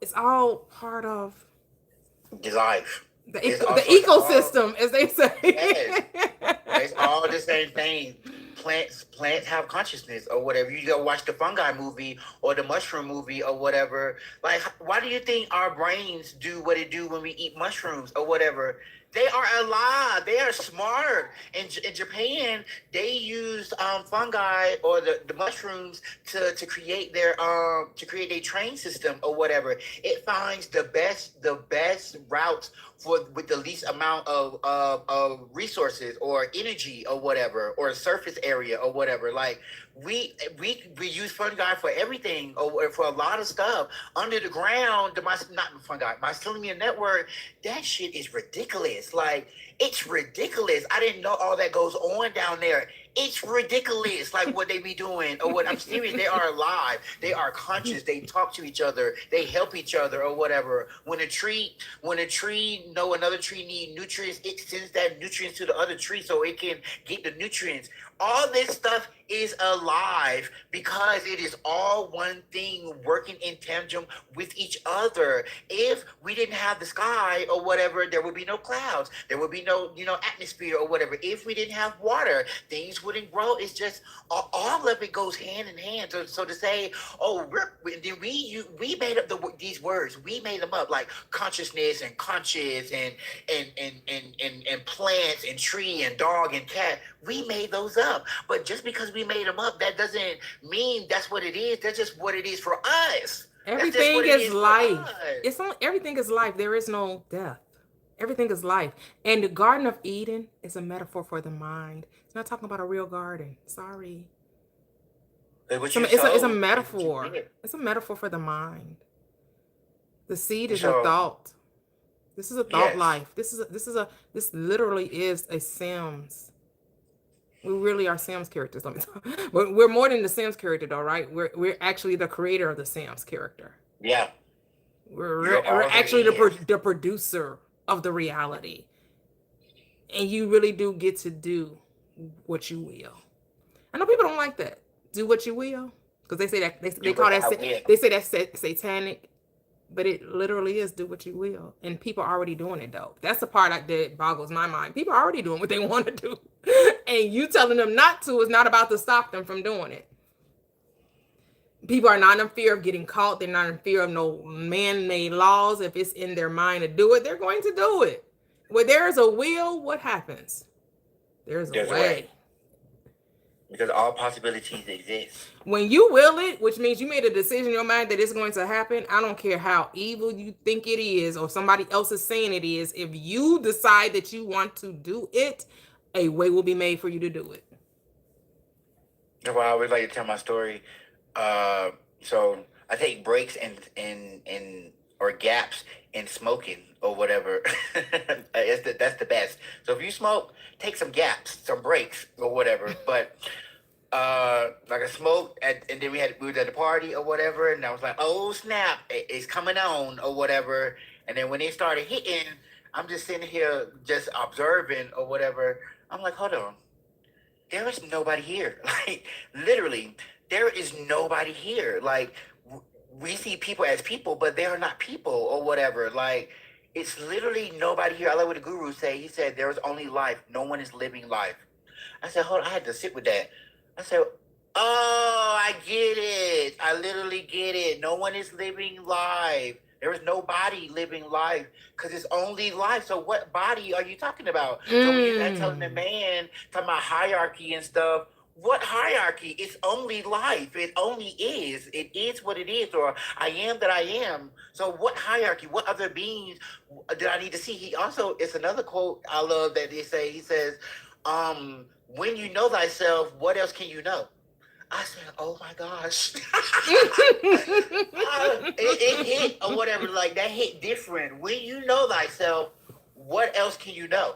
it's all part of life. The ecosystem, as they say. Yes. It's all the same thing. Plants have consciousness or whatever. You go watch the fungi movie or the mushroom movie or whatever. Like, why do you think our brains do what it do when we eat mushrooms or whatever? They are alive. They are smart. In Japan, they used fungi or the mushrooms to create their train system or whatever. It finds the best routes with the least amount of resources or energy or whatever, or surface area or whatever. Like we use fungi for everything or for a lot of stuff under the ground. Mycelium network, that shit is ridiculous. Like, it's ridiculous. I didn't know all that goes on down there. It's ridiculous, like what they be doing or what. I'm serious. They are alive. They are conscious. They talk to each other. They help each other or whatever. When a tree know another tree need nutrients, it sends that nutrients to the other tree so it can get the nutrients. All this stuff is alive because it is all one thing working in tandem with each other. If we didn't have the sky or whatever, there would be no clouds. There would be no, atmosphere or whatever. If we didn't have water, things wouldn't grow. It's just all of it goes hand in hand. So to say, we made up these words. We made them up, like consciousness and conscious and plants and tree and dog and cat. We made those up. But just because we made them up, that doesn't mean that's what it is. That's just what it is for us. Everything is life. Everything is life. There is no death. Everything is life. And the Garden of Eden is a metaphor for the mind. It's not talking about a real garden. Sorry. It's a metaphor. It's a metaphor for the mind. The seed is a thought. This is a thought life. This literally is a Sims. We really are Sims characters. Let me tell you. We're more than the Sims character, though, right? We're actually the creator of the Sims character. Yeah. We're actually the producer of the reality. And you really do get to do what you will. I know people don't like that. Do what you will. Because they say that they call that they say that's satanic. But it literally is do what you will. And people are already doing it, though. That's the part that boggles my mind. People are already doing what they want to do. And you telling them not to is not about to stop them from doing it. People are not in fear of getting caught. They're not in fear of no man-made laws. If it's in their mind to do it, they're going to do it. Where there is a will, what happens? There's a way. Because all possibilities exist. When you will it, which means you made a decision in your mind that it's going to happen, I don't care how evil you think it is or somebody else is saying it is. If you decide that you want to do it, a way will be made for you to do it. That's why I always like to tell my story. So I take breaks or gaps in smoking or whatever. That's the best. So if you smoke, take some gaps, some breaks or whatever. But like I smoked and then we was at the party or whatever, and I was like, oh snap, it's coming on or whatever. And then when they started hitting, I'm just sitting here just observing or whatever. I'm like, hold on, there is nobody here. Like literally, there is nobody here. Like we see people as people, but they are not people or whatever. Like it's literally nobody here. I like what the guru said. He said there is only life. No one is living life. I said, hold on, I had to sit with that. I said, oh, I get it. I literally get it. No one is living life. There is nobody living life because it's only life. So what body are you talking about? So when you're telling the man, talking about hierarchy and stuff, what hierarchy? It's only life. It only is. It is what it is, or I am that I am. So what hierarchy? What other beings did I need to see? He also, it's another quote I love that they say. He says, when you know thyself, what else can you know? I said, oh my gosh. It hit or whatever, like that hit different. When you know thyself, what else can you know?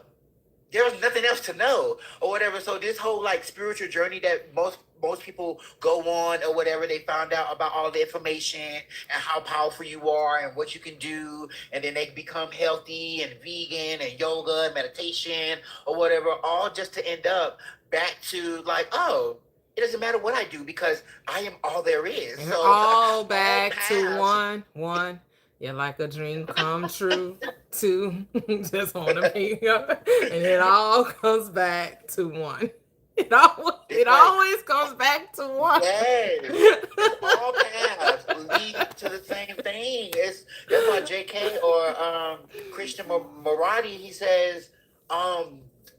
There's nothing else to know or whatever. So this whole like spiritual journey that most people go on or whatever, they found out about all the information and how powerful you are and what you can do, and then they become healthy and vegan and yoga and meditation or whatever, all just to end up back to like, oh, it doesn't matter what I do because I am all there is. So all back to one. Yeah, like a dream come true. Two, just want to be up, and it all comes back to one. It always comes back to one. Yes, all paths lead to the same thing. That's why J.K. or Christian Morati, he says,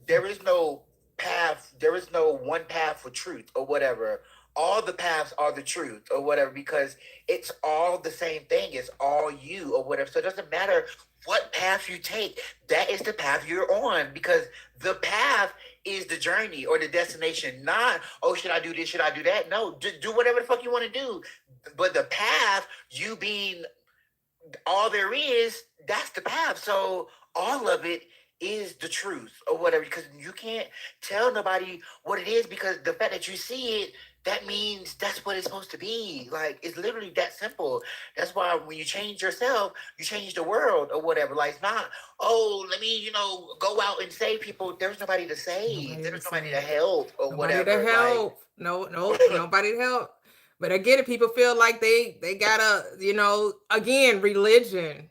there is no path. There is no one path for truth or whatever. All the paths are the truth or whatever, because it's all the same thing. It's all you or whatever. So it doesn't matter what path you take. That is the path you're on, because the path is the journey or the destination. Not, oh, should I do this? Should I do that? No, do whatever the fuck you want to do. But the path, you being all there is, that's the path. So all of it is the truth or whatever, because you can't tell nobody what it is, because the fact that you see it, that means that's what it's supposed to be. Like, it's literally that simple. That's why when you change yourself, you change the world or whatever. Like, it's not, oh, let me, go out and save people. There's nobody to save. There's nobody to help or whatever. Nobody to help. Like, no, nobody to help. But I get it. People feel like they gotta, again, religion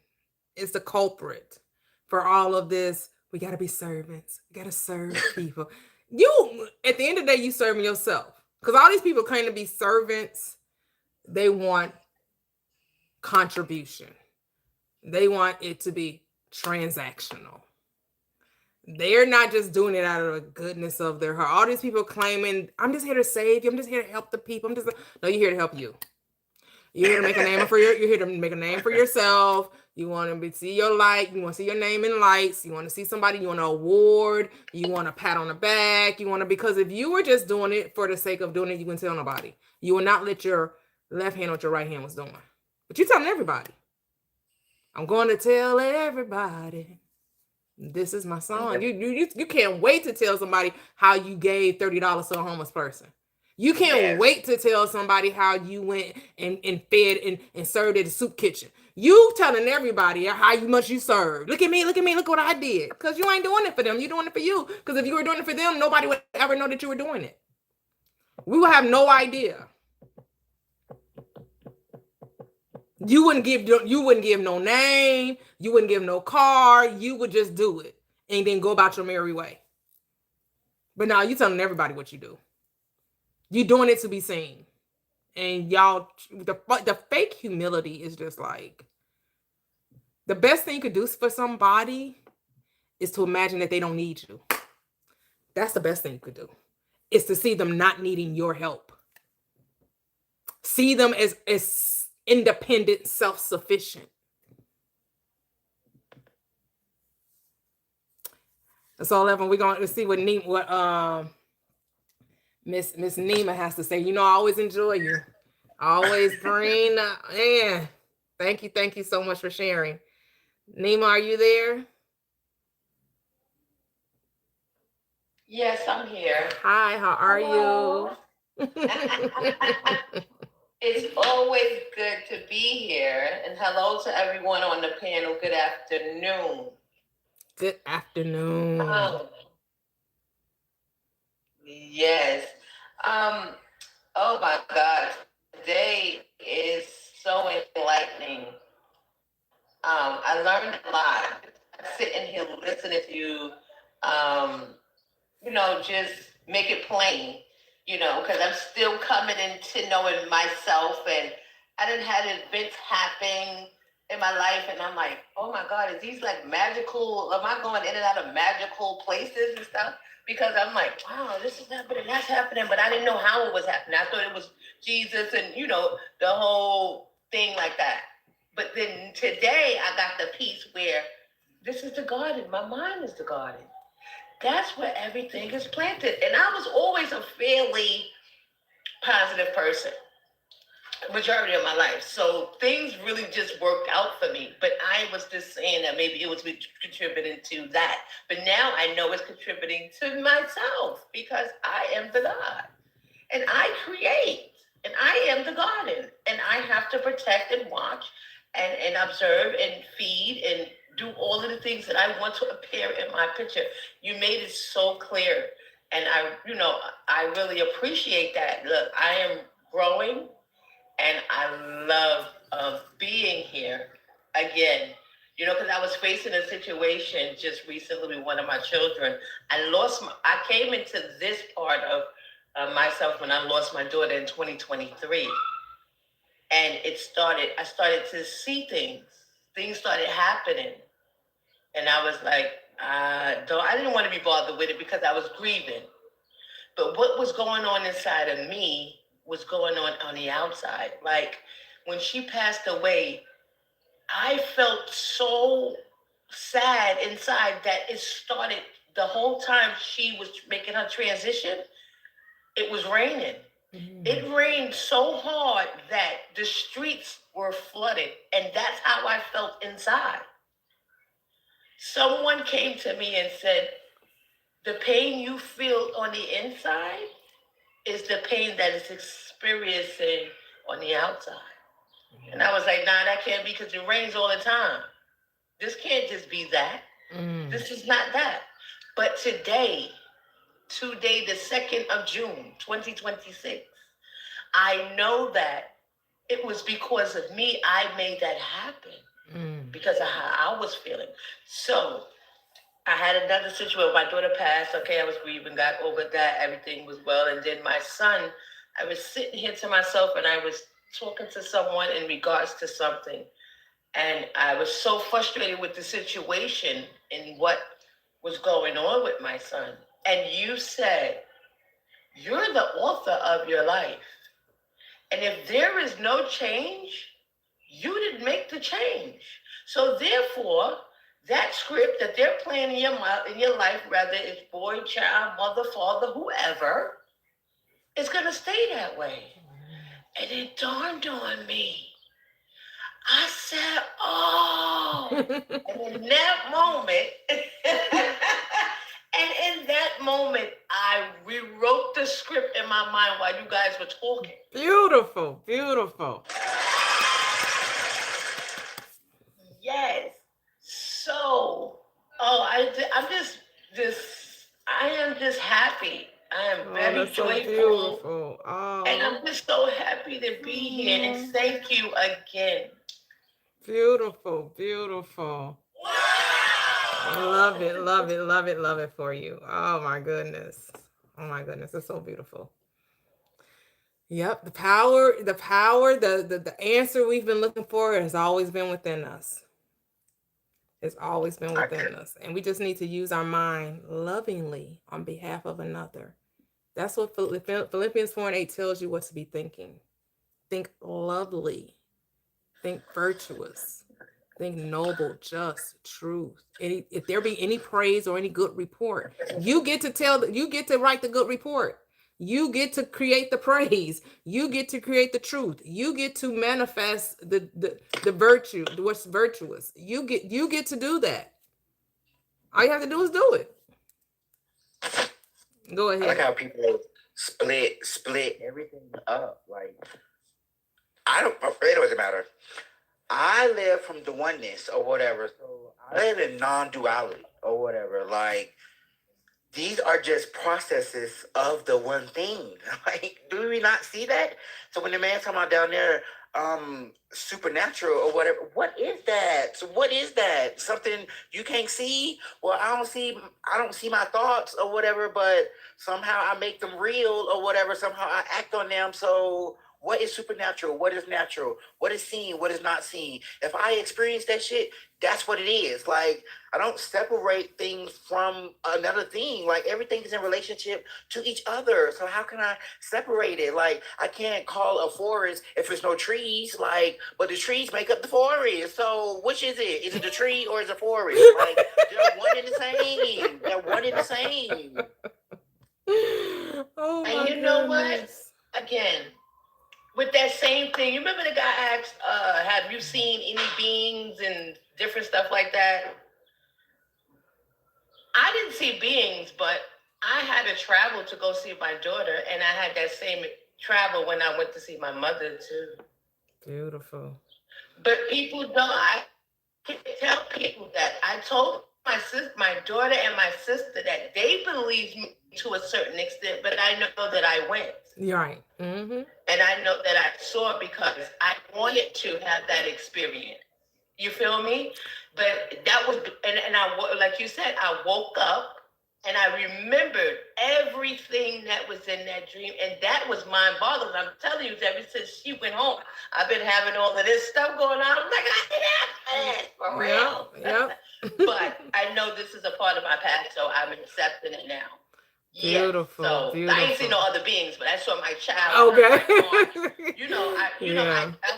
is the culprit for all of this. We gotta be servants. We gotta serve people. You, at the end of the day, you serving yourself. Because all these people claim to be servants. They want contribution. They want it to be transactional. They're not just doing it out of the goodness of their heart. All these people claiming, I'm just here to save you. I'm just here to help the people. No, you're here to help you. You're here to make a name for you're here to make a name for yourself. You want to see your light. You want to see your name in lights. You want to see somebody. You want an award. You want a pat on the back. You want to, because if you were just doing it for the sake of doing it, you wouldn't tell nobody. You will not let your left hand what your right hand was doing. But you're telling everybody. I'm going to tell everybody. This is my song. You can't wait to tell somebody how you gave $30 to a homeless person. You can't wait to tell somebody how you went and fed and served at the soup kitchen. You telling everybody how much you served. Look at me, look what I did. Because you ain't doing it for them. You're doing it for you. Because if you were doing it for them, nobody would ever know that you were doing it. We would have no idea. You wouldn't give no name. You wouldn't give no card. You would just do it and then go about your merry way. But now you're telling everybody what you do. You're doing it to be seen. And y'all, the fake humility is just like, the best thing you could do for somebody is to imagine that they don't need you. That's the best thing you could do, is to see them not needing your help. See them as independent, self-sufficient. So, Evan, we're going to see what Miss Nima has to say. You know, I always enjoy you. I always bring Thank you so much for sharing. Nima, are you there? Yes, I'm here. Hi, how are you? It's always good to be here. And hello to everyone on the panel. Good afternoon. Good afternoon. Yes. Oh my God. Today is so enlightening. I learned a lot. Sitting here listening to you, just make it plain, because I'm still coming into knowing myself, and I didn't have events happen in my life, and I'm like, oh my God, is these like magical? Am I going in and out of magical places and stuff? Because I'm like, wow, this is happening, that's happening, but I didn't know how it was happening. I thought it was Jesus and the whole thing like that. But then today I got the piece where this is the garden. My mind is the garden. That's where everything is planted. And I was always a fairly positive person, majority of my life. So things really just worked out for me. But I was just saying that maybe it was contributing to that. But now I know it's contributing to myself, because I am the God. And I create. And I am the garden. And I have to protect and watch and observe and feed and do all of the things that I want to appear in my picture. You made it so clear. And I really appreciate that. Look, I am growing, and I love being here again. Because I was facing a situation just recently with one of my children. I came into this part of myself when I lost my daughter in 2023. And I started to see things. Things started happening. And I was like, I didn't want to be bothered with it because I was grieving. But what was going on inside of me was going on the outside. Like when she passed away, I felt so sad inside that it started the whole time she was making her transition. It was raining. It rained so hard that the streets were flooded, and that's how I felt inside. Someone came to me and said, the pain you feel on the inside is the pain that is experiencing on the outside. And I was like, nah, that can't be, because it rains all the time. This can't just be that. This is not that. But today, the 2nd of June, 2026, I know that it was because of me. I made that happen because of how I was feeling. So I had another situation where my daughter passed. Okay, I was grieving, got over that. Everything was well. And then my son, I was sitting here to myself, and I was talking to someone in regards to something. And I was so frustrated with the situation and what was going on with my son. And you said, you're the author of your life. And if there is no change, you didn't make the change. So therefore, that script that they're playing in your life, whether it's boy, child, mother, father, whoever, is going to stay that way. And it dawned on me. I said, oh. And in that moment, and in that moment, I rewrote the script in my mind while you guys were talking. Beautiful, beautiful. Yes. So, I'm just I am just happy. I am very that's so joyful. beautiful. Oh. And I'm just so happy to be here. And thank you again. Beautiful, beautiful. Love it, love it, love it, love it for you. Oh my goodness. Oh my goodness. It's so beautiful. Yep. The answer we've been looking for has always been within us. It's always been within us. And we just need to use our mind lovingly on behalf of another. That's what Philippians 4:8 tells you what to be thinking. Think lovely. Think virtuous. Think noble, just, truth. If there be any praise or any good report, you get to write the good report. You get to create the praise. You get to create the truth. You get to manifest the virtue, what's virtuous. You get to do that. All you have to do is do it. Go ahead. I like how people split everything up. Like, it doesn't matter. I live from the oneness or whatever. So I live in non-duality or whatever. Like, these are just processes of the one thing. Like, do we not see that? So when the man's talking about down there, supernatural or whatever, what is that? So what is that? Something you can't see? Well, I don't see my thoughts or whatever, but somehow I make them real or whatever. Somehow I act on them. So what is supernatural? What is natural? What is seen? What is not seen? If I experience that shit, that's what it is. Like, I don't separate things from another thing. Like, everything is in relationship to each other. So how can I separate it? Like, I can't call a forest if there's no trees. Like, but the trees make up the forest. So which is it? Is it the tree or is it the forest? Like, they're one and the same. They're one and the same. Oh my and you know goodness. What? Again, with that same thing, you remember the guy asked, have you seen any beings and different stuff like that? I didn't see beings, but I had to travel to go see my daughter, and I had that same travel when I went to see my mother too. Beautiful. But people don't. I can't tell people that. I told my daughter and my sister that they believed me to a certain extent, but I know that I went. You're right. Mm-hmm. And I know that I saw because I wanted to have that experience. You feel me? But that was, and I, like you said, I woke up and I remembered everything that was in that dream. And that was mind-boggling. I'm telling you, ever since she went home, I've been having all of this stuff going on. I'm like, I did for real. Yep. But I know this is a part of my past, so I'm accepting it now. Beautiful. Yes. So beautiful. I ain't seen no other beings, but I saw my child. Okay. I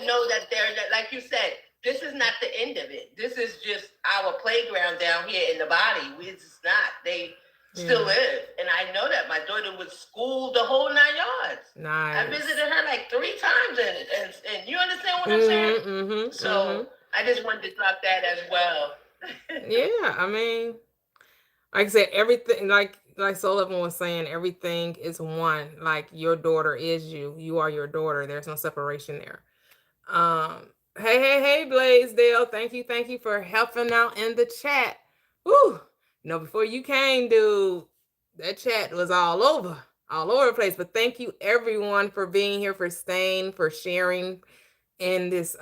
know that they're, like you said, this is not the end of it. This is just our playground down here in the body. It's not. They still live. And I know that my daughter was schooled the whole 9 yards. Nice. I visited her like 3 times. And you understand what I'm saying? Mm-hmm, so I just wanted to drop that as well. Yeah, I mean, like I said, everything, like Sullivan was saying, everything is one. Like, your daughter is you. You are your daughter. There's no separation there. Hey, Blaisdell. Thank you for helping out in the chat. Woo! Before you came, dude, that chat was all over the place. But thank you everyone for being here, for staying, for sharing in this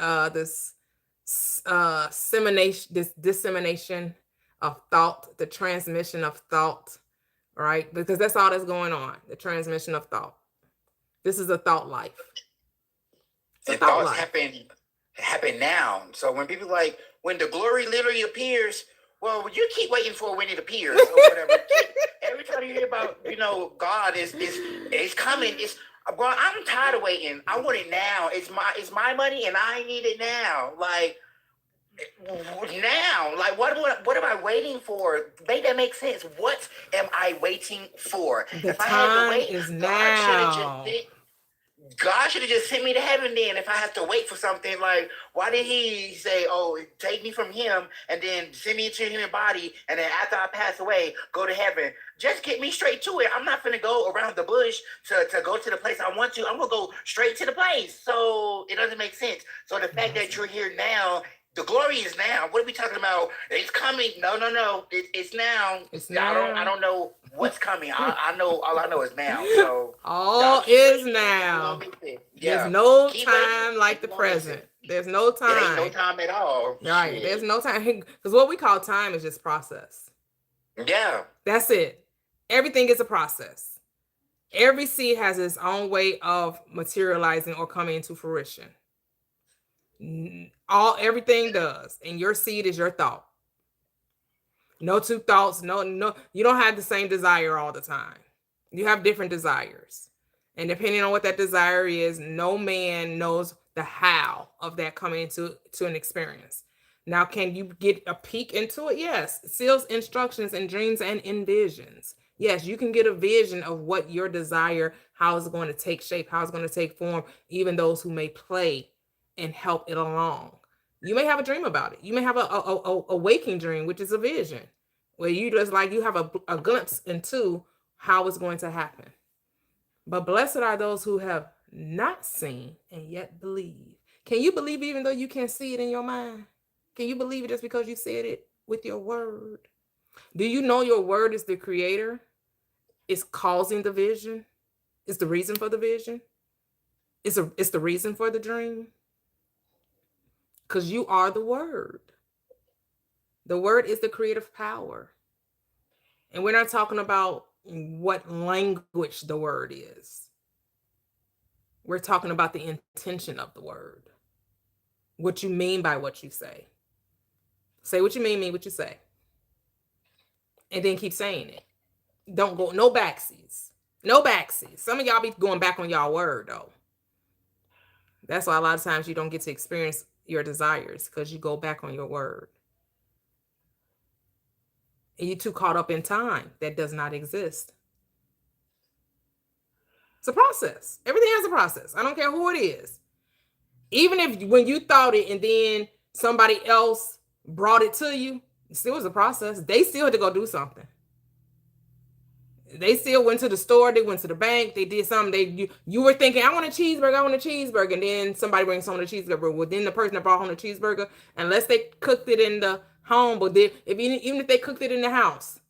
dissemination of thought, the transmission of thought, right? Because that's all that's going on, the transmission of thought. This is a thought life. And thoughts happen now. So when people like, when the glory literally appears, well, you keep waiting for when it appears or whatever. Every time you hear about, God is coming, well, I'm tired of waiting. I want it now. It's my money and I need it now. Like, Now, like, what am I waiting for? Make that make sense. What am I waiting for? The If I had to time wait, is God now. should have just sent me to heaven then if I have to wait for something. Like, why did he say, oh, take me from him and then send me into a human body and then after I pass away, go to heaven? Just get me straight to it. I'm not going to go around the bush to go to the place I want to. I'm going to go straight to the place. So it doesn't make sense. So the fact that you're here now, the glory is now. What are we talking about? It's coming. No. It's now. It's now. I don't know what's coming. I know. All I know is now. So all is now. yeah. There's no Keep time waiting. like the present. There's no time. There ain't no time at all. Right. Shit. There's no time. Because what we call time is just process. Yeah. That's it. Everything is a process. Every seed has its own way of materializing or coming into fruition. Everything does. And your seed is your thought. No two thoughts. No, you don't have the same desire all the time. You have different desires. And depending on what that desire is, no man knows the how of that coming into an experience. Now, can you get a peek into it? Yes. Seals, instructions, and dreams and envisions. Yes, you can get a vision of what your desire, how it's going to take shape, how it's going to take form, even those who may play and help it along. You may have a dream about it. You may have a waking dream, which is a vision, where you just like you have a glimpse into how it's going to happen. But blessed are those who have not seen and yet believe. Can you believe even though you can't see it in your mind? Can you believe it just because you said it with your word? Do you know your word is the creator? It's causing the vision. It's the reason for the vision. It's the reason for the dream. Because you are the word. The word is the creative power. And we're not talking about what language the word is. We're talking about the intention of the word. What you mean by what you say. Say what you mean what you say. And then keep saying it. Don't go, no backsies. No backsies. Some of y'all be going back on y'all word though. That's why a lot of times you don't get to experience your desires because you go back on your word. And you're too caught up in time that does not exist. It's a process. Everything has a process. I don't care who it is. Even if when you thought it and then somebody else brought it to you, it still was a process. They still had to go do something. They still went to the store. They went to the bank. They did something. You were thinking, I want a cheeseburger. And then somebody brings home the cheeseburger. Well, then the person that brought home the cheeseburger, unless they cooked it in the home, but even if they cooked it in the house,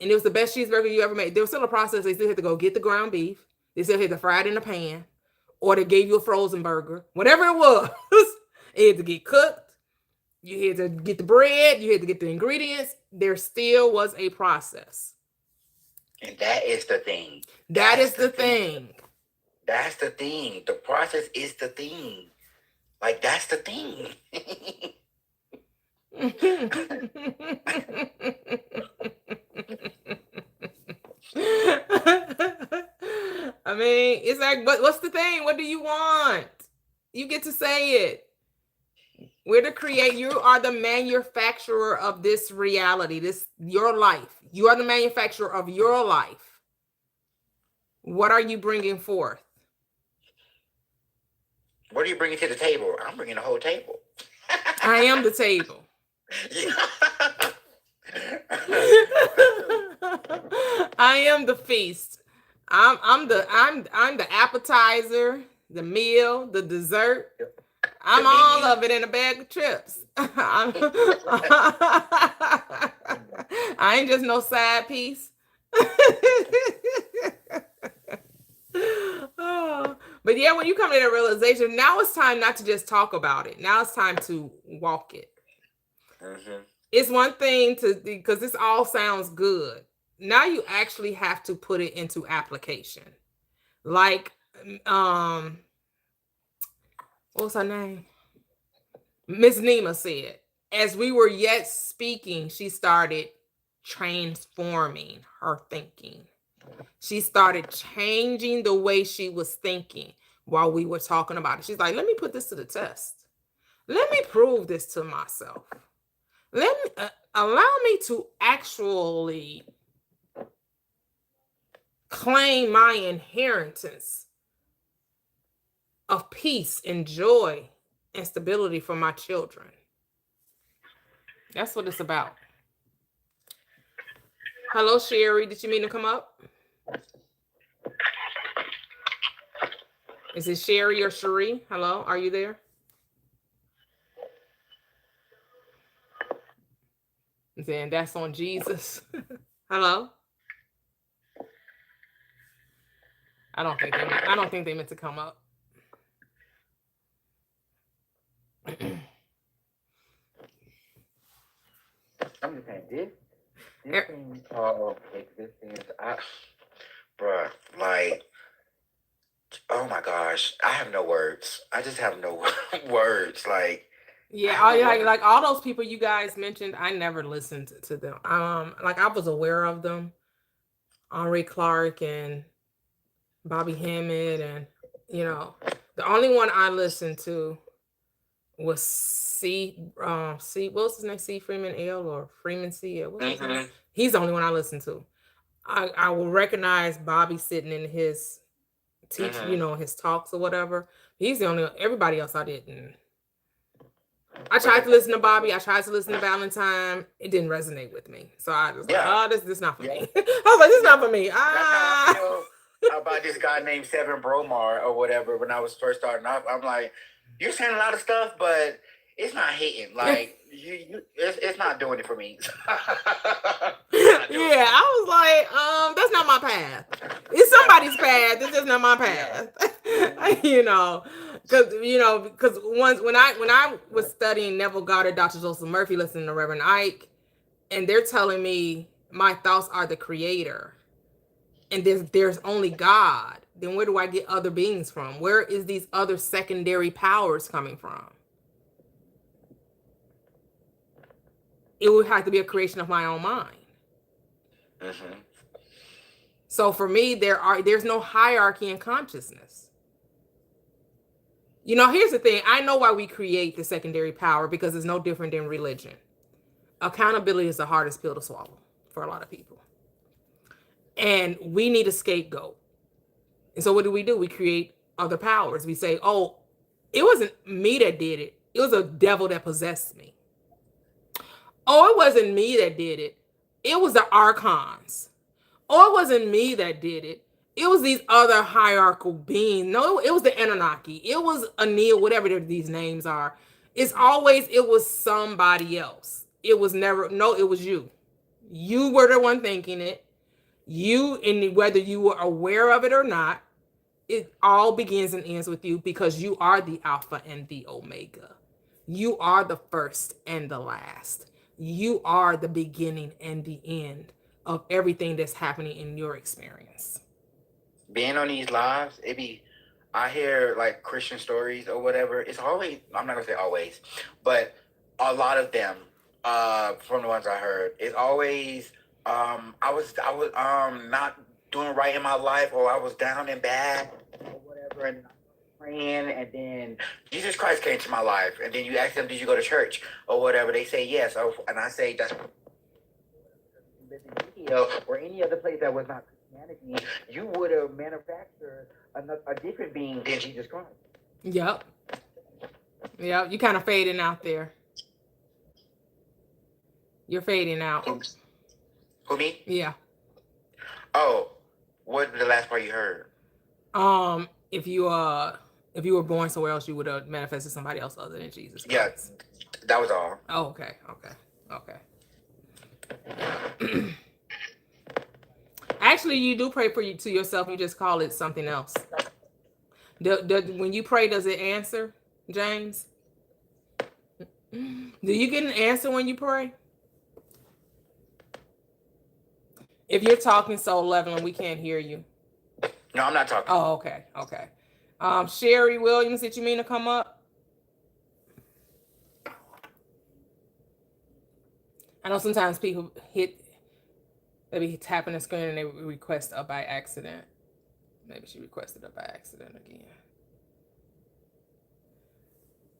and it was the best cheeseburger you ever made, there was still a process. They still had to go get the ground beef. They still had to fry it in a pan, or they gave you a frozen burger. Whatever it was, it had to get cooked. You had to get the bread. You had to get the ingredients. There still was a process. And that is the thing. That is the thing. That's the thing. The process is the thing. Like, that's the thing. I mean, it's like, what's the thing? What do you want? You get to say it. We're to create. You are the manufacturer of this reality, your life. You are the manufacturer of your life. What are you bringing forth? What are you bringing to the table? I'm bringing the whole table. I am the table. I am the feast. I'm the appetizer, the meal, the dessert. I'm all of it in a bag of chips. I ain't just no side piece. Oh, but yeah, when you come to that realization, now it's time not to just talk about it. Now it's time to walk it. Mm-hmm. It's one thing because this all sounds good. Now you actually have to put it into application. Like, what was her name? Miss Nima said, as we were yet speaking, she started transforming her thinking. She started changing the way she was thinking while we were talking about it. She's like, let me put this to the test. Let me prove this to myself. Let me allow me to actually claim my inheritance of peace and joy and stability for my children. That's what it's about. Hello, Sherry. Did you mean to come up? Is it Sherry or Cherie? Hello, are you there? Then that's on Jesus. Hello. I don't think they meant to come up. I'm just saying this thing called existence. Bruh, like, oh my gosh, I have no words. I just have no words. Like, yeah, like all those people you guys mentioned, I never listened to them. Like I was aware of them, Henri Clark and Bobby Hammond, and the only one I listened to was C. What's his name? C. Freeman L. or Freeman C. L. What's his name? He's the only one I listen to. I will recognize Bobby sitting in his his talks or whatever. He's the only. Everybody else I didn't. I tried to listen to Bobby. I tried to listen to Valentine. It didn't resonate with me. So I was like, oh, this is not for me. I was like, this is not for me. That's how I feel about this guy named Seven Bromar or whatever. When I was first starting off, I'm like, you're saying a lot of stuff, but it's not hitting. Like, it's not doing it for me. Yeah, I was like, that's not my path. It's somebody's path. It's just not my path. Because once when I was studying Neville Goddard, Dr. Joseph Murphy, listening to Reverend Ike, and they're telling me my thoughts are the creator, and there's only God. Then where do I get other beings from? Where is these other secondary powers coming from? It would have to be a creation of my own mind. Mm-hmm. So for me, there's no hierarchy in consciousness. Here's the thing. I know why we create the secondary power, because it's no different than religion. Accountability is the hardest pill to swallow for a lot of people. And we need a scapegoat. And so what do? We create other powers. We say, oh, it wasn't me that did it. It was a devil that possessed me. Oh, it wasn't me that did it. It was the archons. Oh, it wasn't me that did it. It was these other hierarchical beings. No, it was the Anunnaki. It was Anil, whatever these names are. It was somebody else. It was never, no, it was you. You were the one thinking it. You, and whether you were aware of it or not, it all begins and ends with you, because you are the Alpha and the Omega. You are the first and the last. You are the beginning and the end of everything that's happening in your experience. Being on these lives, I hear like Christian stories or whatever. It's always, I'm not gonna say always, but a lot of them, from the ones I heard, it's always, I was not doing right in my life, or I was down and bad or whatever, and praying, and then Jesus Christ came to my life, and then you ask them, did you go to church or whatever? They say yes, and I say that's or any other place that was not Christianity, you would have manufactured a different being than Jesus Christ. Yep. You kind of fading out there. You're fading out. Who, me? Yeah. Oh, what the last part you heard? If you were born somewhere else, you would have manifested somebody else other than Jesus Christ. Yeah, that was all. Oh, okay. Actually, you do pray to yourself. You just call it something else. When you pray, does it answer, James? Do you get an answer when you pray? If you're talking so level and we can't hear you. No, I'm not talking. Oh, okay. Sherry Williams, did you mean to come up? I know sometimes people maybe tapping the screen and they request up by accident. Maybe she requested up by accident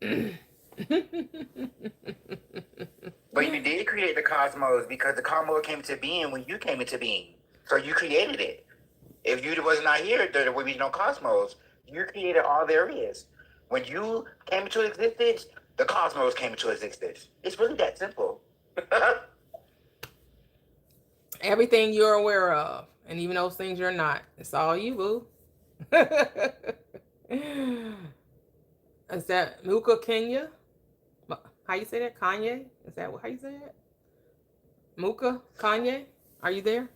again. But you did create the cosmos because the cosmos came into being when you came into being. So you created it. If you was not here, there would be no cosmos. You created all there is. When you came into existence, the cosmos came into existence. It's really that simple. Everything you're aware of, and even those things you're not, it's all you, boo. Is that Muka Kenya? How you say that? Kanye? Is that how you say it? Muka Kanye? Are you there?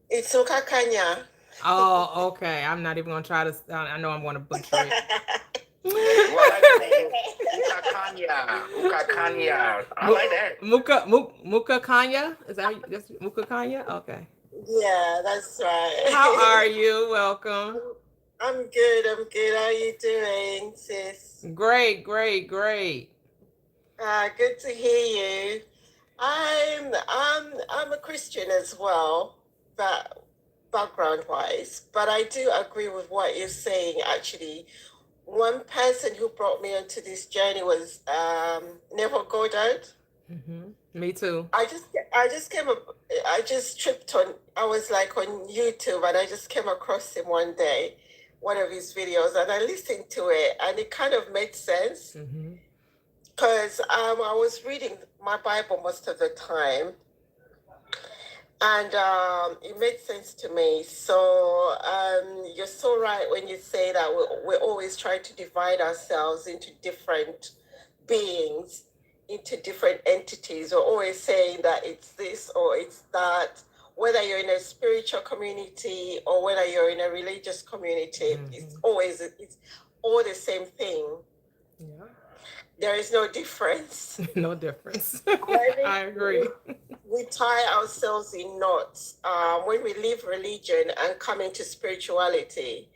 It's Uka Kanya. Oh, okay. I'm not even gonna try to. I know I'm gonna butcher it. Well, I like the name. Uka Kanya. I like that. Muka Kanya? Is that that's Muka Kanya? Okay. Yeah, that's right. How are you? Welcome. I'm good. How are you doing, sis? Great. Good to hear you. I'm a Christian as well, but background wise, but I do agree with what you're saying. Actually, one person who brought me onto this journey was Neville Goddard. Mm-hmm. Me too. I just came up. I just tripped on. I was like on YouTube, and I just came across him one day, one of his videos, and I listened to it, and it kind of made sense. Because I was reading my Bible most of the time, and it made sense to me. So you're so right when you say that we're always trying to divide ourselves into different beings, into different entities. We're always saying that it's this or it's that. Whether you're in a spiritual community or whether you're in a religious community, it's all the same thing. Yeah. There is no difference. No difference. I agree. We tie ourselves in knots when we leave religion and come into spirituality.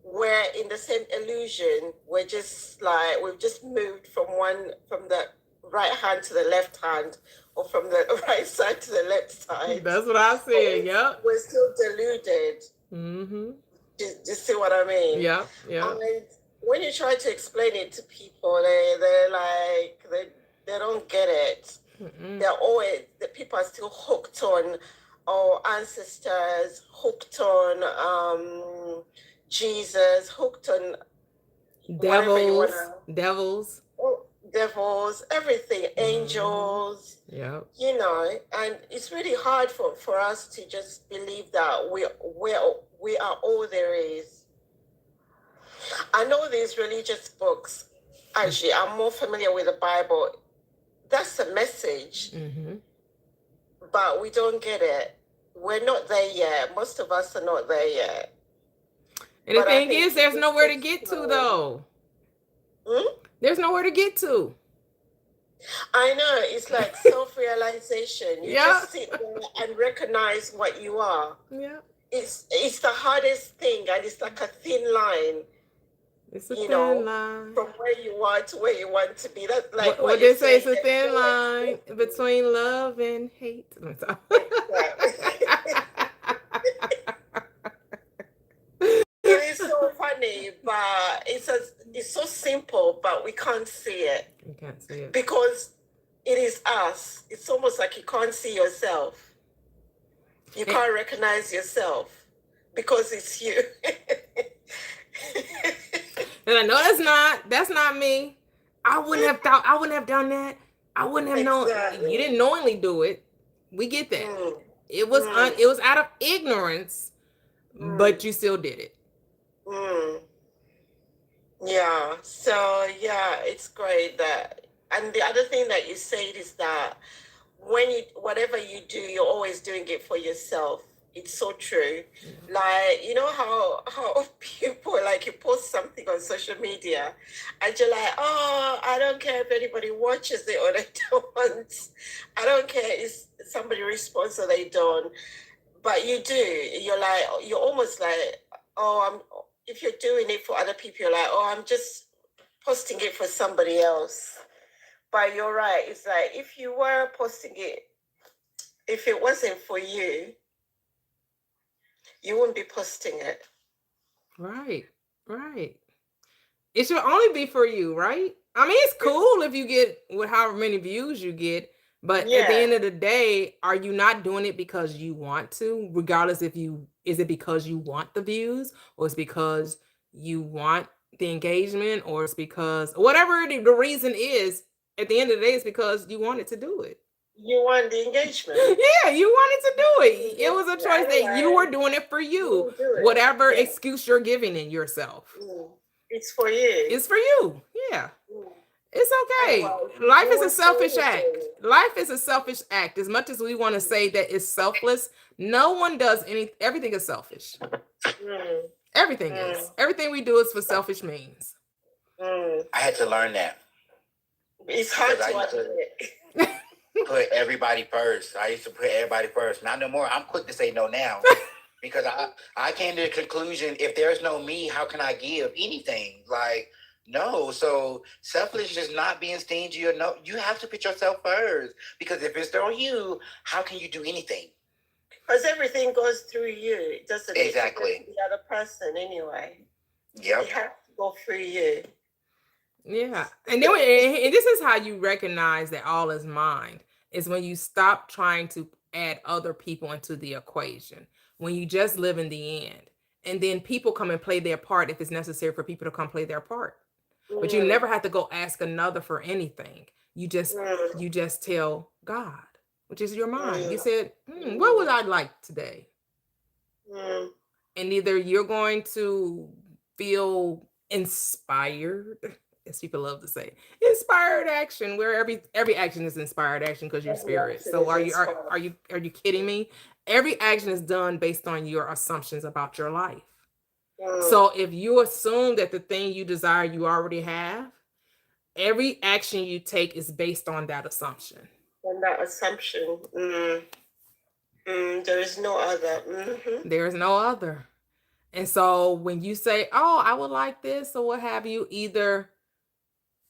We're in the same illusion. We're just like we've just moved from the right hand to the left hand, or from the right side to the left side. That's what I said. Yep. We're still deluded. Mm-hmm. Do you see what I mean? Yeah. And when you try to explain it to people, they're like they don't get it. They're always the people are still hooked on our ancestors, hooked on Jesus, hooked on devils, everything, angels. Yeah. You know, and it's really hard for us to just believe that we are all there is. I know these religious books. Actually, I'm more familiar with the Bible. That's the message. But we don't get it. We're not there yet. Most of us are not there yet. And the thing is, there's nowhere to get to, though. There's nowhere to get to. I know. It's like self-realization. You just sit there and recognize what you are. Yeah. It's the hardest thing, and it's like a thin line. It's a thin line. From where you are to where you want to be. That's like what they say. It's a thin line between love and hate. It is so funny, but it's so simple, but we can't see it. You can't see it because it is us. It's almost like you can't see yourself. You can't recognize yourself because it's you. And I know that's not me. I wouldn't have done that. I wouldn't have known. You didn't knowingly do it. We get that. It was it was out of ignorance, but you still did it. Yeah. So yeah, it's great that. And the other thing that you said is that whatever you do, you're always doing it for yourself. It's so true. Like, you know how people, like, you post something on social media and you're like, oh, I don't care if anybody watches it or they don't. I don't care if somebody responds or they don't. But you do. You're like, you're almost like, if you're doing it for other people, you're like, I'm just posting it for somebody else. But you're right. It's like, if you were posting it, if it wasn't for you, you wouldn't be posting it. Right. It should only be for you, right? I mean, it's cool if you get with however many views you get, but at the end of the day, are you not doing it because you want to? Regardless is it because you want the views, or it's because you want the engagement, or it's because whatever the reason is, at the end of the day, it's because you wanted to do it. You want the engagement. Yeah, you wanted to do it. It was a choice that you were doing it for you. Whatever excuse you're giving in yourself. It's for you. It's for you. Yeah. It's okay. Life is a selfish act. Life is a selfish act. As much as we want to say that it's selfless, no one does everything is selfish. Everything is. Everything we do is for selfish means. I had to learn that. It's hard to put everybody first. I used to put everybody first. Not no more. I'm quick to say no now. Because I came to the conclusion, if there's no me, how can I give anything? Like, no. So selfish is not being stingy or no. You have to put yourself first. Because if it's on you, how can you do anything? Because everything goes through you, doesn't it? Exactly. The other person anyway. Yep. It has to go through you. Yeah. And then and this is how you recognize that all is mind, is when you stop trying to add other people into the equation. When you just live in the end, and then people come and play their part if it's necessary for people to come play their part. But you never have to go ask another for anything. You just tell God, which is your mind. You said, what would I like today? And either you're going to feel inspired, as people love to say, inspired action, where every action is inspired action because you're spirit. So are you kidding me? Every action is done based on your assumptions about your life. So if you assume that the thing you desire you already have, every action you take is based on that assumption. On that assumption. There is no other. There is no other. And so when you say, oh, I would like this or what have you, either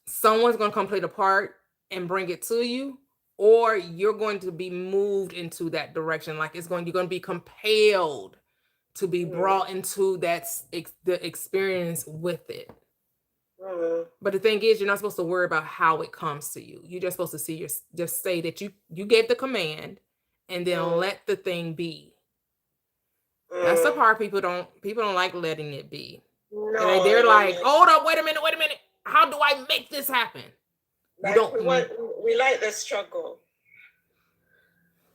someone's going to come play the part and bring it to you, or you're going to be moved into that direction. Like you're going to be compelled to be brought into the experience with it. But the thing is, you're not supposed to worry about how it comes to you. You're just supposed to just say that you gave the command and then let the thing be. That's the part people don't like letting it be. No, they're like, hold up, wait a minute. How do I make this happen? Like we like the struggle.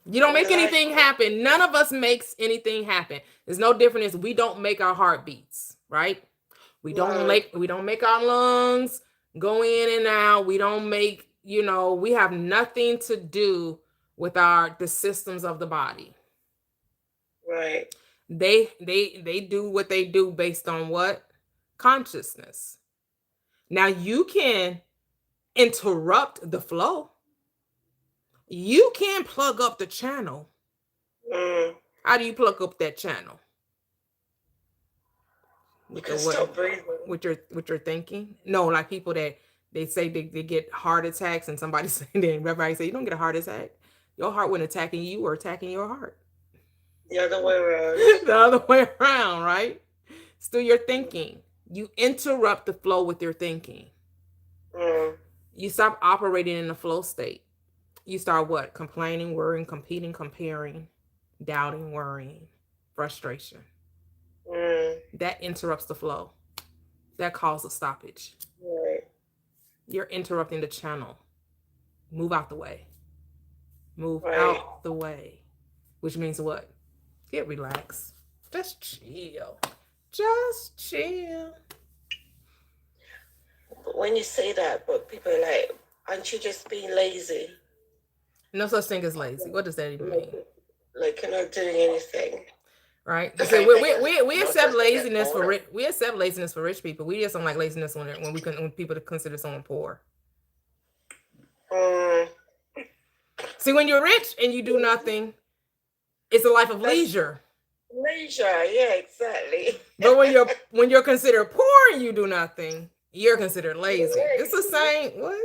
You don't make anything happen. None of us makes anything happen. There's no different as we don't make our heartbeats, right? We don't make our lungs go in and out. We don't make, we have nothing to do with the systems of the body. Right. They do what they do based on what? Consciousness. Now you can interrupt the flow. You can plug up the channel. How do you plug up that channel? You can stop breathing. With your thinking? No, like people that they say they get heart attacks, and somebody everybody say you don't get a heart attack. Your heart wasn't attacking you or attacking your heart. The other way around. The other way around, right? Still your thinking. You interrupt the flow with your thinking. You stop operating in the flow state. You start what? Complaining, worrying, competing, comparing, doubting, worrying, frustration. That interrupts the flow. That causes stoppage. Right. You're interrupting the channel. Move out the way. Move out the way. Which means what? Get relaxed. Just chill. Just chill. But when you say that, but people are like, aren't you just being lazy? No such thing as lazy. What does that even mean? Like you're not doing anything. Right? So we accept laziness for rich. We accept laziness for rich people. We just don't like laziness when people consider someone poor. See, when you're rich and you do nothing, it's a life of leisure. Leisure, yeah, exactly. But when you're considered poor and you do nothing, you're considered lazy. It's the same. What?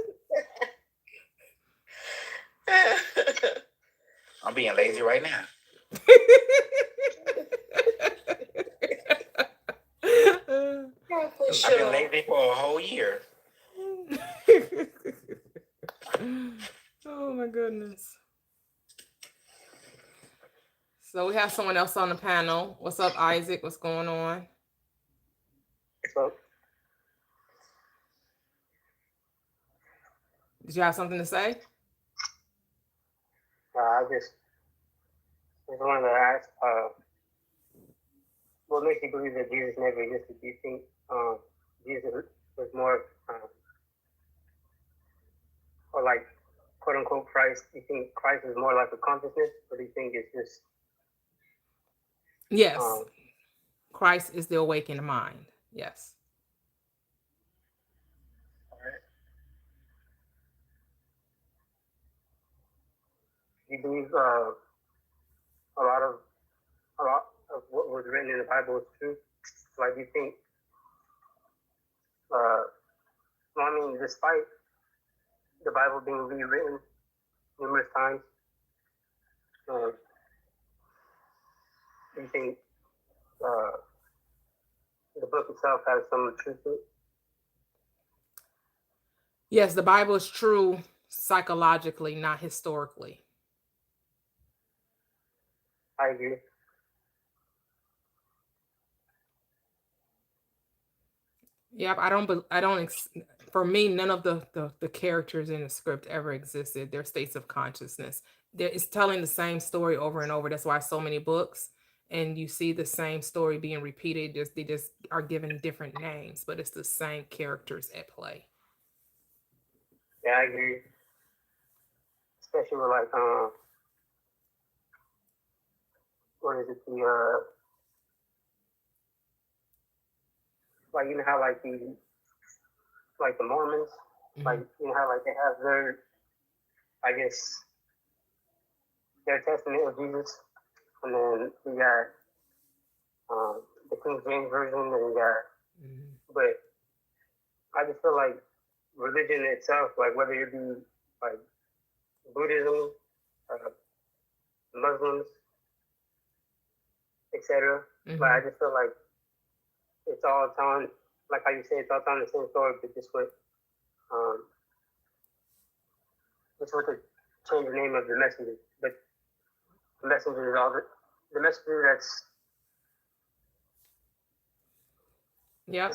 I'm being lazy right now. I've been lazy for a whole year. goodness. So we have someone else on the panel. What's up, Isaac? What's going on? So, Did you have something to say? I just wanted to ask, what makes you believe that Jesus never existed? Do you think Jesus was more, or like, quote unquote, Christ? Do you think Christ is more like a consciousness, or do you think it's just? Yes. Christ is the awakened mind. Yes. All right. Do you believe a lot of what was written in the Bible is true? Like, do you think? Well, I mean, despite the Bible being rewritten numerous times, do you think the book itself has some truth to it? Yes, the Bible is true psychologically, not historically. I agree. Yep, for me, none of the characters in the script ever existed. They're states of consciousness. It's telling the same story over and over. That's why so many books, and you see the same story being repeated. They just are given different names, but it's the same characters at play. Yeah, I agree. Especially with like what is it, the like, you know how like the Mormons, like, you know how like they have their, I guess, their testament of Jesus, and then we got the King James version, and we got, but I just feel like religion itself, like whether it be like Buddhism, Muslims, etc. But I just feel like it's all telling, like how you say, it's all telling the same story, but just with to change the name of the messenger. But the messenger is all the messenger that's. Yep,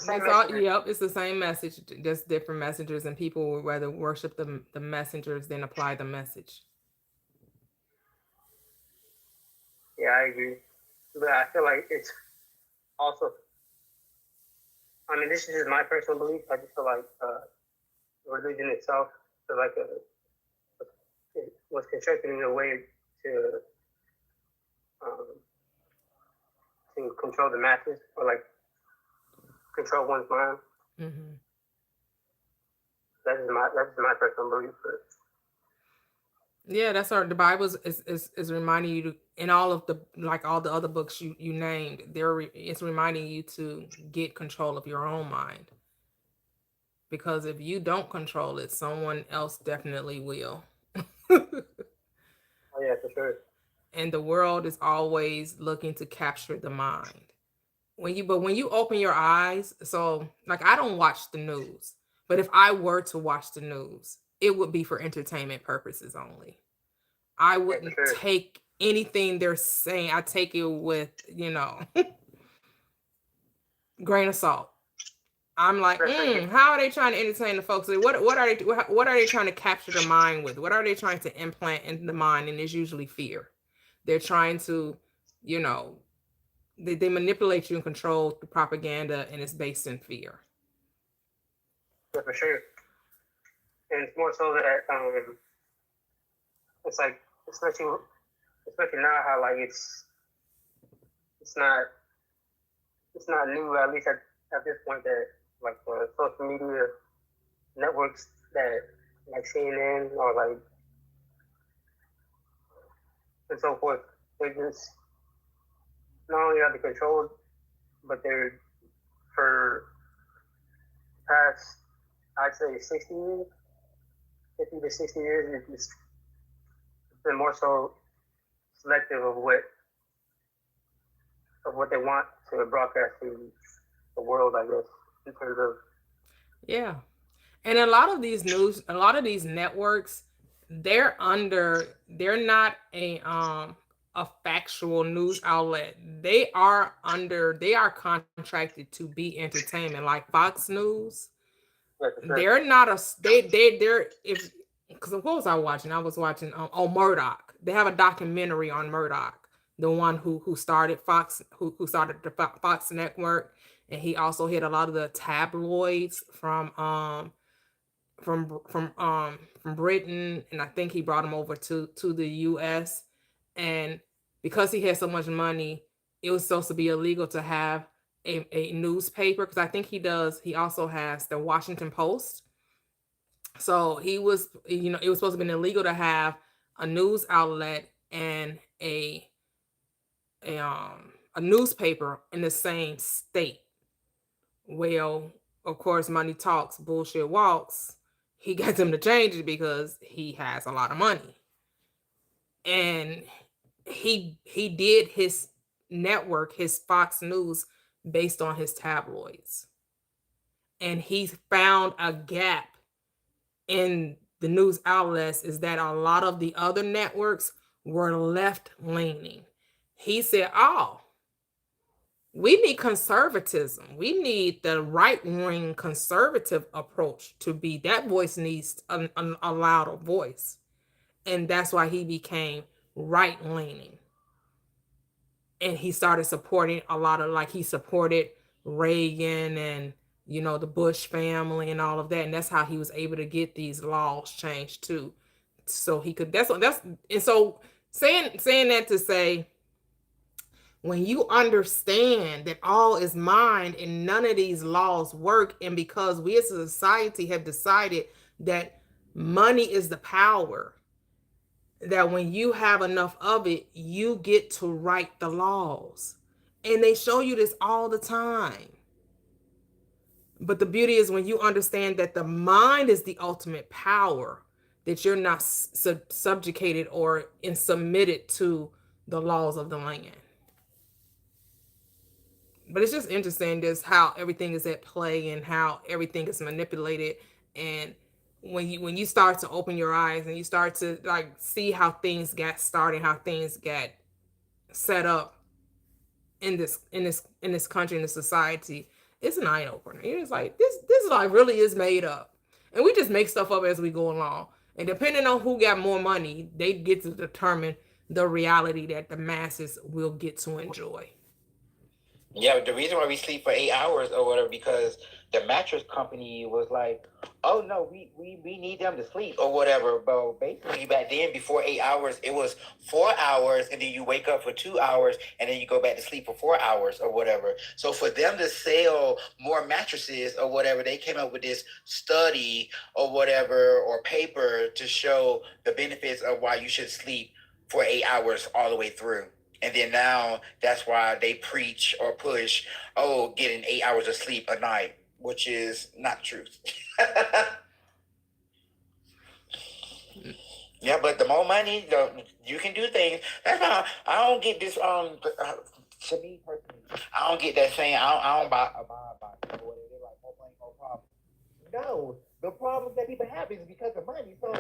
it's the same message, just different messengers, and people would rather worship the messengers than apply the message. Yeah, I agree. But I feel like it's also, I mean, this is just my personal belief. I just feel like religion itself is like it was constructed in a way to control the masses, or like control one's mind. That's my personal belief. Yeah, the Bible is reminding you to, in all of all the other books you named, it's reminding you to get control of your own mind. Because if you don't control it, someone else definitely will. Oh yeah, for sure. And the world is always looking to capture the mind. When you open your eyes, so like I don't watch the news, but if I were to watch the news, it would be for entertainment purposes only. I wouldn't take anything they're saying. I take it with, grain of salt. I'm like, how are they trying to entertain the folks? What are they trying to capture the mind with? What are they trying to implant in the mind? And it's usually fear. They're trying to, they manipulate you and control the propaganda, and it's based in fear. Yeah, for sure. And it's more so that it's like, especially now, how like it's not new, at least at this point, that like social media networks that like CNN or like and so forth, they just not only are they controlled, but they're for past, I'd say 60 years, 50 to 60 years, it's been more so selective of what they want to broadcast to the world, I guess, in terms of. Yeah. And a lot of these networks, they're not a factual news outlet. They are contracted to be entertainment, like Fox News. They're not they're if because what was I watching? I was watching Murdoch. They have a documentary on Murdoch, the one who started Fox, who started the Fox network, and he also hit a lot of the tabloids from Britain, and I think he brought him over to the US. And because he had so much money, it was supposed to be illegal to have a newspaper, because I think he also has the Washington Post. So he was, it was supposed to be illegal to have a news outlet and a newspaper in the same state. Well, of course, money talks, bullshit walks. He got them to change it because he has a lot of money. And he did his network, his Fox News, based on his tabloids. And he found a gap in the news outlets, is that a lot of the other networks were left leaning. He said, "Oh, we need conservatism. We need the right wing conservative approach to be. That voice needs a louder voice." And that's why he became right leaning. And he started supporting a lot of, like, he supported Reagan and, the Bush family and all of that. And that's how he was able to get these laws changed too. So he could, and so saying that to say, when you understand that all is mind and none of these laws work, and because we as a society have decided that money is the power, that when you have enough of it, you get to write the laws. And they show you this all the time. But the beauty is when you understand that the mind is the ultimate power, that you're not subjugated or submitted to the laws of the land. But it's just interesting just how everything is at play and how everything is manipulated. And when you start to open your eyes and you start to, like, see how things got started, how things got set up in this country, in this society, it's an eye opener. It's like this like really is made up, and we just make stuff up as we go along. And depending on who got more money, they get to determine the reality that the masses will get to enjoy. Yeah, the reason why we sleep for 8 hours or whatever, because the mattress company was like, "Oh no, we need them to sleep or whatever." But basically, back then, before 8 hours, it was 4 hours, and then you wake up for 2 hours, and then you go back to sleep for 4 hours or whatever. So for them to sell more mattresses or whatever, they came up with this study or whatever, or paper to show the benefits of why you should sleep for 8 hours all the way through. And then now that's why they preach or push, getting 8 hours of sleep a night, which is not true. Yeah, but the more money, you can do things. That's why I don't get this. To me personally, I don't get that saying. I don't buy or whatever. They're like, "No money, no problem." No, the problems that people have is because of money. So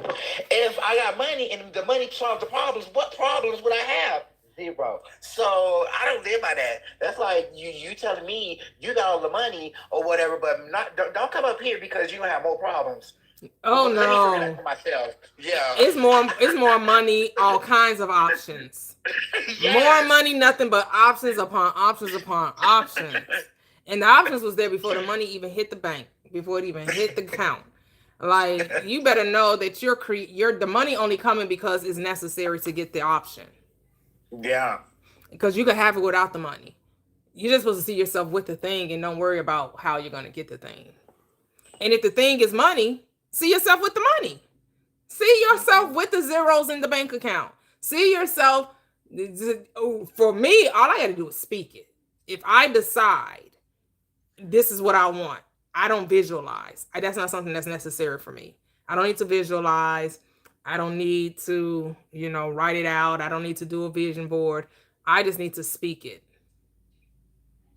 if I got money and the money solves the problems, what problems would I have? Zero. So I don't live by that. That's like you telling me you got all the money or whatever, but don't come up here because you gonna have more problems. Oh no! Let me figure that for myself. Yeah. It's more money, all kinds of options. Yes. More money, nothing but options upon options upon options. And the options was there before the money even hit the bank, before it even hit the account. Like, you better know that the money only coming because it's necessary to get the option. Yeah. Because you can have it without the money. You're just supposed to see yourself with the thing and don't worry about how you're going to get the thing. And if the thing is money, see yourself with the money. See yourself with the zeros in the bank account. See yourself. For me, all I got to do is speak it. If I decide this is what I want, I don't visualize. That's not something that's necessary for me. I don't need to visualize. I don't need to, write it out. I don't need to do a vision board. I just need to speak it.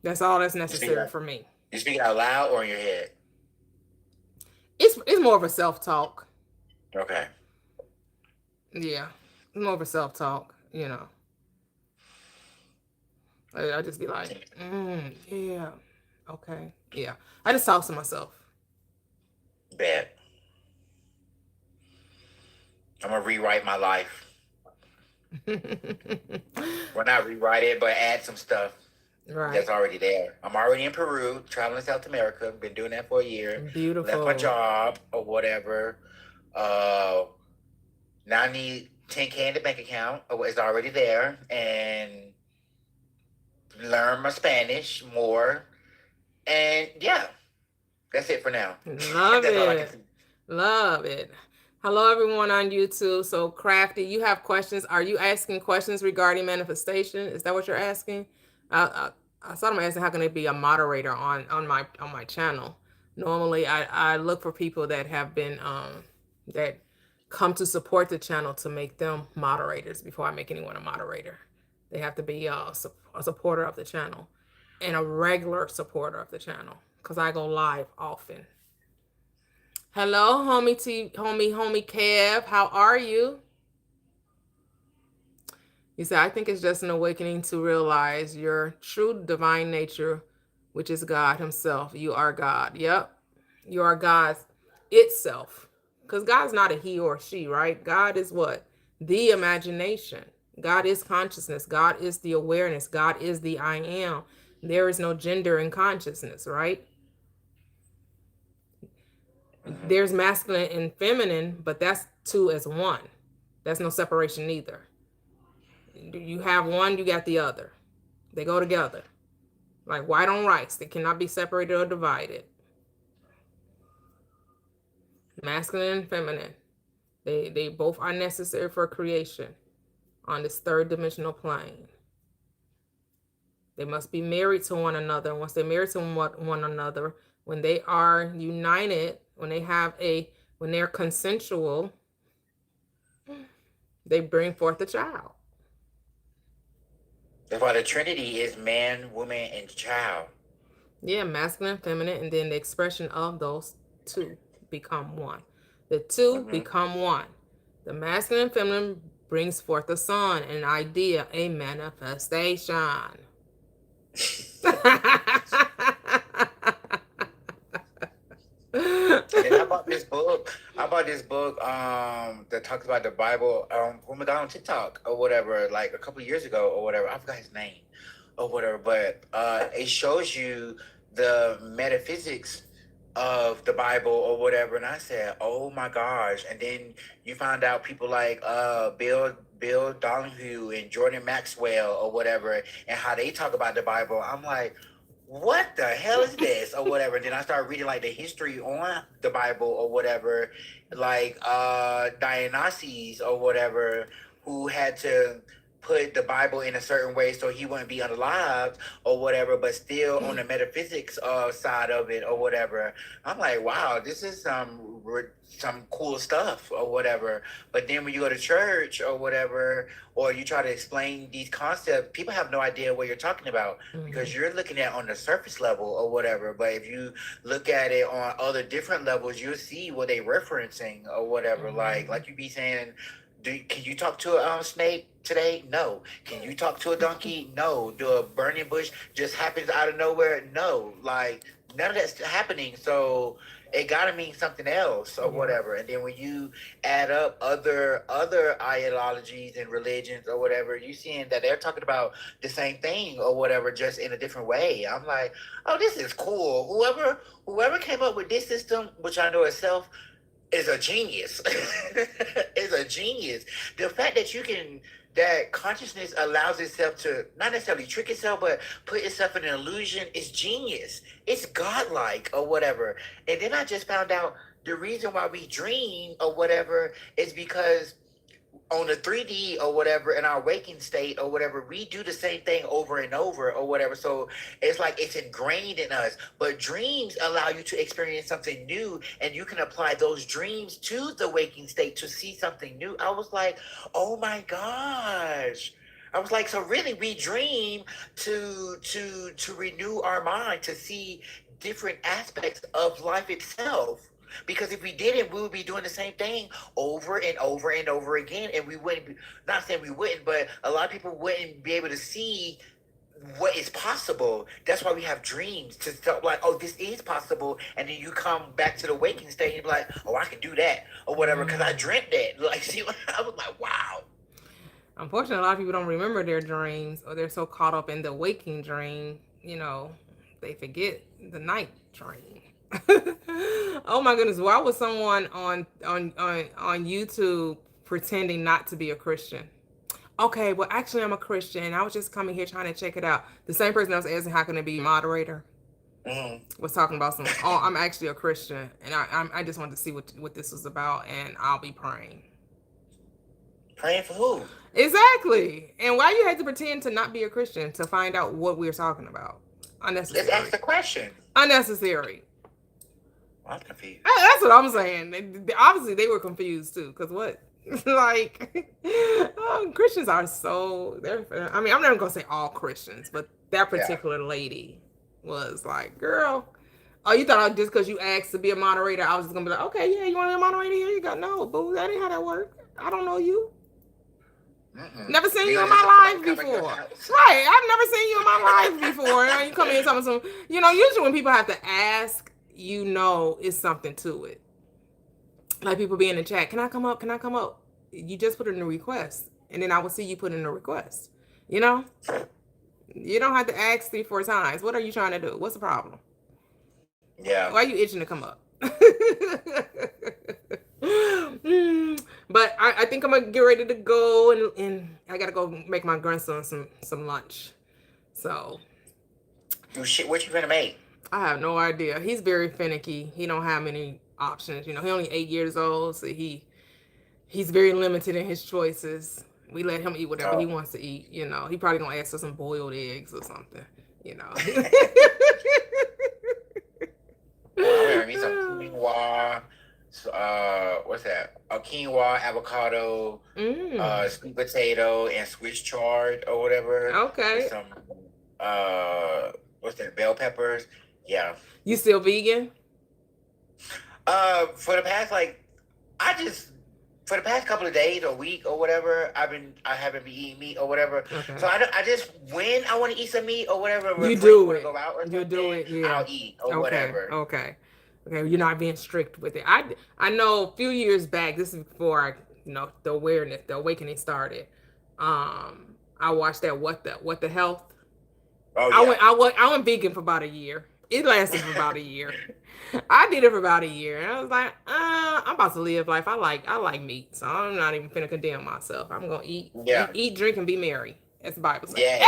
That's all that's necessary for me. You speak out loud or in your head? It's more of a self-talk. Okay. Yeah, more of a self-talk, you know. I just be like, yeah, okay, yeah. I just talk to myself. Bad. I'm gonna rewrite my life. Well, not rewrite it, but add some stuff Right. that's already there. I'm already in Peru, traveling to South America. Been doing that for a year. Beautiful. Left my job or whatever. Now I need 10K in the bank account. It's already there, and learn my Spanish more. And yeah, that's it for now. Love That's all I can it. see. Love it. Hello, everyone on YouTube. So, Crafty, you have questions. Are you asking questions regarding manifestation? Is that what you're asking? I thought I'm asking how can I be a moderator on my channel. Normally, I look for people that have been that come to support the channel to make them moderators before I make anyone a moderator. They have to be a supporter of the channel and a regular supporter of the channel because I go live often. Hello, homie Kev. How are you? He said, I think it's just an awakening to realize your true divine nature, which is God Himself. You are God. Yep. You are God's itself. Because God's not a he or she, right? God is what? The imagination. God is consciousness. God is the awareness. God is the I am. There is no gender in consciousness, right? There's masculine and feminine, but that's two as one. That's no separation either. You have one, you got the other. They go together. Like white on rice. They cannot be separated or divided. Masculine and feminine. They both are necessary for creation on this third dimensional plane. They must be married to one another. And once they're married to one another, when they are united, when they're consensual, they bring forth a child. That's why the Trinity is man, woman, and child. Yeah, masculine, feminine, and then the expression of those two become one. The 2 become one. The masculine and feminine brings forth a son, an idea, a manifestation. And then I bought this book. That talks about the Bible. When we got on TikTok or whatever, like a couple of years ago or whatever. I forgot his name or whatever, but it shows you the metaphysics of the Bible or whatever. And I said, oh my gosh. And then you find out people like Bill Donahue and Jordan Maxwell or whatever, and how they talk about the Bible. I'm like, what the hell is this or whatever. Then I started reading like the history on the Bible or whatever, like Dionysius or whatever, who had to put the Bible in a certain way so he wouldn't be unalived or whatever, but still on the metaphysics side of it or whatever. I'm like, wow, this is some cool stuff or whatever. But then when you go to church or whatever, or you try to explain these concepts, people have no idea what you're talking about because you're looking at on the surface level or whatever. But if you look at it on other different levels, you'll see what they're referencing or whatever. Like you be saying, can you talk to a snake today? No. Can you talk to a donkey? No. Do a burning bush just happens out of nowhere? No. Like none of that's happening. So it gotta mean something else or whatever. And then when you add up other ideologies and religions or whatever, you seeing that they're talking about the same thing or whatever, just in a different way. I'm like, oh, this is cool. Whoever came up with this system, which I know itself, is a genius. Is a genius. The fact that consciousness allows itself to not necessarily trick itself, but put itself in an illusion is genius. It's godlike or whatever. And then I just found out the reason why we dream or whatever is because on the 3D or whatever, in our waking state or whatever, we do the same thing over and over or whatever. So it's like it's ingrained in us. But dreams allow you to experience something new, and you can apply those dreams to the waking state to see something new. I was like, oh my gosh. I was like, so really we dream to renew our mind, to see different aspects of life itself. Because if we didn't, we would be doing the same thing over and over and over again, and we wouldn't be, not saying we wouldn't, but a lot of people wouldn't be able to see what is possible. That's why we have dreams, to feel like, oh, this is possible, and then you come back to the waking state and be like, oh, I can do that or whatever because I dreamt that. Like, see, I was like, wow. Unfortunately, a lot of people don't remember their dreams, or they're so caught up in the waking dream, they forget the night dream. Oh my goodness! Why was someone on YouTube pretending not to be a Christian? Okay, well, actually, I'm a Christian. I was just coming here trying to check it out. The same person that was asking how can I be moderator was talking about some. Oh, I'm actually a Christian, and I just wanted to see what this was about, and I'll be praying. Praying for who? Exactly. And why you had to pretend to not be a Christian to find out what we were talking about? Unnecessary. Let's ask the question. Unnecessary. I'm confused. That's what I'm saying. Obviously, they were confused too. Cause what? Like, Christians are so. I mean, I'm not gonna say all Christians, but that particular lady was like, "Girl, oh, you thought just because you asked to be a moderator, I was just gonna be like, okay, yeah, you want to be a moderator? Here you go. No, boo, that ain't how that works. I don't know you. Never seen you in my life before. Right. I've never seen you in my life before. And you come in and tell me some, usually when people have to ask, it's something to it. Like people be in the chat, can I come up? Can I come up? You just put in a request. And then I will see you put in a request. You don't have to ask 3-4 times. What are you trying to do? What's the problem? Yeah. Why are you itching to come up? But I think I'm gonna get ready to go, and I gotta go make my grandson some lunch. So What you gonna make? I have no idea. He's very finicky. He don't have many options. He only 8 years old, so he's very limited in his choices. We let him eat whatever he wants to eat. He probably gonna ask for some boiled eggs or something. I'm gonna make some quinoa. What's that? A quinoa, avocado, sweet potato, and Swiss chard or whatever. Okay. With some what's that? Bell peppers. Yeah. You still vegan? For the past for the past couple of days or week or whatever, I haven't been eating meat or whatever. Okay. So I just when I want to eat some meat or whatever, you do it. Go out or you do it. Yeah. I'll eat or whatever. Okay. You're not being strict with it. I know a few years back. This is before the awakening started. I watched that What the Health. Oh yeah. I went vegan for about a year. It lasted for about a year. I did it for about a year, and I was like, I'm about to live life. I like meat, so I'm not even finna condemn myself. I'm gonna eat, drink, and be merry, as the Bible says. Yeah.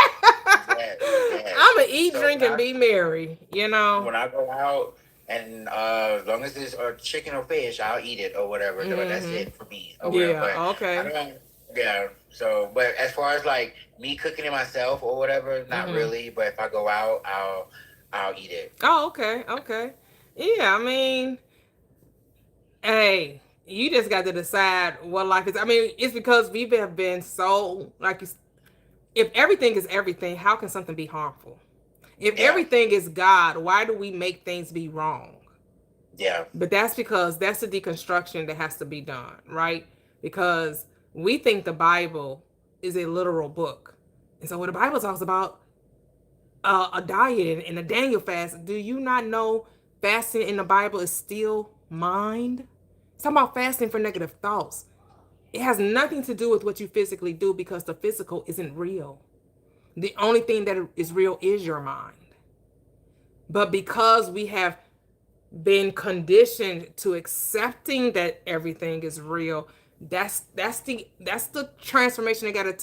I'm gonna eat, drink, and be merry. When I go out, and as long as it's chicken or fish, I'll eat it or whatever. Mm-hmm. But that's it for me. Or whatever. Yeah. Okay. Yeah. So, but as far as like me cooking it myself or whatever, not really. But if I go out, I'll eat it. Oh, okay. Yeah, I mean, hey, you just got to decide what life is. I mean, it's because we have been so, if everything is everything, how can something be harmful? If everything is God, why do we make things be wrong? Yeah. But that's because that's the deconstruction that has to be done, right? Because we think the Bible is a literal book. And so when the Bible talks about a diet and a Daniel fast, do you not know fasting in the Bible is still mind? It's talking about fasting for negative thoughts. It has nothing to do with what you physically do because the physical isn't real. The only thing that is real is your mind. But because we have been conditioned to accepting that everything is real, that's the transformation that got to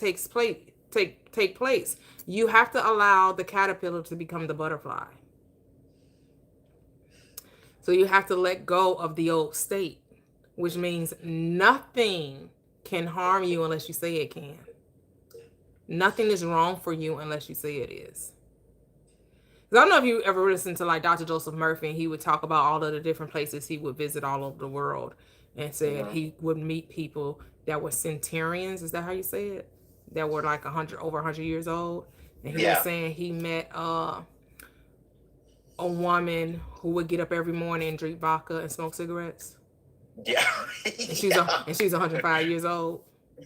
take place. You have to allow the caterpillar to become the butterfly. So you have to let go of the old state, which means nothing can harm you unless you say it can. Nothing is wrong for you unless you say it is. I don't know if you ever listened to Dr. Joseph Murphy, and he would talk about all of the different places he would visit all over the world, and said he would meet people that were centurions. Is that how you say it? That were over 100 years old. And he was saying he met a woman who would get up every morning and drink vodka and smoke cigarettes. Yeah. And she's 105 years old.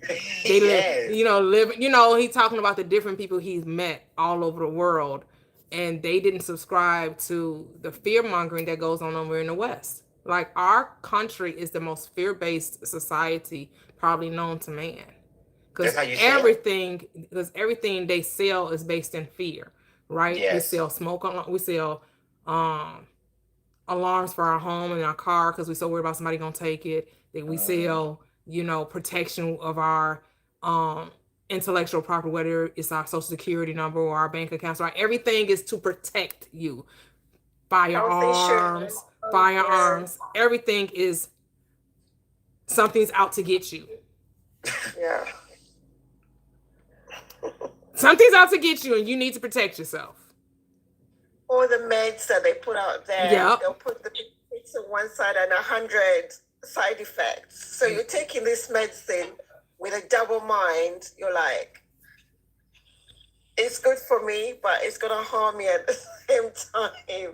They Yes. he's talking about the different people he's met all over the world, and they didn't subscribe to the fear mongering that goes on over in the West. Like, our country is the most fear-based society probably known to man. Because That's how you sell? everything they sell is based in fear, right? We Yes. sell we sell alarms for our home and our car because we're so worried about somebody gonna take it. That we sell, protection of our intellectual property, whether it's our social security number or our bank accounts. Right? Everything is to protect you. Firearms, everything is something's out to get you. Yeah. Something's out to get you, and you need to protect yourself. Or the meds that they put out there. Yep. They'll put the benefits on one side and 100 side effects. So you're taking this medicine with a double mind. You're like, it's good for me, but it's going to harm me at the same time.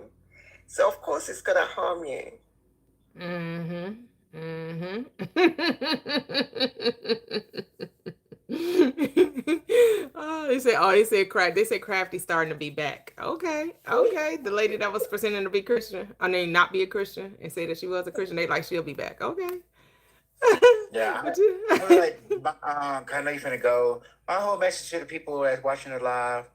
So, of course, it's going to harm you. They said crack. They said Crafty starting to be back. Okay. The lady that was pretending to be Christian, not be a Christian, and say that she was a Christian, they like, she'll be back. Okay. Yeah. I know you're finna go. My whole message to the people that's watching it live: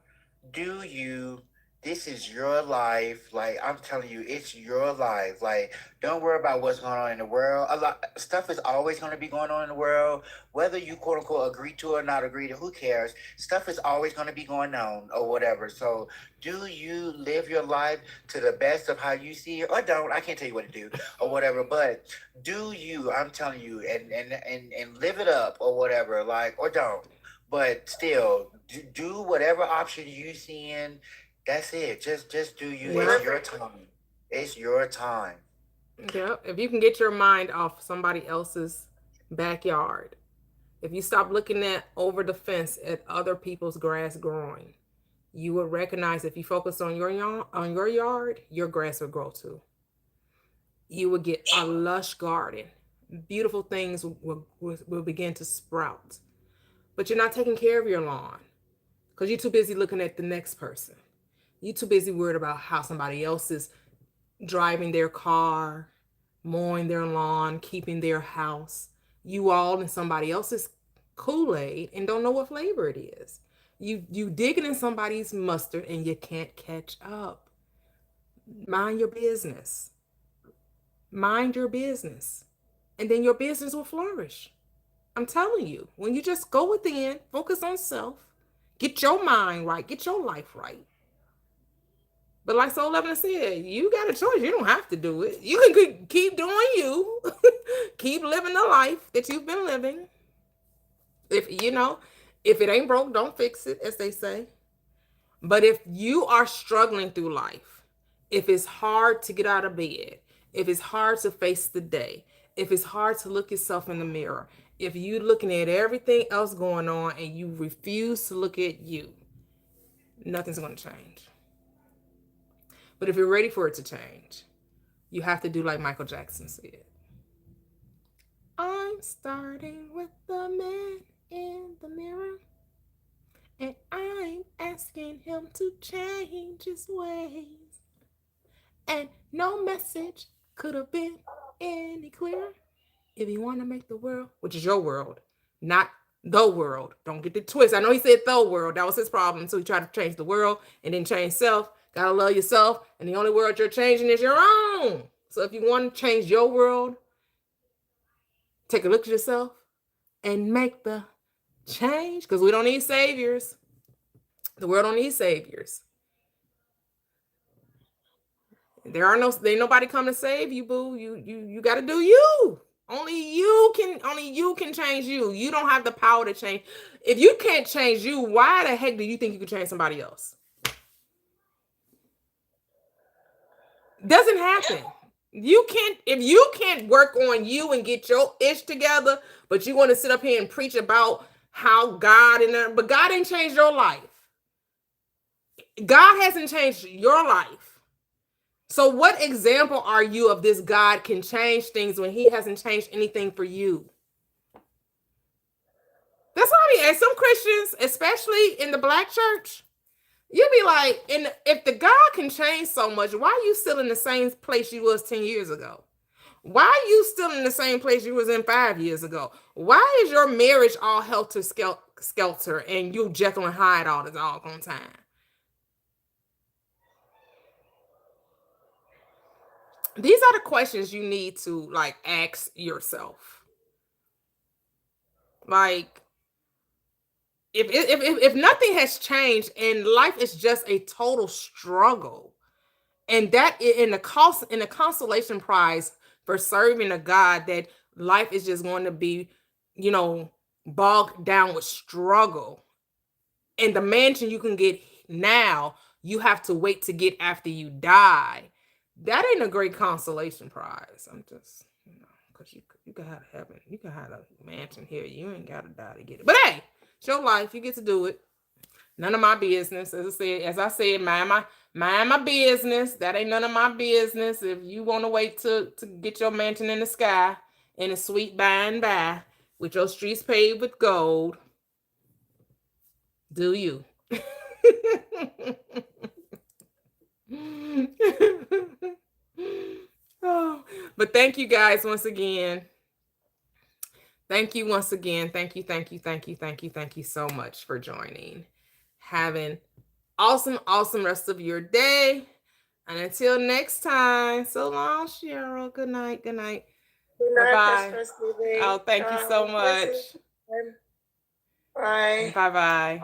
this is your life. Like, I'm telling you, it's your life. Like, don't worry about what's going on in the world. A lot stuff is always going to be going on in the world, whether you quote unquote agree to or not agree to. Who cares? Stuff is always going to be going on or whatever. So, do you live your life to the best of how you see it, or don't? I can't tell you what to do or whatever. But do you? I'm telling you, and live it up or whatever. Like, or don't. But still, do whatever option you see in. That's it. Just do you. Yeah. It's your time. It's your time. Yeah. If you can get your mind off somebody else's backyard, if you stop looking at over the fence at other people's grass growing, you will recognize if you focus on your yard, your grass will grow too. You will get a lush garden. Beautiful things will begin to sprout. But you're not taking care of your lawn because you're too busy looking at the next person. You're too busy worried about how somebody else is driving their car, mowing their lawn, keeping their house. You all in somebody else's Kool-Aid and don't know what flavor it is. You digging in somebody's mustard and you can't catch up. Mind your business. Mind your business. And then your business will flourish. I'm telling you, when you just go within, focus on self, get your mind right, get your life right. But like Soul Lebanon said, you got a choice. You don't have to do it. You can keep doing you. Keep living the life that you've been living. If it ain't broke, don't fix it, as they say. But if you are struggling through life, if it's hard to get out of bed, if it's hard to face the day, if it's hard to look yourself in the mirror, if you're looking at everything else going on and you refuse to look at you, nothing's going to change. But if you're ready for it to change, you have to do like Michael Jackson said. I'm starting with the man in the mirror, and I'm asking him to change his ways. And no message could have been any clearer. If you want to make the world, which is your world, not the world. Don't get the twist. I know he said the world. That was his problem. So he tried to change the world and then change self. Gotta love yourself. And the only world you're changing is your own. So if you want to change your world, take a look at yourself and make the change. Because we don't need saviors. The world don't need saviors. Ain't nobody come to save you, boo. You gotta do you. Only you can change you. You don't have the power to change. If you can't change you, why the heck do you think you can change somebody else? Doesn't happen. If you can't work on you and get your ish together, but you want to sit up here and preach about how but God ain't changed your life. God hasn't changed your life. So what example are you of this God can change things when he hasn't changed anything for you? That's what I mean. And some Christians, especially in the Black church, you'll be like, if the God can change so much, why are you still in the same place you was 10 years ago? Why are you still in the same place you was in 5 years ago? Why is your marriage all helter skelter and you Jekyll and Hyde all the doggone time? These are the questions you need to like ask yourself. Like, if nothing has changed and life is just a total struggle, and that in the consolation prize for serving a God that life is just going to be, bogged down with struggle, and the mansion you can get now, you have to wait to get after you die. That ain't a great consolation prize. I'm just, because you can have heaven, you can have a mansion here. You ain't got to die to get it. But hey, it's your life. You get to do it. None of my business. As I said, mind my business. That ain't none of my business. If you want to wait to get your mansion in the sky in a sweet by and by with your streets paved with gold, do you? Oh, but thank you guys once again. Thank you once again. Thank you so much for joining. Having awesome rest of your day. And until next time, so long, Cheryl. Good night. Good night, Bye-bye. Prosperous Living. Oh, thank you so much. Bye. Bye-bye.